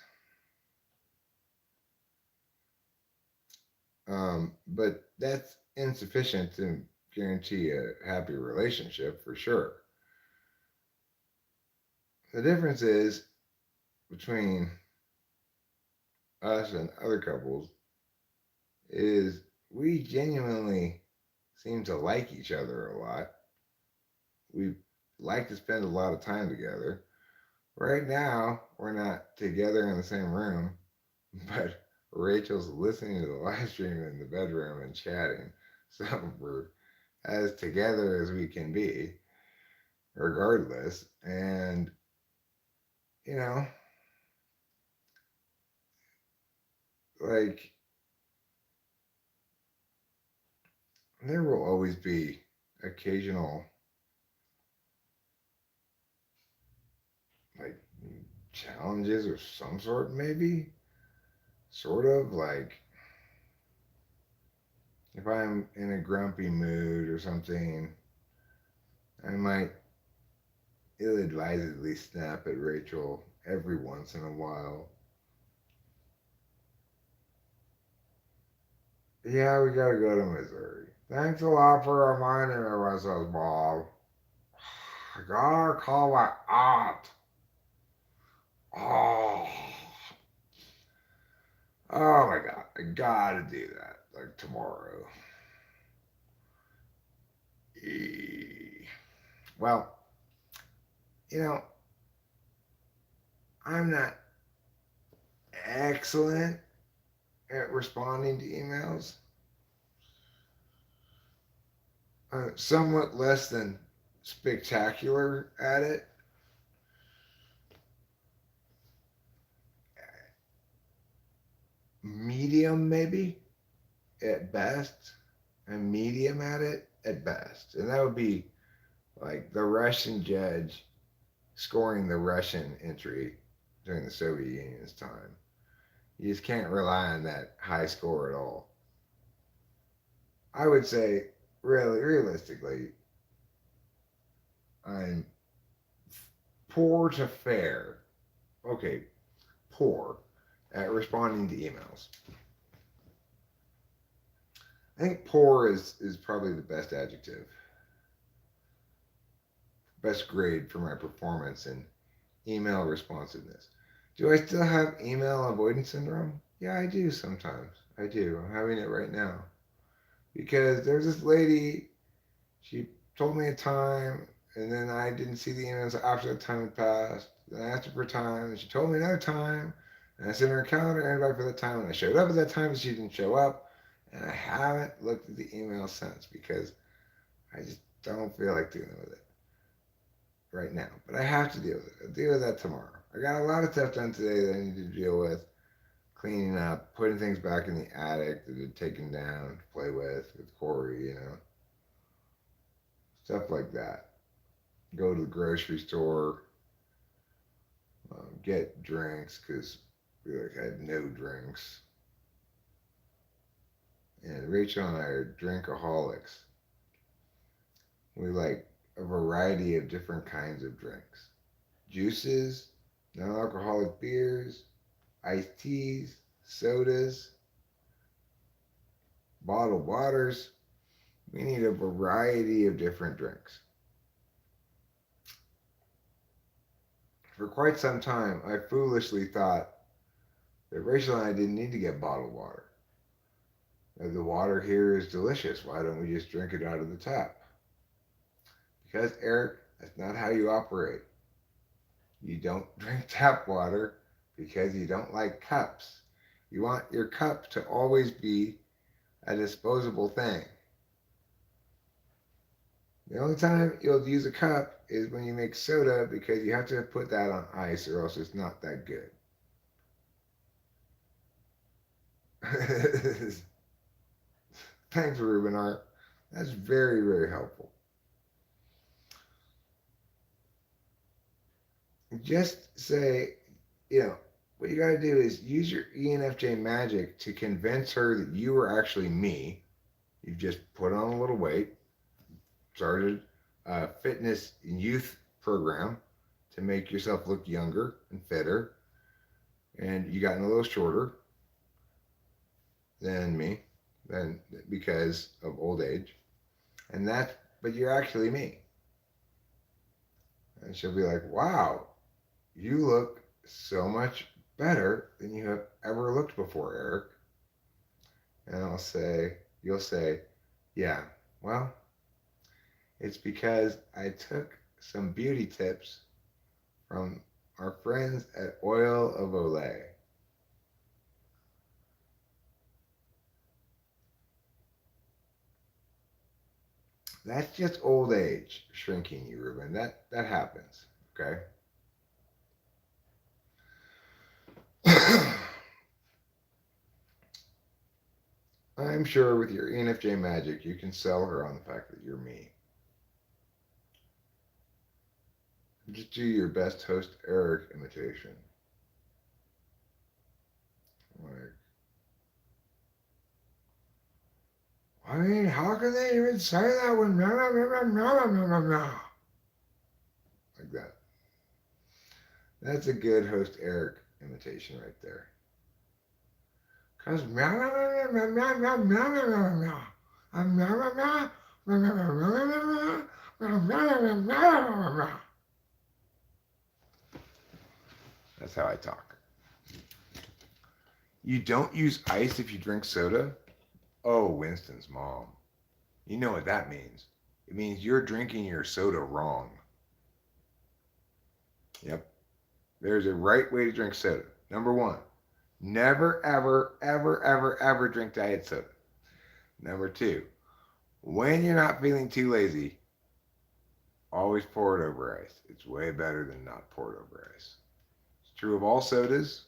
But that's insufficient to guarantee a happy relationship for sure. The difference is between us and other couples is we genuinely seem to like each other a lot. We like to spend a lot of time together. Right now, we're not together in the same room, but Rachel's listening to the live stream in the bedroom and chatting. So we're as together as we can be, regardless. And, you know, like, there will always be occasional, like, challenges of some sort, maybe. Sort of like if I'm in a grumpy mood or something, I might ill advisedly snap at Rachel every once in a while. Yeah, we gotta go to Missouri. Thanks a lot for reminding me, Mrs. Bob. I gotta call my aunt. Oh, oh my god, I gotta do that like tomorrow. Well, you know, I'm not excellent at responding to emails. Somewhat less than spectacular at it. Medium, maybe, at best. And medium at it at best. And that would be like the Russian judge scoring the Russian entry during the Soviet Union's time. You just can't rely on that high score at all. I would say, really, realistically, I'm poor to fair. Okay, poor at responding to emails. I think poor is probably the best adjective, best grade for my performance in email responsiveness. Do I still have email avoidance syndrome? Yeah, I do sometimes. I do. I'm having it right now. Because there's this lady, she told me a time, and then I didn't see the emails after the time had passed. Then I asked her for time, and she told me another time, and I sent her a calendar invite for that time, and I showed up at that time, and she didn't show up, and I haven't looked at the email since because I just don't feel like dealing with it right now. But I have to deal with it. I'll deal with that tomorrow. I got a lot of stuff done today that I need to deal with. Cleaning up, putting things back in the attic that had taken down to play with Corey, stuff like that. Go to the grocery store, get drinks because we like had no drinks. And Rachel and I are drinkaholics. We like a variety of different kinds of drinks: juices, non-alcoholic beers, iced teas, sodas, bottled waters. We need a variety of different drinks. For quite some time, I foolishly thought that Rachel and I didn't need to get bottled water. The water here is delicious. Why don't we just drink it out of the tap? Because, Eric, That's not how you operate. You don't drink tap water because you don't like cups. You want your cup to always be a disposable thing. The only time you'll use a cup is when you make soda because you have to put that on ice or else it's not that good. Thanks, Ruben Art. That's very, very helpful. Just say, what you got to do is use your ENFJ magic to convince her that you are actually me. You've just put on a little weight, started a fitness and youth program to make yourself look younger and fitter, and you gotten a little shorter than me, than because of old age, but you're actually me. And she'll be like, wow, you look so much better than you have ever looked before, Eric. And you'll say, yeah, well, it's because I took some beauty tips from our friends at Oil of Olay. That's just old age shrinking you, Ruben. That happens, okay? I'm sure with your ENFJ magic, you can sell her on the fact that you're me. Just do your best host Eric imitation. Like, I mean, how can they even say that when like that? That's a good host Eric imitation right there. Cause that's how I talk. You don't use ice if you drink soda? Oh, Winston's mom. You know what that means. It means you're drinking your soda wrong. Yep. There's a right way to drink soda. Number one, never, ever, ever, ever, ever drink diet soda. Number two, when you're not feeling too lazy, always pour it over ice. It's way better than not pour it over ice. It's true of all sodas,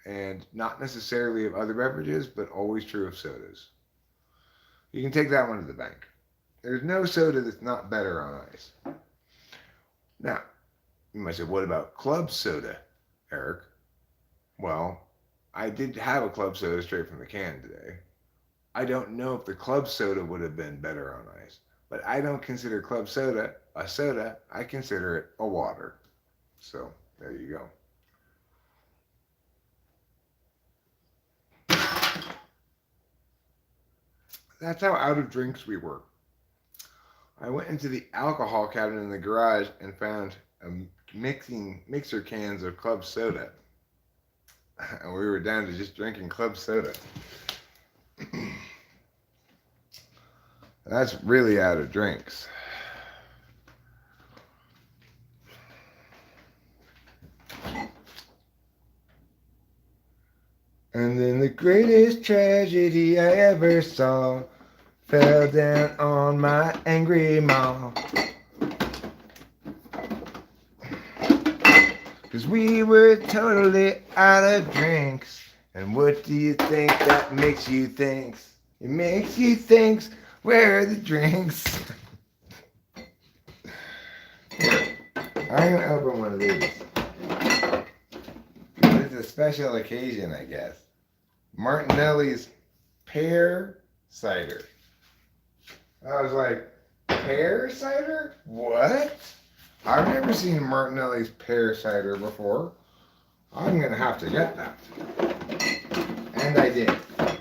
and not necessarily of other beverages, but always true of sodas. You can take that one to the bank. There's no soda that's not better on ice. Now, you might say, what about club soda, Eric? Well, I did have a club soda straight from the can today. I don't know if the club soda would have been better on ice, but I don't consider club soda a soda. I consider it a water. So there you go. That's how out of drinks we were. I went into the alcohol cabinet in the garage and found mixer cans of club soda. And we were down to just drinking club soda. That's really out of drinks. And then the greatest tragedy I ever saw fell down on my angry maw. 'Cause we were totally out of drinks. And what do you think that makes you think? It makes you think, where are the drinks? I'm gonna open one of these. It's a special occasion, I guess. Martinelli's pear cider. I was like, pear cider? What? I've never seen Martinelli's pear cider before. I'm gonna have to get that. And I did. I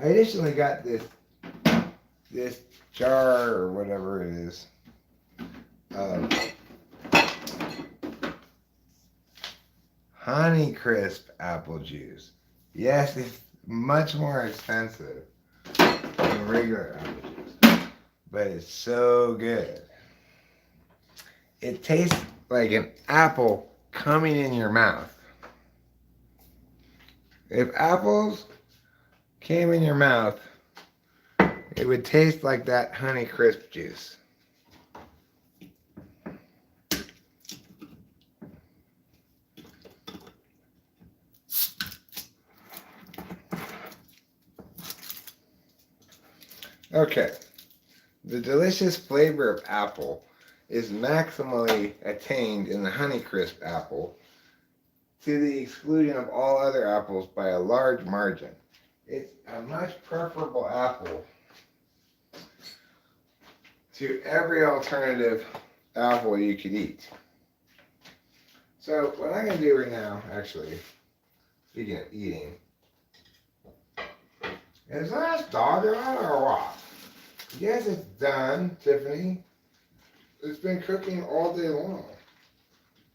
additionally got this jar or whatever it is of Honeycrisp apple juice. Yes, it's much more expensive than regular apple juice, but it's so good. it tastes like an apple coming in your mouth. If apples came in your mouth, it would taste like that Honey Crisp juice. Okay, the delicious flavor of apple is maximally attained in the Honeycrisp apple to the exclusion of all other apples by a large margin. It's a much preferable apple to every alternative apple you could eat. So what I'm going to do right now, actually, speaking of eating, is that dog on or what? Yes, it's done, Tiffany. It's been cooking all day long.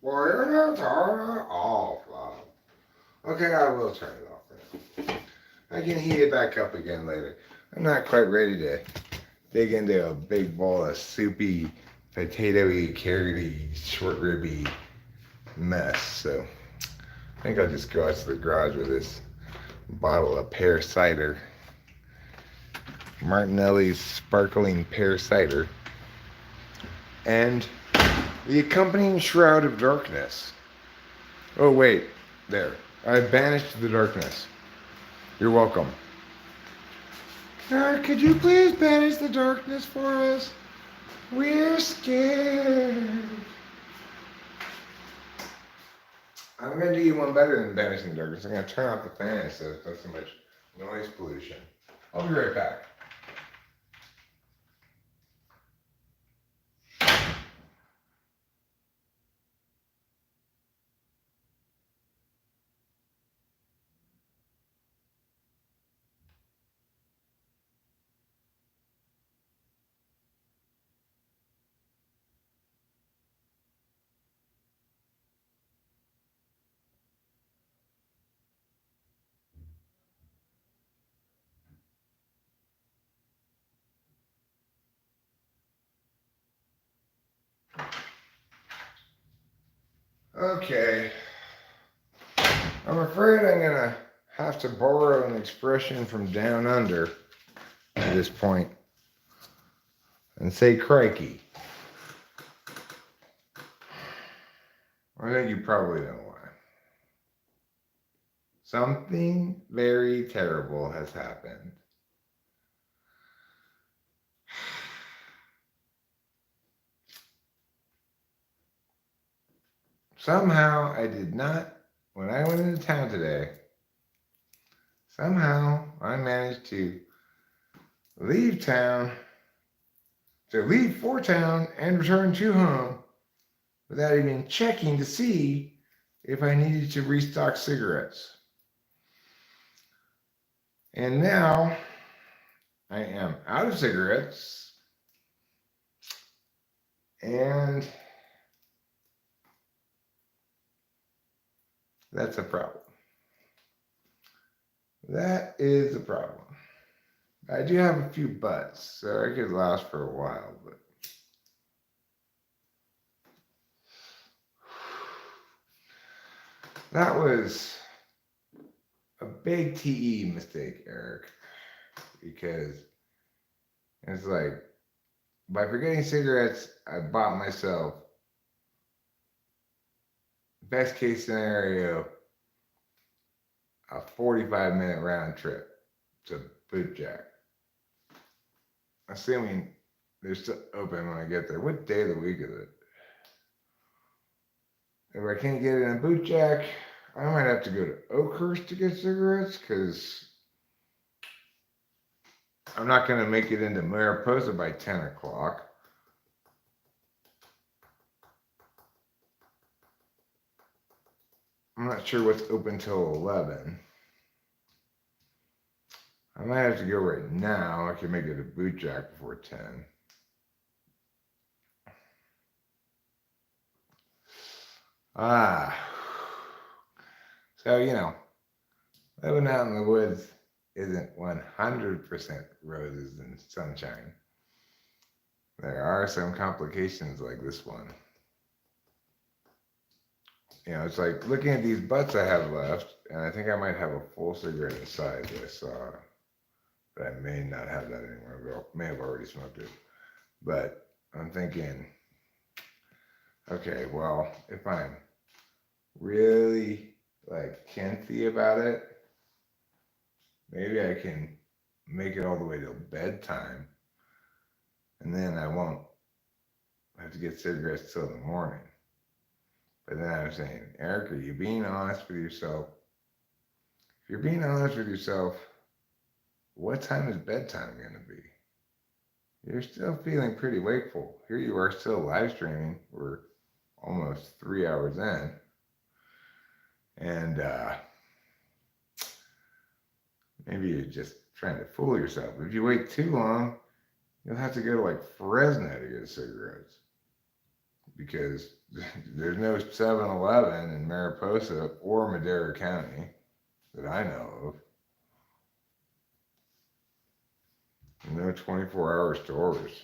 Well, you're not turning it off, love. Okay, I will turn it off for now. I can heat it back up again later. I'm not quite ready to dig into a big bowl of soupy, potatoey, carroty, short ribby mess. So I think I'll just go out to the garage with this bottle of pear cider. Martinelli's sparkling pear cider. And the accompanying shroud of darkness. Oh wait, there. I banished the darkness. You're welcome. Could you please banish the darkness for us? We're scared. I'm going to do you one better than banishing the darkness. I'm going to turn off the fan so it's not so much noise pollution. I'll be right back. Okay. I'm afraid I'm going to have to borrow an expression from down under at this point and say crikey. I think you probably know why. Something very terrible has happened. Somehow I did not, when I went into town today, somehow I managed to leave for town and return to home without even checking to see if I needed to restock cigarettes. And now I am out of cigarettes, and that's a problem. That is a problem. I do have a few butts, so I could last for a while, but that was a big TE mistake, Eric, because it's like, by forgetting cigarettes, I bought myself, best case scenario, a 45-minute round trip to Boot Jack. Assuming they're still open when I get there. What day of the week is it? If I can't get it in Boot Jack, I might have to go to Oakhurst to get cigarettes, because I'm not going to make it into Mariposa by 10 o'clock. I'm not sure what's open till 11. I might have to go right now. I can make it to Boot Jack before 10. So, living out in the woods isn't 100% roses and sunshine. There are some complications like this one. It's like looking at these butts I have left, and I think I might have a full cigarette inside that I saw, but I may not have that anymore. I may have already smoked it. But I'm thinking, okay, well, if I'm really like kinthy about it, maybe I can make it all the way till bedtime, and then I won't have to get cigarettes till the morning. But then I'm saying, Eric, are you being honest with yourself? If you're being honest with yourself, what time is bedtime going to be? You're still feeling pretty wakeful. Here you are still live streaming. We're almost 3 hours in. And maybe you're just trying to fool yourself. If you wait too long, you'll have to go to like Fresno to get cigarettes. Because there's no 7-Eleven in Mariposa or Madera County that I know of. No 24-hour stores.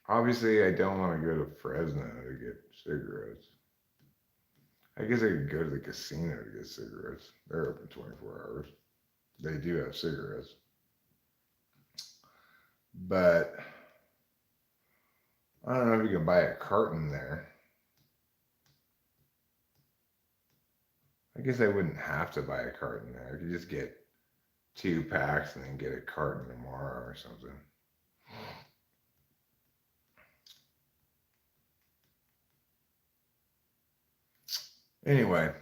Obviously, I don't want to go to Fresno to get cigarettes. I guess I could go to the casino to get cigarettes. They're open 24 hours. They do have cigarettes. But I don't know if you can buy a carton there. I guess I wouldn't have to buy a carton there. I could just get 2 packs and then get a carton tomorrow or something. Anyway,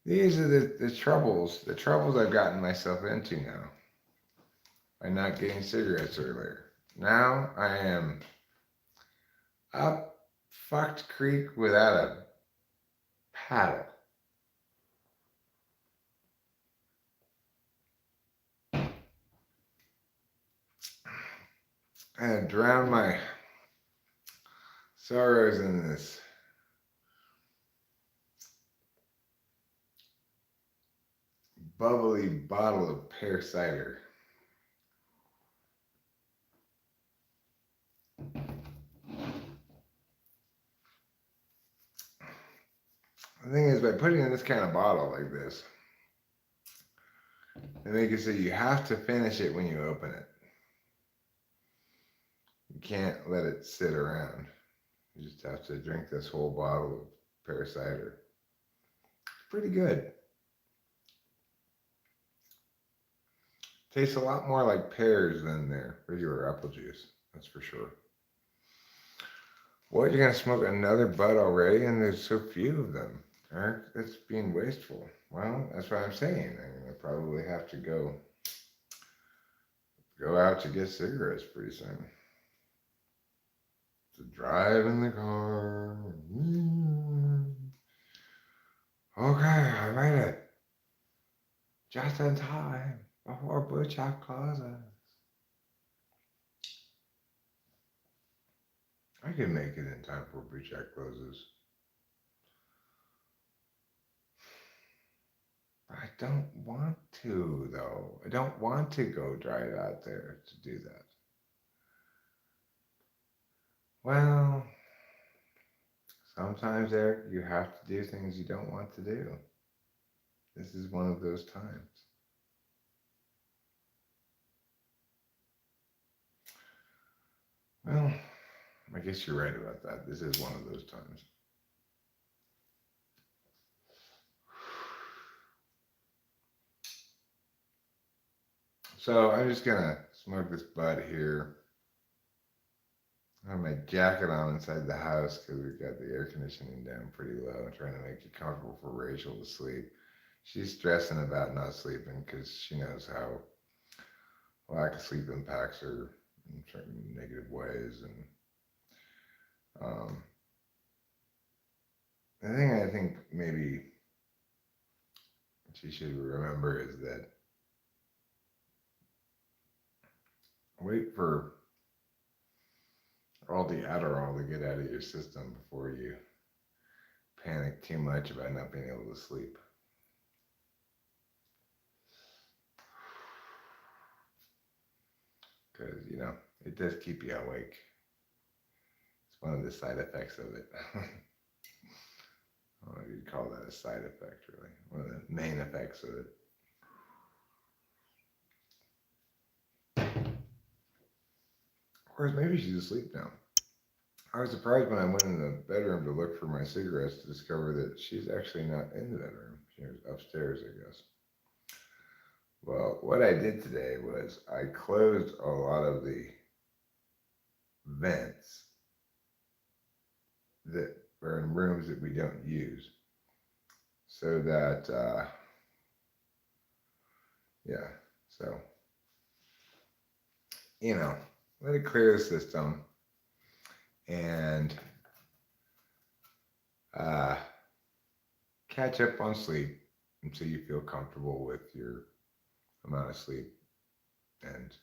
these are the troubles I've gotten myself into now by not getting cigarettes earlier. Now I am up fucked creek without a paddle. I had drowned my sorrows in this bubbly bottle of pear cider. The thing is, by putting in this kind of bottle like this, they make it so you have to finish it when you open it. You can't let it sit around. You just have to drink this whole bottle of pear cider. It's pretty good. Tastes a lot more like pears than their regular apple juice, that's for sure. What, you're going to smoke another bud already and there's so few of them? Eric, that's being wasteful. Well, that's what I'm saying. I'm going to probably have to go out to get cigarettes pretty soon. To drive in the car. Okay, I made it. Just in time before boot shop closes. I can make it in time before boot shop closes. I don't want to, though. I don't want to go drive out there to do that. Well, sometimes, Eric, you have to do things you don't want to do. This is one of those times. Well, I guess you're right about that. This is one of those times. So I'm just gonna smoke this bud here. I have my jacket on inside the house because we've got the air conditioning down pretty low. I'm trying to make it comfortable for Rachel to sleep. She's stressing about not sleeping because she knows how lack of sleep impacts her in certain negative ways. And the thing I think maybe she should remember is that wait for all the Adderall to get out of your system before you panic too much about not being able to sleep. Because, it does keep you awake. It's one of the side effects of it. I don't know if you'd call that a side effect, really. One of the main effects of it. Of course, maybe she's asleep now. I was surprised when I went in the bedroom to look for my cigarettes to discover that she's actually not in the bedroom. She was upstairs, I guess. Well, what I did today was I closed a lot of the vents that are in rooms that we don't use, so that yeah, so let it clear the system and catch up on sleep until you feel comfortable with your amount of sleep, and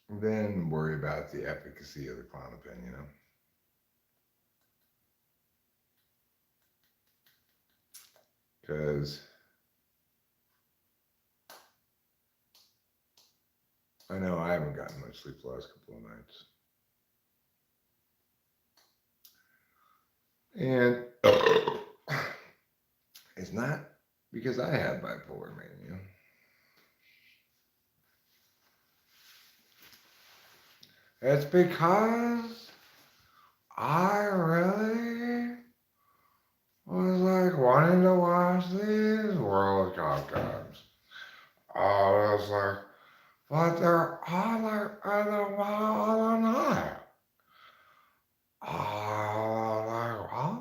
then worry about the efficacy of the Klonopin, because I know I haven't gotten much sleep the last couple of nights. And it's not because I have bipolar mania. It's because I really was like wanting to watch these World Cup games. I was like, but they're all like in the middle of the night. I was like, well,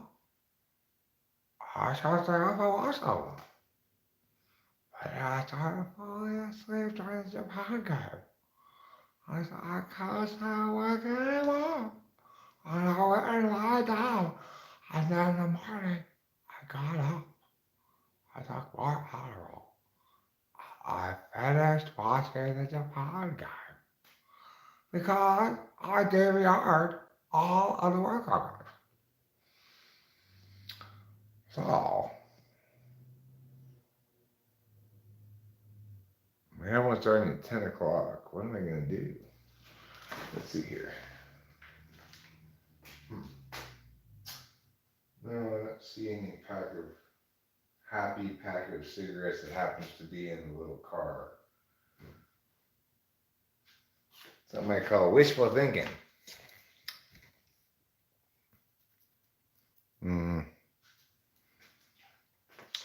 I thought they have to watch them. But I started falling asleep during the Japan game. I said, I can't stay awake anymore. And I went and lied down. And then in the morning, I got up. I took more Adderall. I finished watching the Japan game because I DVR'd all of the workouts. So, man, I'm starting at 10 o'clock. What am I going to do? Let's see here. No, I don't see any happy pack of cigarettes that happens to be in the little car. Something I call wishful thinking.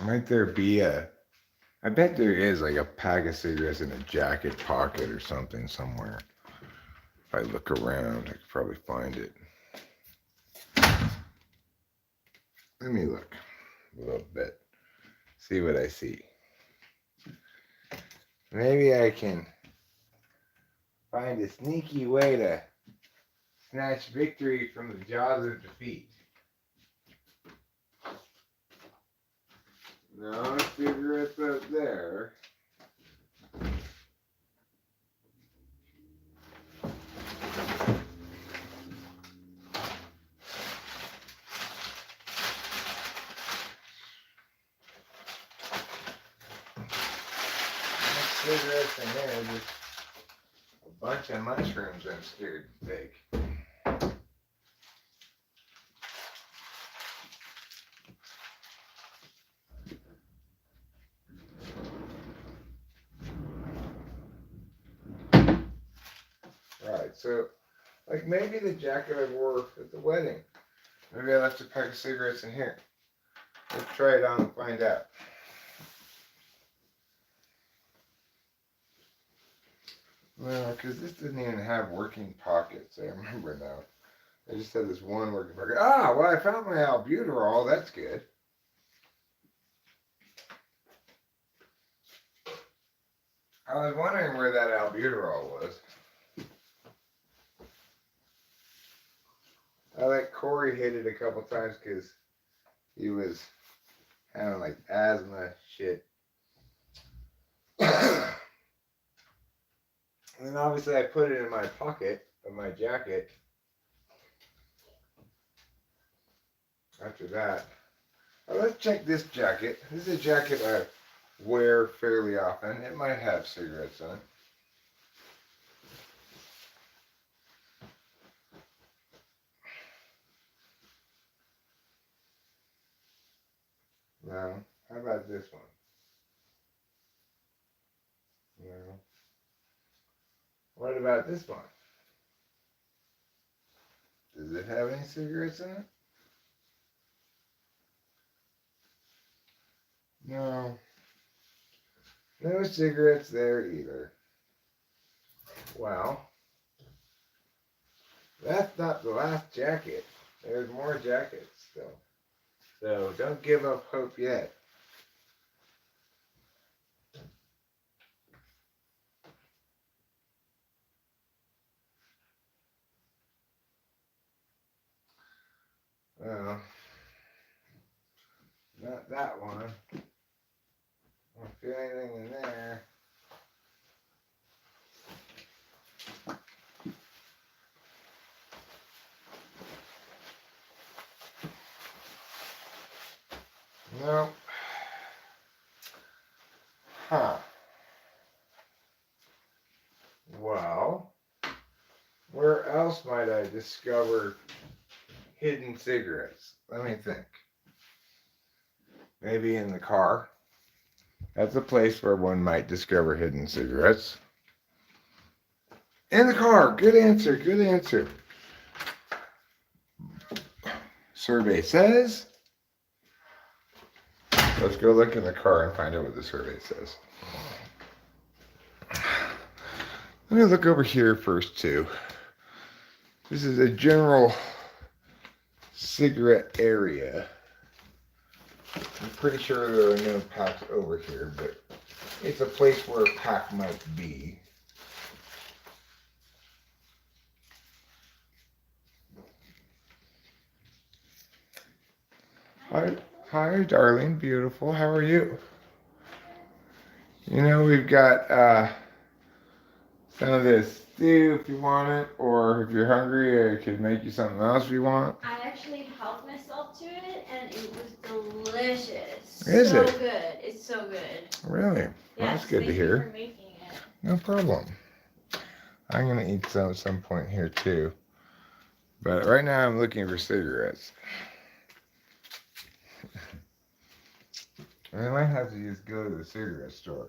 Might there be I bet there is like a pack of cigarettes in a jacket pocket or something somewhere. If I look around, I could probably find it. Let me look a little bit. See what I see. Maybe I can find a sneaky way to snatch victory from the jaws of defeat. No cigarettes up there. No cigarettes in there, just a bunch of mushrooms I'm scared to take. Right, so like maybe the jacket I wore at the wedding. Maybe I left a pack of cigarettes in here. Let's try it on and find out. Well, because this didn't even have working pockets. I remember now. I just had this one working pocket. Ah, well, I found my albuterol. That's good. I was wondering where that albuterol was. I let Corey hit it a couple times because he was having like asthma shit. And then obviously I put it in my pocket of my jacket. After that, well, let's check this jacket. This is a jacket wear fairly often. It might have cigarettes in it. No. How about this one? No. What about this one? Does it have any cigarettes in it? No. No cigarettes there either. Well, that's not the last jacket. There's more jackets still. So don't give up hope yet. Well, not that one. I don't feel anything in there. No. Huh. Well, where else might I discover hidden cigarettes? Let me think. Maybe in the car. That's a place where one might discover hidden cigarettes. In the car. Good answer. Good answer. Survey says. Let's go look in the car and find out what the survey says. Let me look over here first, too. This is a general cigarette area. I'm pretty sure there are no packs over here, but it's a place where a pack might be. Hi, darling, beautiful. How are you? You know, we've got some of this stew if you want it, or if you're hungry, I could make you something else if you want. I actually helped myself to it, and it was delicious. Is so it? Good. It's so good. Really? Well, Yes, that's good to hear. Thank you for making it. No problem. I'm gonna eat some at some point here too. But right now I'm looking for cigarettes. I might have to just go to the cigarette store.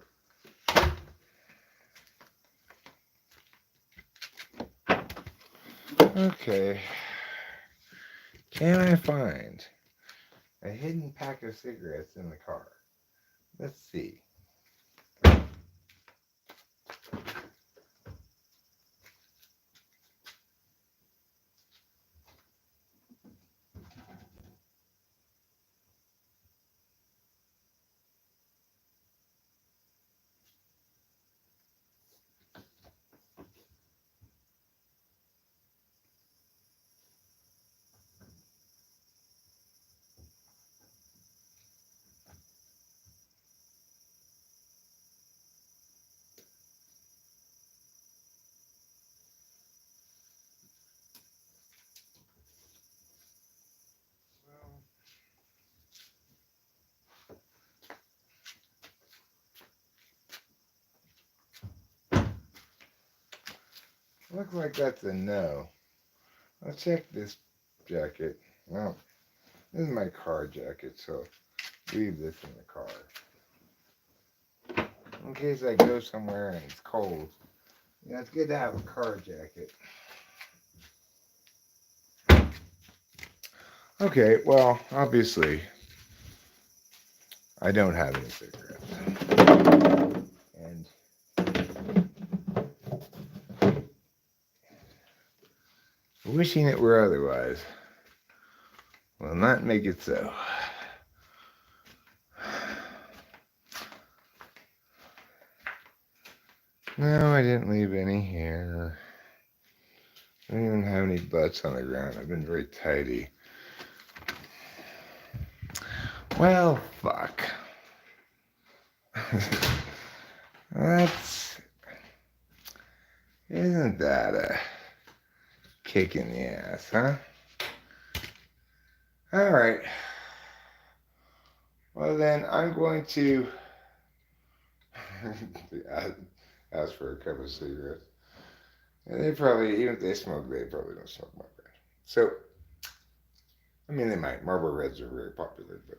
Okay. Can I find a hidden pack of cigarettes in the car? Let's see. Looks like that's a no. I'll check this jacket. Well, this is my car jacket, so leave this in the car. In case I go somewhere and it's cold. Yeah, it's good to have a car jacket. Okay, well, obviously, I don't have any cigarettes. And wishing it were otherwise will not make it so. No, I didn't leave any here. I don't even have any butts on the ground. I've been very tidy. Well, fuck. Isn't that a kick in the ass, huh? All right. Well, then I'm going to ask for a couple of cigarettes. And they probably, even if they smoke, they probably don't smoke my brand. So, I mean, they might. Marlboro Reds are very popular, but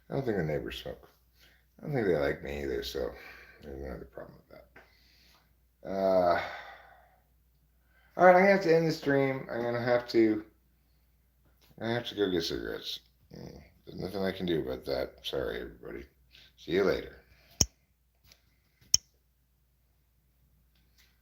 I don't think the neighbors smoke. I don't think they like me either, so there's another problem with that. All right, I'm gonna have to end the stream. I have to go get cigarettes. There's nothing I can do about that. Sorry, everybody. See you later.